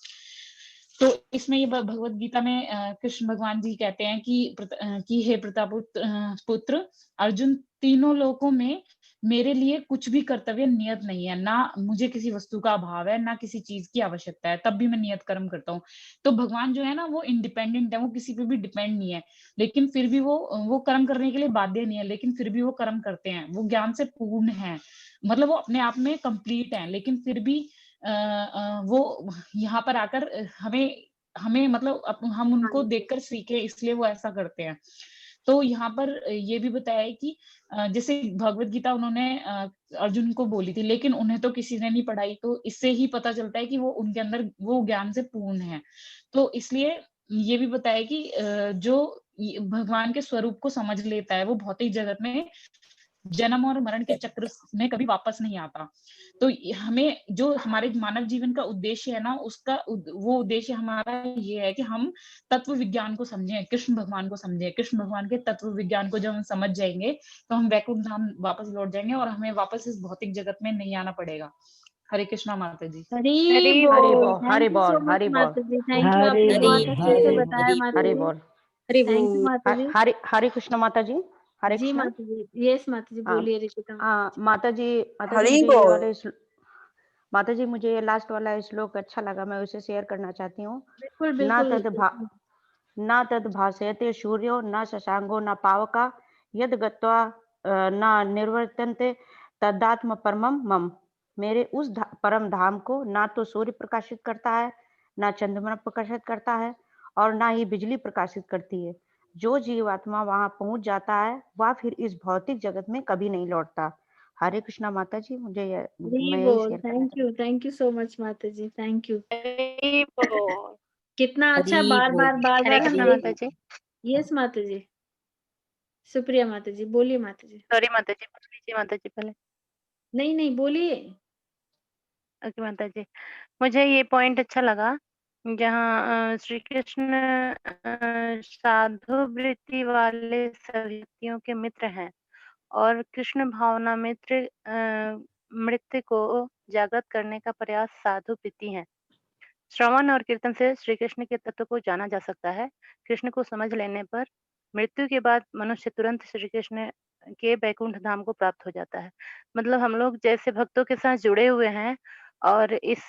तो इसमें ये भगवत गीता में कृष्ण भगवान जी कहते हैं कि हे पुत्र अर्जुन, तीनों लोकों में मेरे लिए कुछ भी कर्तव्य नियत नहीं है, ना मुझे किसी वस्तु का अभाव है, ना किसी चीज की आवश्यकता है, तब भी मैं नियत कर्म करता हूँ। तो भगवान जो है ना वो इंडिपेंडेंट है, वो किसी पे भी डिपेंड नहीं है, लेकिन फिर भी वो कर्म करने के लिए बाध्य नहीं है, लेकिन फिर भी वो कर्म करते हैं। वो ज्ञान से पूर्ण है, मतलब वो अपने आप में कंप्लीट है, लेकिन फिर भी वो यहाँ पर आकर हमें मतलब हम उनको देखकर सीखे, इसलिए वो ऐसा करते हैं। तो यहाँ पर ये भी बताया है कि जैसे भगवत गीता उन्होंने अर्जुन को बोली थी, लेकिन उन्हें तो किसी ने नहीं पढ़ाई, तो इससे ही पता चलता है कि वो उनके अंदर वो ज्ञान से पूर्ण है। तो इसलिए ये भी बताया कि जो भगवान के स्वरूप को समझ लेता है वो भौतिक जगत में जन्म और मरण के चक्र में कभी वापस नहीं आता। तो हमें जो हमारे मानव जीवन का उद्देश्य है ना, उसका वो उद्देश्य हमारा ये है कि हम तत्व विज्ञान को समझें, कृष्ण भगवान को समझें। कृष्ण भगवान के तत्व विज्ञान को जब हम समझ जाएंगे तो हम वैकुंठ धाम वापस लौट जाएंगे और हमें वापस इस भौतिक जगत में नहीं आना पड़ेगा। हरे कृष्णा माता जी। हरी बोल। हरि थैंक यू सो बोल, मच हरि बोल, माता जी, थैंक यू, आपने बहुत अच्छे से बताया माता हरि जी। बोल। थैंक यू माता जी। हरे कृष्ण माता जी, हरे जी कृष्ण। माता जी, यस माता जी, बोलिए रितिका। माता जी हरि मुझे ये बोल। वाले माता जी मुझे ये लास्ट वाला श्लोक अच्छा लगा, मैं उसे शेयर करना चाहती हूँ। बिल्कुल बिल्कुल। न तद भासयते सूर्यो न शशांको न पावका यद गत्वा न निर्वर्तन्ते तदात्म परमम मम। मेरे उस परम धाम को ना तो सूर्य प्रकाशित करता है, ना चंद्रमा प्रकाशित करता है, और ना ही बिजली प्रकाशित करती है। जो जीवात्मा वहां पहुंच जाता है वह फिर इस भौतिक जगत में कभी नहीं लौटता। हरे कृष्णा माता जी, मैं यही शेयर करना चाहती हूँ। थैंक यू सो मच माता जी, थैंक यू। हरि बोल। कितना अच्छा हरि बार बोल। बार हरे हम कृष्णा देख। माता जी। यस माता जी, सुप्रिया माता जी, बोलिए माता जी। सॉरी माता जी, पूछ लीजिए माता जी पहले। नहीं बोलिए। ओके माता जी, मुझे ये पॉइंट अच्छा लगा जहाँ श्री कृष्ण साधु वृत्ति वाले सभी व्यक्तियों के मित्र हैं और कृष्ण भावना मित्र मृत्यु को जागृत करने का प्रयास साधु वृत्ति है। श्रवण और कीर्तन से श्री कृष्ण के तत्व को जाना जा सकता है। कृष्ण को समझ लेने पर मृत्यु के बाद मनुष्य तुरंत श्री कृष्ण के बैकुंठ धाम को प्राप्त हो जाता है। मतलब हम लोग जैसे भक्तों के साथ जुड़े हुए हैं और इस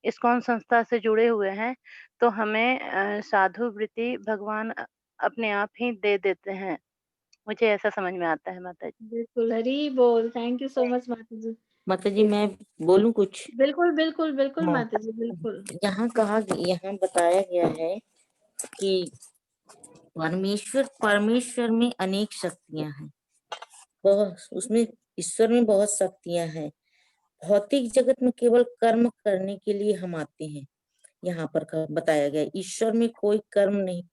इस्कॉन संस्था से जुड़े हुए हैं, तो हमें साधु वृत्ति भगवान अपने आप ही दे देते हैं। मुझे ऐसा समझ में आता है माता जी। बिल्कुल, हरी बोल। थैंक यू सो मच माता जी। माता जी मैं बोलूं कुछ? बिल्कुल बिल्कुल बिल्कुल माता जी, बिल्कुल। यहाँ बताया गया है कि परमेश्वर में अनेक शक्तियां हैं, उसमें ईश्वर में बहुत शक्तियां हैं। भौतिक जगत में केवल कर्म करने के लिए हम आते हैं। यहाँ पर बताया गया ईश्वर में कोई कर्म नहीं,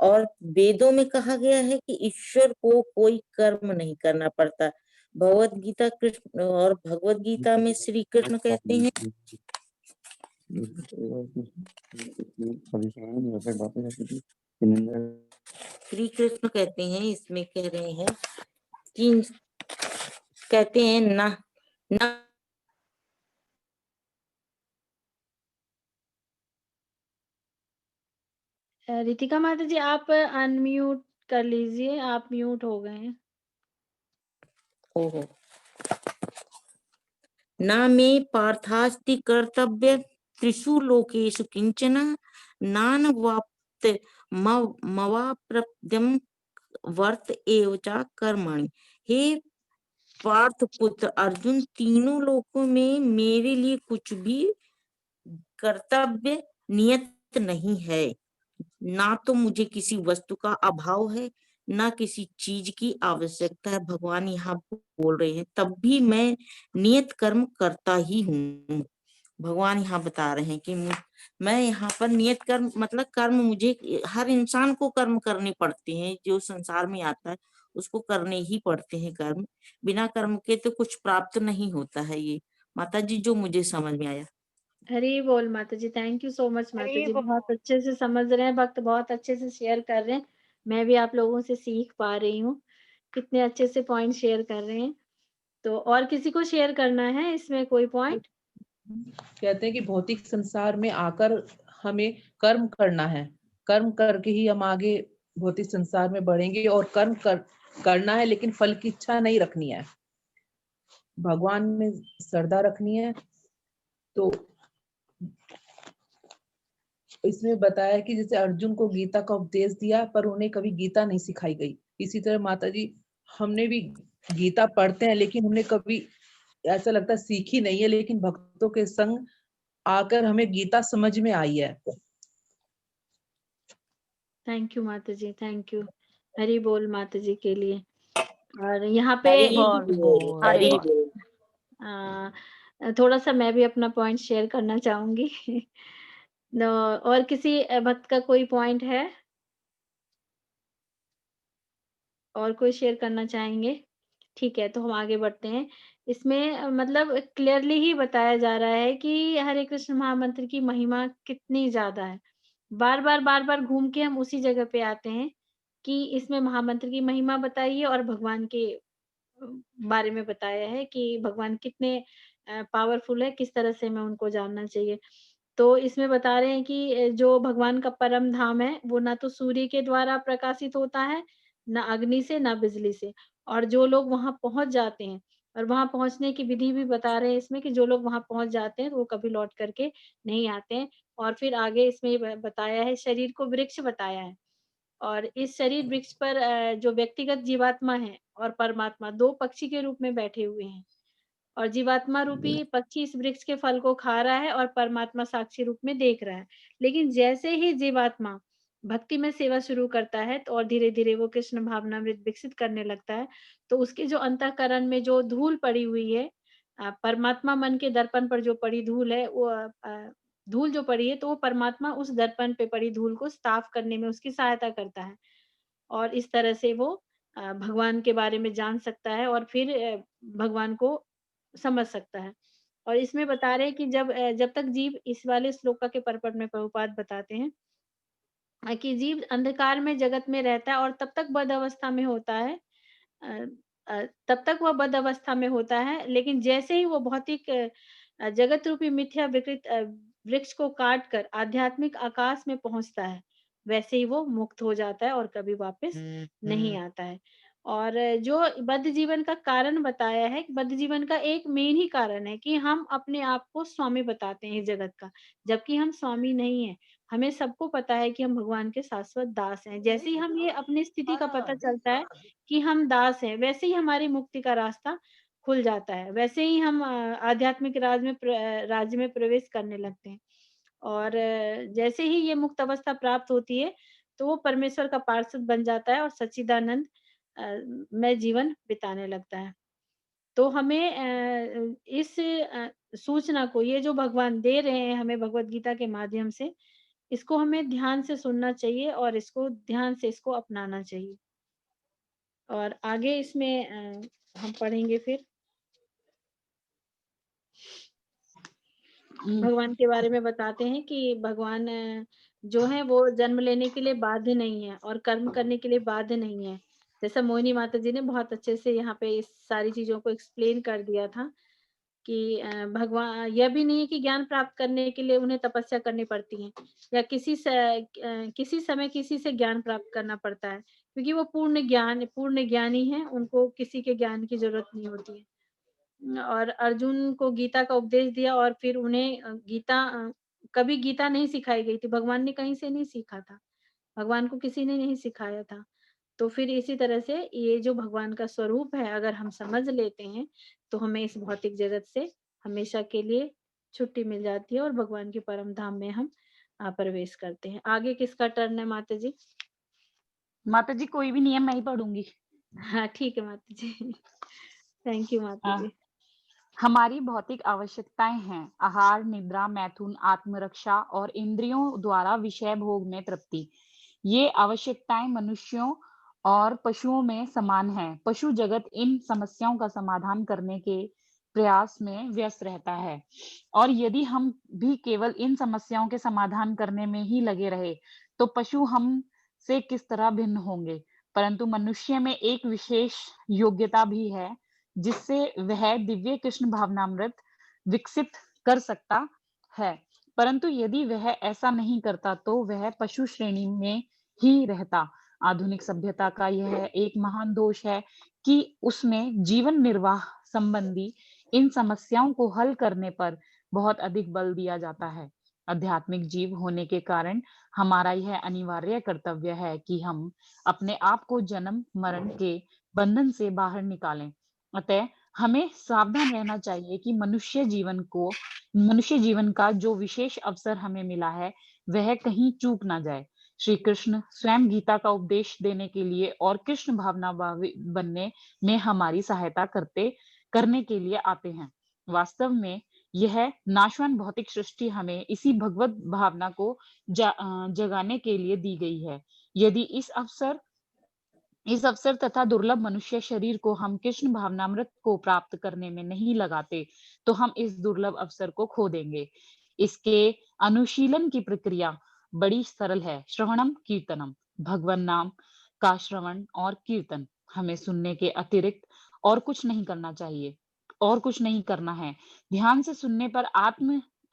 और वेदों में कहा गया है कि ईश्वर को कोई कर्म नहीं करना पड़ता। भगवत गीता में श्री कृष्ण कहते हैं इसमें कह रहे हैं कि कहते हैं ना रितिका माता जी, आप अनम्यूट कर लीजिए, आप म्यूट हो गए हैं। ओहो। न मे पार्थास्ति कर्तव्य त्रिषु लोकेषु किंचन नानवाप्त मवाप्यम वर्त एव च कर्मणि। हे पार्थ पुत्र अर्जुन, तीनों लोकों में मेरे लिए कुछ भी कर्तव्य नियत नहीं है। ना तो मुझे किसी वस्तु का अभाव है, ना किसी चीज की आवश्यकता है। भगवान यहाँ बोल रहे हैं, तब भी मैं नियत कर्म करता ही हूँ। भगवान यहाँ बता रहे हैं कि मैं यहाँ पर नियत कर्म मतलब कर्म, मुझे हर इंसान को कर्म करने पड़ते हैं जो संसार में आता है, उसको करने ही पड़ते हैं कर्म। बिना कर्म के तो कुछ प्राप्त नहीं होता है। ये माता जी जो मुझे समझ में आया। हरी बोल माता जी, थैंक यू सो मच माता जी, बहुत अच्छे से समझ रहे हैं, भक्त बहुत अच्छे से शेयर कर रहे हैं। मैं भी आप लोगों से सीख पा रही हूँ, कितने अच्छे से पॉइंट शेयर कर रहे हैं। तो और किसी को शेयर करना है इसमें कोई पॉइंट? कहते हैं कि भौतिक संसार में आकर हमें कर्म करना है, कर्म करके ही हम आगे भौतिक संसार में बढ़ेंगे, और कर्म करना है लेकिन फल की इच्छा नहीं रखनी है, भगवान में श्रद्धा रखनी है। तो इसमें बताया कि जैसे अर्जुन को गीता का उपदेश दिया पर उन्हें कभी गीता नहीं सिखाई गई, इसी तरह माता जी हमने भी गीता पढ़ते हैं लेकिन हमने कभी ऐसा लगता है सीखी नहीं है, लेकिन भक्तों के संग आकर हमें गीता समझ में आई है। थैंक यू माता जी, थैंक यू। हरी बोल माता जी के लिए। और यहाँ पे हरि बोल, हरि बोल। थोड़ा सा मैं भी अपना पॉइंट शेयर करना चाहूंगी। और किसी भक्त का कोई पॉइंट है और कोई शेयर करना चाहेंगे? ठीक है, तो हम आगे बढ़ते हैं। इसमें मतलब क्लियरली ही बताया जा रहा है कि हरे कृष्ण महामंत्र की महिमा कितनी ज़्यादा है। बार-बार घूम के हम उसी जगह पे आते हैं कि इसमें महामंत्र की महिमा बताई है और भगवान के बारे में बताया है कि भगवान कितने पावरफुल है, किस तरह से हमें उनको जानना चाहिए। तो इसमें बता रहे हैं कि जो भगवान का परम धाम है, वो ना तो सूर्य के द्वारा प्रकाशित होता है, ना अग्नि से, ना बिजली से। और जो लोग वहाँ पहुँच जाते हैं, और वहाँ पहुँचने की विधि भी बता रहे हैं इसमें कि जो लोग वहाँ पहुँच जाते हैं, तो वो कभी लौट करके नहीं आते हैं। और फिर आगे इसमें बताया है, शरीर को वृक्ष बताया है। और इस शरीर वृक्ष पर जो व्यक्तिगत जीवात्मा है और परमात्मा 2 पक्षी के रूप में बैठे हुए हैं। और जीवात्मा रूपी पक्षी इस वृक्ष के फल को खा रहा है और परमात्मा साक्षी रूप में देख रहा है। लेकिन जैसे ही जीवात्मा भक्ति में सेवा शुरू करता है, तो और धीरे-धीरे वो कृष्ण भावनामृत विकसित करने लगता है, तो उसके जो अंतःकरण में जो धूल पड़ी हुई है, परमात्मा मन के दर्पण पर जो पड़ी धूल है, वो धूल जो पड़ी है, तो वो परमात्मा उस दर्पण पे पड़ी धूल को साफ करने में उसकी सहायता करता है। और इस तरह से वो भगवान के बारे में जान सकता है और फिर भगवान को समझ सकता है। और इसमें बता रहे हैं कि जब तक जीव, इस वाले श्लोका के परपट में प्रभुपाद बताते हैं कि जीव अंधकार में जगत में रहता है और तब तक बद अवस्था में होता है। तब तक वह बद अवस्था में होता है, लेकिन जैसे ही वो भौतिक जगत रूपी मिथ्या विकृत वृक्ष को काट कर आध्यात्मिक आकाश में पहुंचता है, वैसे ही वो मुक्त हो जाता है और कभी वापस नहीं आता है। और जो बद्ध जीवन का कारण बताया है, बद्ध जीवन का एक मेन ही कारण है कि हम अपने आप को स्वामी बताते हैं इस जगत का, जबकि हम स्वामी नहीं है। हमें सबको पता है कि हम भगवान के शाश्वत दास हैं। जैसे ही हम ये अपनी स्थिति का पता चलता है कि हम दास हैं, वैसे ही हमारी मुक्ति का रास्ता खुल जाता है। वैसे ही हम आध्यात्मिक राज्य में प्रवेश करने लगते हैं। और जैसे ही ये मुक्त अवस्था प्राप्त होती है, तो वो परमेश्वर का पार्षद बन जाता है और सच्चिदानंद में जीवन बिताने लगता है। तो हमें इस सूचना को, ये जो भगवान दे रहे हैं हमें भगवत गीता के माध्यम से, इसको हमें ध्यान से सुनना चाहिए और इसको ध्यान से इसको अपनाना चाहिए। और आगे इसमें हम पढ़ेंगे फिर भगवान के बारे में बताते हैं कि भगवान जो है वो जन्म लेने के लिए बाध्य नहीं है और कर्म करने के लिए बाध्य नहीं है। जैसा मोहिनी माता जी ने बहुत अच्छे से यहाँ पे इस सारी चीजों को एक्सप्लेन कर दिया था कि भगवान, यह भी नहीं है कि ज्ञान प्राप्त करने के लिए उन्हें तपस्या करनी पड़ती है या किसी समय किसी से ज्ञान प्राप्त करना पड़ता है, क्योंकि वो पूर्ण ज्ञानी है, उनको किसी के ज्ञान की जरूरत नहीं होती है। और अर्जुन को गीता का उपदेश दिया और फिर उन्हें कभी गीता नहीं सिखाई गई थी, भगवान ने कहीं से नहीं सीखा था, भगवान को किसी ने नहीं सिखाया था। तो फिर इसी तरह से ये जो भगवान का स्वरूप है, अगर हम समझ लेते हैं, तो हमें इस भौतिक जगत से हमेशा के लिए छुट्टी मिल जाती है और भगवान के परम धाम में हम प्रवेश करते हैं। आगे किसका टर्न है माता जी? माता जी कोई भी नहीं है, मैं ही पढ़ूंगी। हाँ ठीक है माता जी। थैंक यू माता जी। हमारी भौतिक आवश्यकताएं हैं आहार, निद्रा, मैथुन, आत्मरक्षा और इंद्रियों द्वारा विषय भोग में तृप्ति। ये आवश्यकताएं मनुष्यों और पशुओं में समान है। पशु जगत इन समस्याओं का समाधान करने के प्रयास में व्यस्त रहता है, और यदि हम भी केवल इन समस्याओं के समाधान करने में ही लगे रहे तो पशु हम से किस तरह भिन्न होंगे। परंतु मनुष्य में एक विशेष योग्यता भी है जिससे वह दिव्य कृष्ण भावनामृत विकसित कर सकता है, परंतु यदि वह ऐसा नहीं करता तो वह पशु श्रेणी में ही रहता। आधुनिक सभ्यता का यह एक महान दोष है कि उसमें जीवन निर्वाह संबंधी इन समस्याओं को हल करने पर बहुत अधिक बल दिया जाता है। आध्यात्मिक जीव होने के कारण हमारा यह अनिवार्य कर्तव्य है कि हम अपने आप को जन्म मरण के बंधन से बाहर निकालें। अतः हमें सावधान रहना चाहिए कि मनुष्य जीवन का जो विशेष अवसर हमें मिला है वह कहीं चूक ना जाए। श्री कृष्ण स्वयं गीता का उपदेश देने के लिए और कृष्ण भावना बनने में हमारी सहायता करने के लिए आते हैं। वास्तव में यह नाशवान भौतिक सृष्टि हमें इसी भगवत भावना को जगाने के लिए दी गई है। यदि इस अवसर तथा दुर्लभ मनुष्य शरीर को हम कृष्ण भावनामृत को प्राप्त करने में नहीं लगाते तो हम इस दुर्लभ अवसर को खो देंगे। इसके अनुशीलन की प्रक्रिया बड़ी सरल है। श्रवणम कीर्तनम, भगवान नाम का श्रवण और कीर्तन। हमें सुनने के अतिरिक्त और कुछ नहीं करना चाहिए, और कुछ नहीं करना है। ध्यान से सुनने पर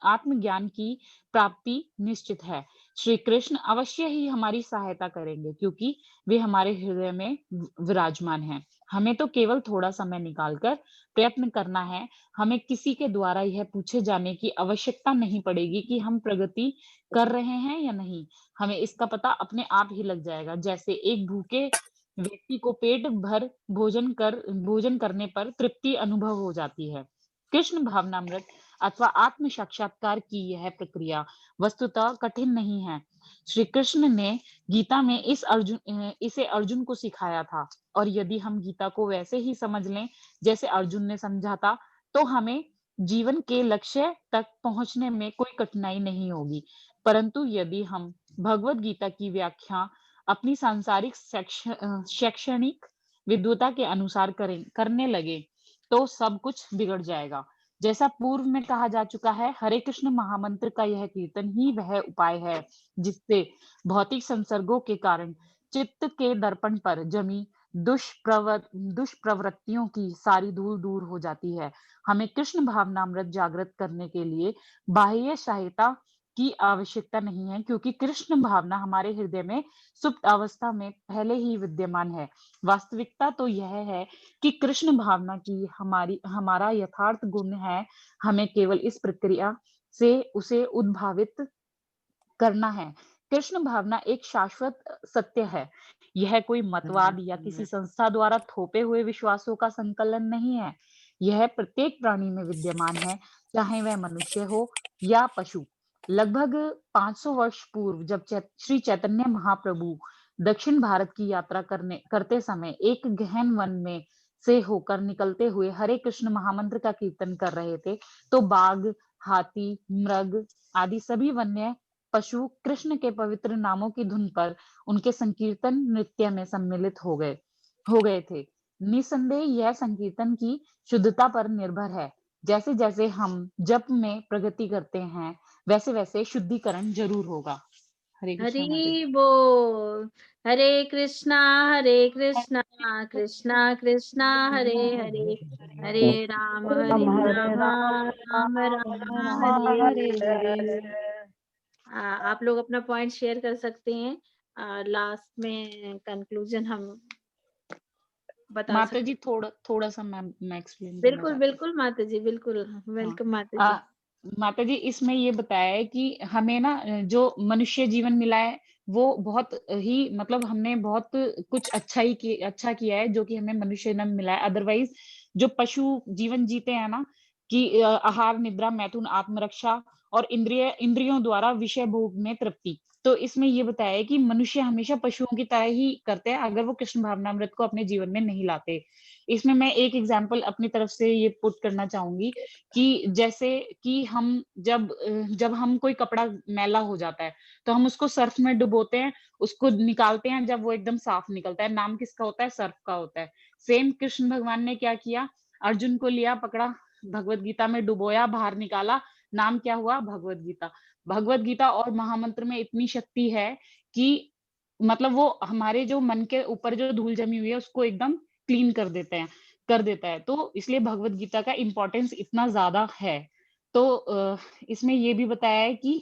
आत्मज्ञान की प्राप्ति निश्चित है। श्री कृष्ण अवश्य ही हमारी सहायता करेंगे क्योंकि वे हमारे हृदय में विराजमान हैं। हमें तो केवल थोड़ा समय निकालकर प्रयत्न करना है। हमें किसी के द्वारा यह पूछे जाने की आवश्यकता नहीं पड़ेगी कि हम प्रगति कर रहे हैं या नहीं। हमें इसका पता अपने आप ही लग जाएगा। जैसे एक भूखे व्यक्ति को पेट भर भोजन करने पर तृप्ति अनुभव हो जाती है। कृष्ण भावनामृत अथवा आत्म साक्षात्कार की यह प्रक्रिया वस्तुतः कठिन नहीं है। श्री कृष्ण ने गीता में इसे अर्जुन को सिखाया था, और यदि हम गीता को वैसे ही समझ लें जैसे अर्जुन ने समझा था तो हमें जीवन के लक्ष्य तक पहुंचने में कोई कठिनाई नहीं होगी। परंतु यदि हम भगवत गीता की व्याख्या अपनी सांसारिक शैक्षणिक विद्वता के अनुसार करने लगे तो सब कुछ बिगड़ जाएगा। जैसा पूर्व में कहा जा चुका है, हरे कृष्ण महामंत्र का यह कीर्तन ही वह उपाय है जिससे भौतिक संसर्गों के कारण चित्त के दर्पण पर जमी दुष्प्रवृत्तियों की सारी धूल दूर हो जाती है। हमें कृष्ण भावनामृत जागृत करने के लिए बाह्य सहायता की आवश्यकता नहीं है, क्योंकि कृष्ण भावना हमारे हृदय में सुप्त अवस्था में पहले ही विद्यमान है। वास्तविकता तो यह है कि कृष्ण भावना की हमारा यथार्थ गुण है। हमें केवल इस प्रक्रिया से उसे उद्भावित करना है। कृष्ण भावना एक शाश्वत सत्य है। यह कोई मतवाद या किसी संस्था द्वारा थोपे हुए विश्वासों का संकलन नहीं है। यह प्रत्येक प्राणी में विद्यमान है, चाहे वह मनुष्य हो या पशु। लगभग 500 वर्ष पूर्व जब श्री चैतन्य महाप्रभु दक्षिण भारत की यात्रा करते समय एक गहन वन में से होकर निकलते हुए हरे कृष्ण महामंत्र का कीर्तन कर रहे थे, तो बाघ, हाथी, मृग आदि सभी वन्य पशु कृष्ण के पवित्र नामों की धुन पर उनके संकीर्तन नृत्य में सम्मिलित हो गए थे। निसंदेह यह संकीर्तन की शुद्धता पर निर्भर है। जैसे जैसे हम जप में प्रगति करते हैं वैसे वैसे शुद्धिकरण जरूर होगा। हरे कृष्णा माता जी। हरि बोल। हरे कृष्णा कृष्णा कृष्णा हरे हरे, हरे राम राम राम हरे हरे। आप लोग अपना पॉइंट शेयर कर सकते हैं। लास्ट में कंक्लूजन हम बता माता सकते जी थोड़ा सा मैं एक्सप्लेन करना बिल्कुल चाहती हूँ। बिल्कुल माता जी, बिल्कुल वेलकम माता जी। माता जी इसमें ये बताया है कि हमें ना जो मनुष्य जीवन मिला है वो बहुत ही मतलब हमने बहुत कुछ अच्छा किया है जो कि हमें मनुष्य जन्म मिला है। अदरवाइज जो पशु जीवन जीते हैं ना कि आहार, निद्रा, मैथुन, आत्मरक्षा और इंद्रियों द्वारा विषय भोग में तृप्ति। तो इसमें ये बताया है कि मनुष्य हमेशा पशुओं की तरह ही करते हैं अगर वो कृष्ण भावनामृत को अपने जीवन में नहीं लाते। इसमें मैं एक एग्जाम्पल अपनी तरफ से ये पुट करना चाहूंगी कि जैसे कि हम जब हम कोई कपड़ा मैला हो जाता है तो हम उसको सर्फ में डुबोते हैं, उसको निकालते हैं, जब वो एकदम साफ निकलता है, नाम किसका होता है? सर्फ का होता है। सेम कृष्ण भगवान ने क्या किया? अर्जुन को लिया, पकड़ा, भगवत गीता में डुबोया, बाहर निकाला, नाम क्या हुआ? भगवत गीता। भगवत गीता और महामंत्र में इतनी शक्ति है कि मतलब वो हमारे जो मन के ऊपर जो धूल जमी हुई है उसको एकदम क्लीन कर देता है। तो इसलिए भगवत गीता का इम्पोर्टेंस इतना ज्यादा है। तो इसमें ये भी बताया है कि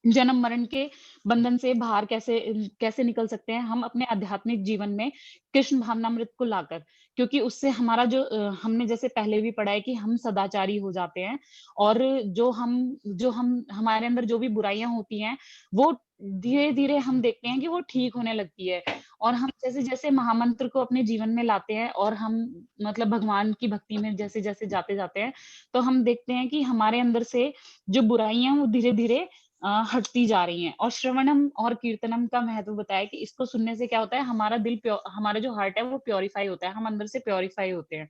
जन्म मरण के बंधन से बाहर कैसे निकल सकते हैं हम अपने आध्यात्मिक जीवन में कृष्ण भावनामृत को लाकर, क्योंकि उससे हमारा जो हमने जैसे पहले भी पढ़ा है कि हम सदाचारी हो जाते हैं और जो हम हमारे अंदर जो भी बुराइयां होती हैं वो धीरे धीरे हम देखते हैं कि वो ठीक होने लगती है। और हम जैसे जैसे महामंत्र को अपने जीवन में लाते हैं और हम मतलब भगवान की भक्ति में जैसे जैसे जाते जाते हैं तो हम देखते हैं कि हमारे अंदर से जो बुराइयां वो धीरे धीरे हटती जा रही हैं। और श्रवणम और कीर्तनम का महत्व बताया कि इसको सुनने से क्या होता है, हमारा दिल हमारा जो हार्ट है वो प्योरीफाई होता है, हम अंदर से प्योरीफाई होते हैं।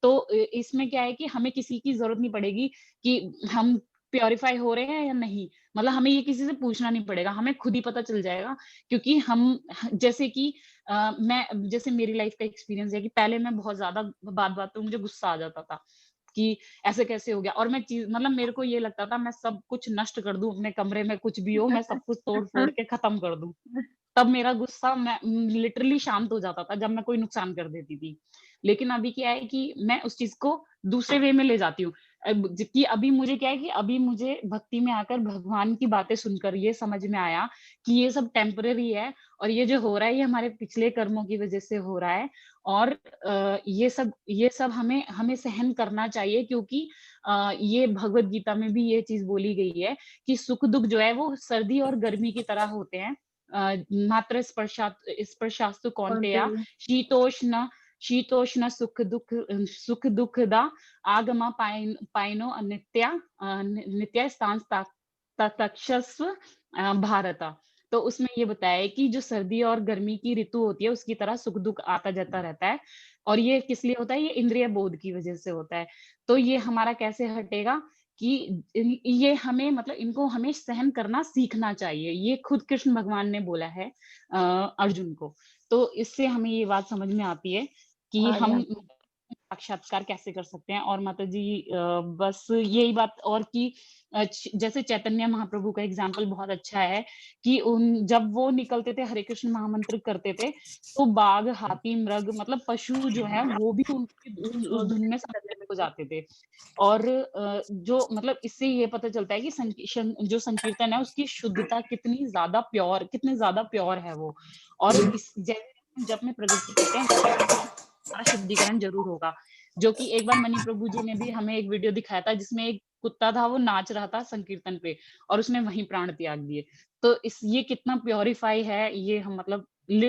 तो इसमें क्या है कि हमें किसी की जरूरत नहीं पड़ेगी कि हम प्योरीफाई हो रहे हैं या नहीं, मतलब हमें ये किसी से पूछना नहीं पड़ेगा, हमें खुद ही पता चल जाएगा। क्योंकि हम जैसे कि जैसे मेरी लाइफ का एक्सपीरियंस है कि पहले मैं बहुत ज्यादा बात पे मुझे गुस्सा आ जाता था कि ऐसे कैसे हो गया, और मैं मतलब मेरे को ये लगता था मैं सब कुछ नष्ट कर दूं, अपने कमरे में कुछ भी हो मैं सब कुछ तोड़ फोड़ के खत्म कर दूं। तब मेरा गुस्सा मैं लिटरली शांत हो जाता था जब मैं कोई नुकसान कर देती थी। लेकिन अभी क्या है कि मैं उस चीज को दूसरे वे में ले जाती हूँ। कि अभी मुझे क्या है कि अभी मुझे भक्ति में आकर भगवान की बातें सुनकर ये समझ में आया कि ये सब टेम्पररी है और ये जो हो रहा है ये हमारे पिछले कर्मों की वजह से हो रहा है। और ये सब हमें सहन करना चाहिए, क्योंकि ये भगवत गीता में भी ये चीज बोली गई है कि सुख दुख जो है वो सर्दी और गर्मी की तरह होते हैं। मात्र स्पर्शास्तु कौन्तेया शीतोष्ण सुख दुख दा आगमा पाइनो नित्य स्थान तक्षस्व भारता। तो उसमें ये बताया है कि जो सर्दी और गर्मी की ऋतु होती है उसकी तरह सुख दुख आता जाता रहता है। और ये किस लिए होता है? ये इंद्रिय बोध की वजह से होता है। तो ये हमारा कैसे हटेगा कि ये हमें मतलब इनको हमें सहन करना सीखना चाहिए। ये खुद कृष्ण भगवान ने बोला है अर्जुन को। तो इससे हमें ये बात समझ में आती है कि हम साक्षात्कार कैसे कर सकते हैं। और माता जी बस यही बात और कि जैसे चैतन्य महाप्रभु का एग्जाम्पल बहुत अच्छा है कि जब वो निकलते थे हरे कृष्ण महामंत्र करते थे तो बाघ हाथी मृग मतलब पशु जो है वो भी उस धुन में सम्मिलित हो जाते थे। और जो मतलब इससे ये पता चलता है कि जो संकीर्तन है उसकी शुद्धता कितनी ज्यादा प्योर है वो। और इस जैसे जब में प्रगति करते हैं हमारा शुद्धिकरण जरूर होगा। जो कि एक बार मणि प्रभु जी ने भी हमें एक वीडियो दिखाया था जिसमें एक कुत्ता था वो नाच रहा था संकीर्तन पे और उसने वहीं प्राण त्याग दिए। तो ये कितना प्योरीफाई है ये हम मतलब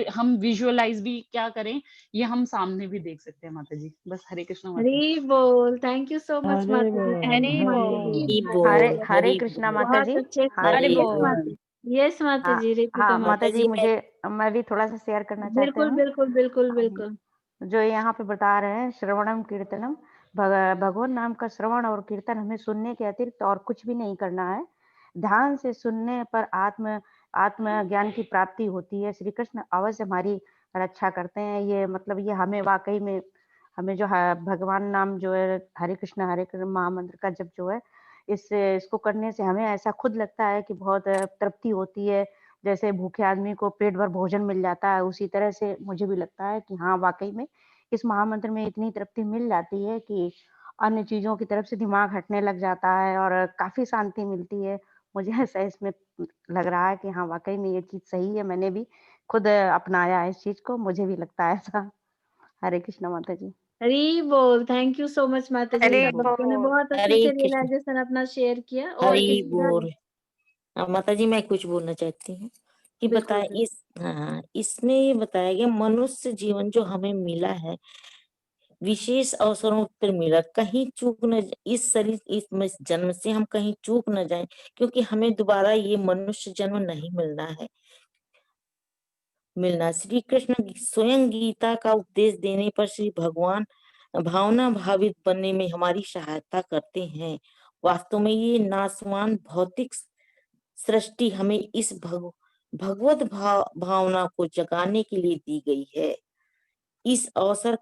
हम विजुअलाइज भी क्या करें ये हम सामने भी देख सकते हैं। माता जी बस हरे कृष्ण माता जी। हरी बोल। थैंक यू सो मच हरे माता जी। बोल, थैंक यू माता जी। हरे कृष्णा माता बहुत जी। अच्छे से हरे यस कृष्णा। माता यस माता जी। रेखिका हाँ माता माता जी मुझे मैं भी थोड़ा सा शेयर करना चाहती बिल्कुल हूँ। बिल्कुल बिल्कुल बिल्कुल। जो यहाँ पे बता रहे हैं श्रवणम कीर्तनम, भगवान नाम का श्रवण और कीर्तन हमें सुनने के अतिरिक्त और कुछ भी नहीं करना है। ध्यान से सुनने पर आत्म ज्ञान की प्राप्ति होती है। श्री कृष्ण अवश्य हमारी रक्षा करते हैं। ये मतलब ये हमें वाकई में हमें जो भगवान नाम जो है हरे कृष्ण महामंत्र का जब जो है इसको करने से हमें ऐसा खुद लगता है कि बहुत तृप्ति होती है। जैसे भूखे आदमी को पेट भर भोजन मिल जाता है उसी तरह से मुझे भी लगता है कि हाँ वाकई में इस महामंत्र में इतनी तृप्ति मिल जाती है कि अन्य चीजों की तरफ से दिमाग हटने लग जाता है और काफी शांति मिलती है। मुझे ऐसा इसमें लग रहा है कि हाँ वाकई में ये चीज सही है। मैंने भी खुद अपनाया है इस चीज को, मुझे भी लगता है ऐसा। हरे कृष्ण माता जी। हरी बोल। थैंक यू सो मच माता जी। हरे सब भक्तों ने बोल। बहुत अच्छे हरे से कृष्ण। रियलाइजेशन अपना शेयर किया। और हरि किसी का बोल। माता जी मैं कुछ बोलना चाहती हूँ कि बिल्कुल बताए इसमें ये बताया गया मनुष्य जीवन जो हमें मिला है विशेष अवसरों पर मिला, कहीं चूक न इस शरीर इस जन्म से हम कहीं चूक न जाएं, क्योंकि हमें दोबारा ये मनुष्य जन्म नहीं मिलना। श्री कृष्ण स्वयं गीता का उपदेश देने पर श्री भगवान भावना भावित बनने में हमारी सहायता करते हैं। वास्तव में ये नासवान भौतिक सृष्टि हमें इस भगवत भावना को जगाने के लिए दी गई है। इस अवसर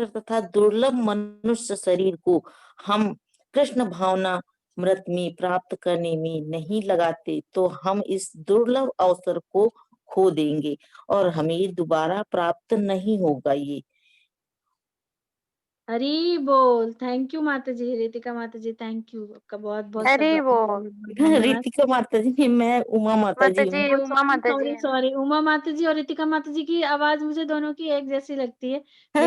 तथा दुर्लभ मनुष्य शरीर को हम कृष्ण भावना मृत में प्राप्त करने में नहीं लगाते तो हम इस दुर्लभ अवसर को खो देंगे और हमें दोबारा प्राप्त नहीं होगा। ये हरी बोल। थैंक यू माता जी, रितिका माता जी, थैंक यू आपका बहुत बहुत हरी बोल। धन्यवाद। रितिका माता जी नहीं, मैं उमा माता जी हूँ। उमा माता जी सॉरी उमा माता जी और रितिका माता जी की आवाज मुझे दोनों की एक जैसी लगती है।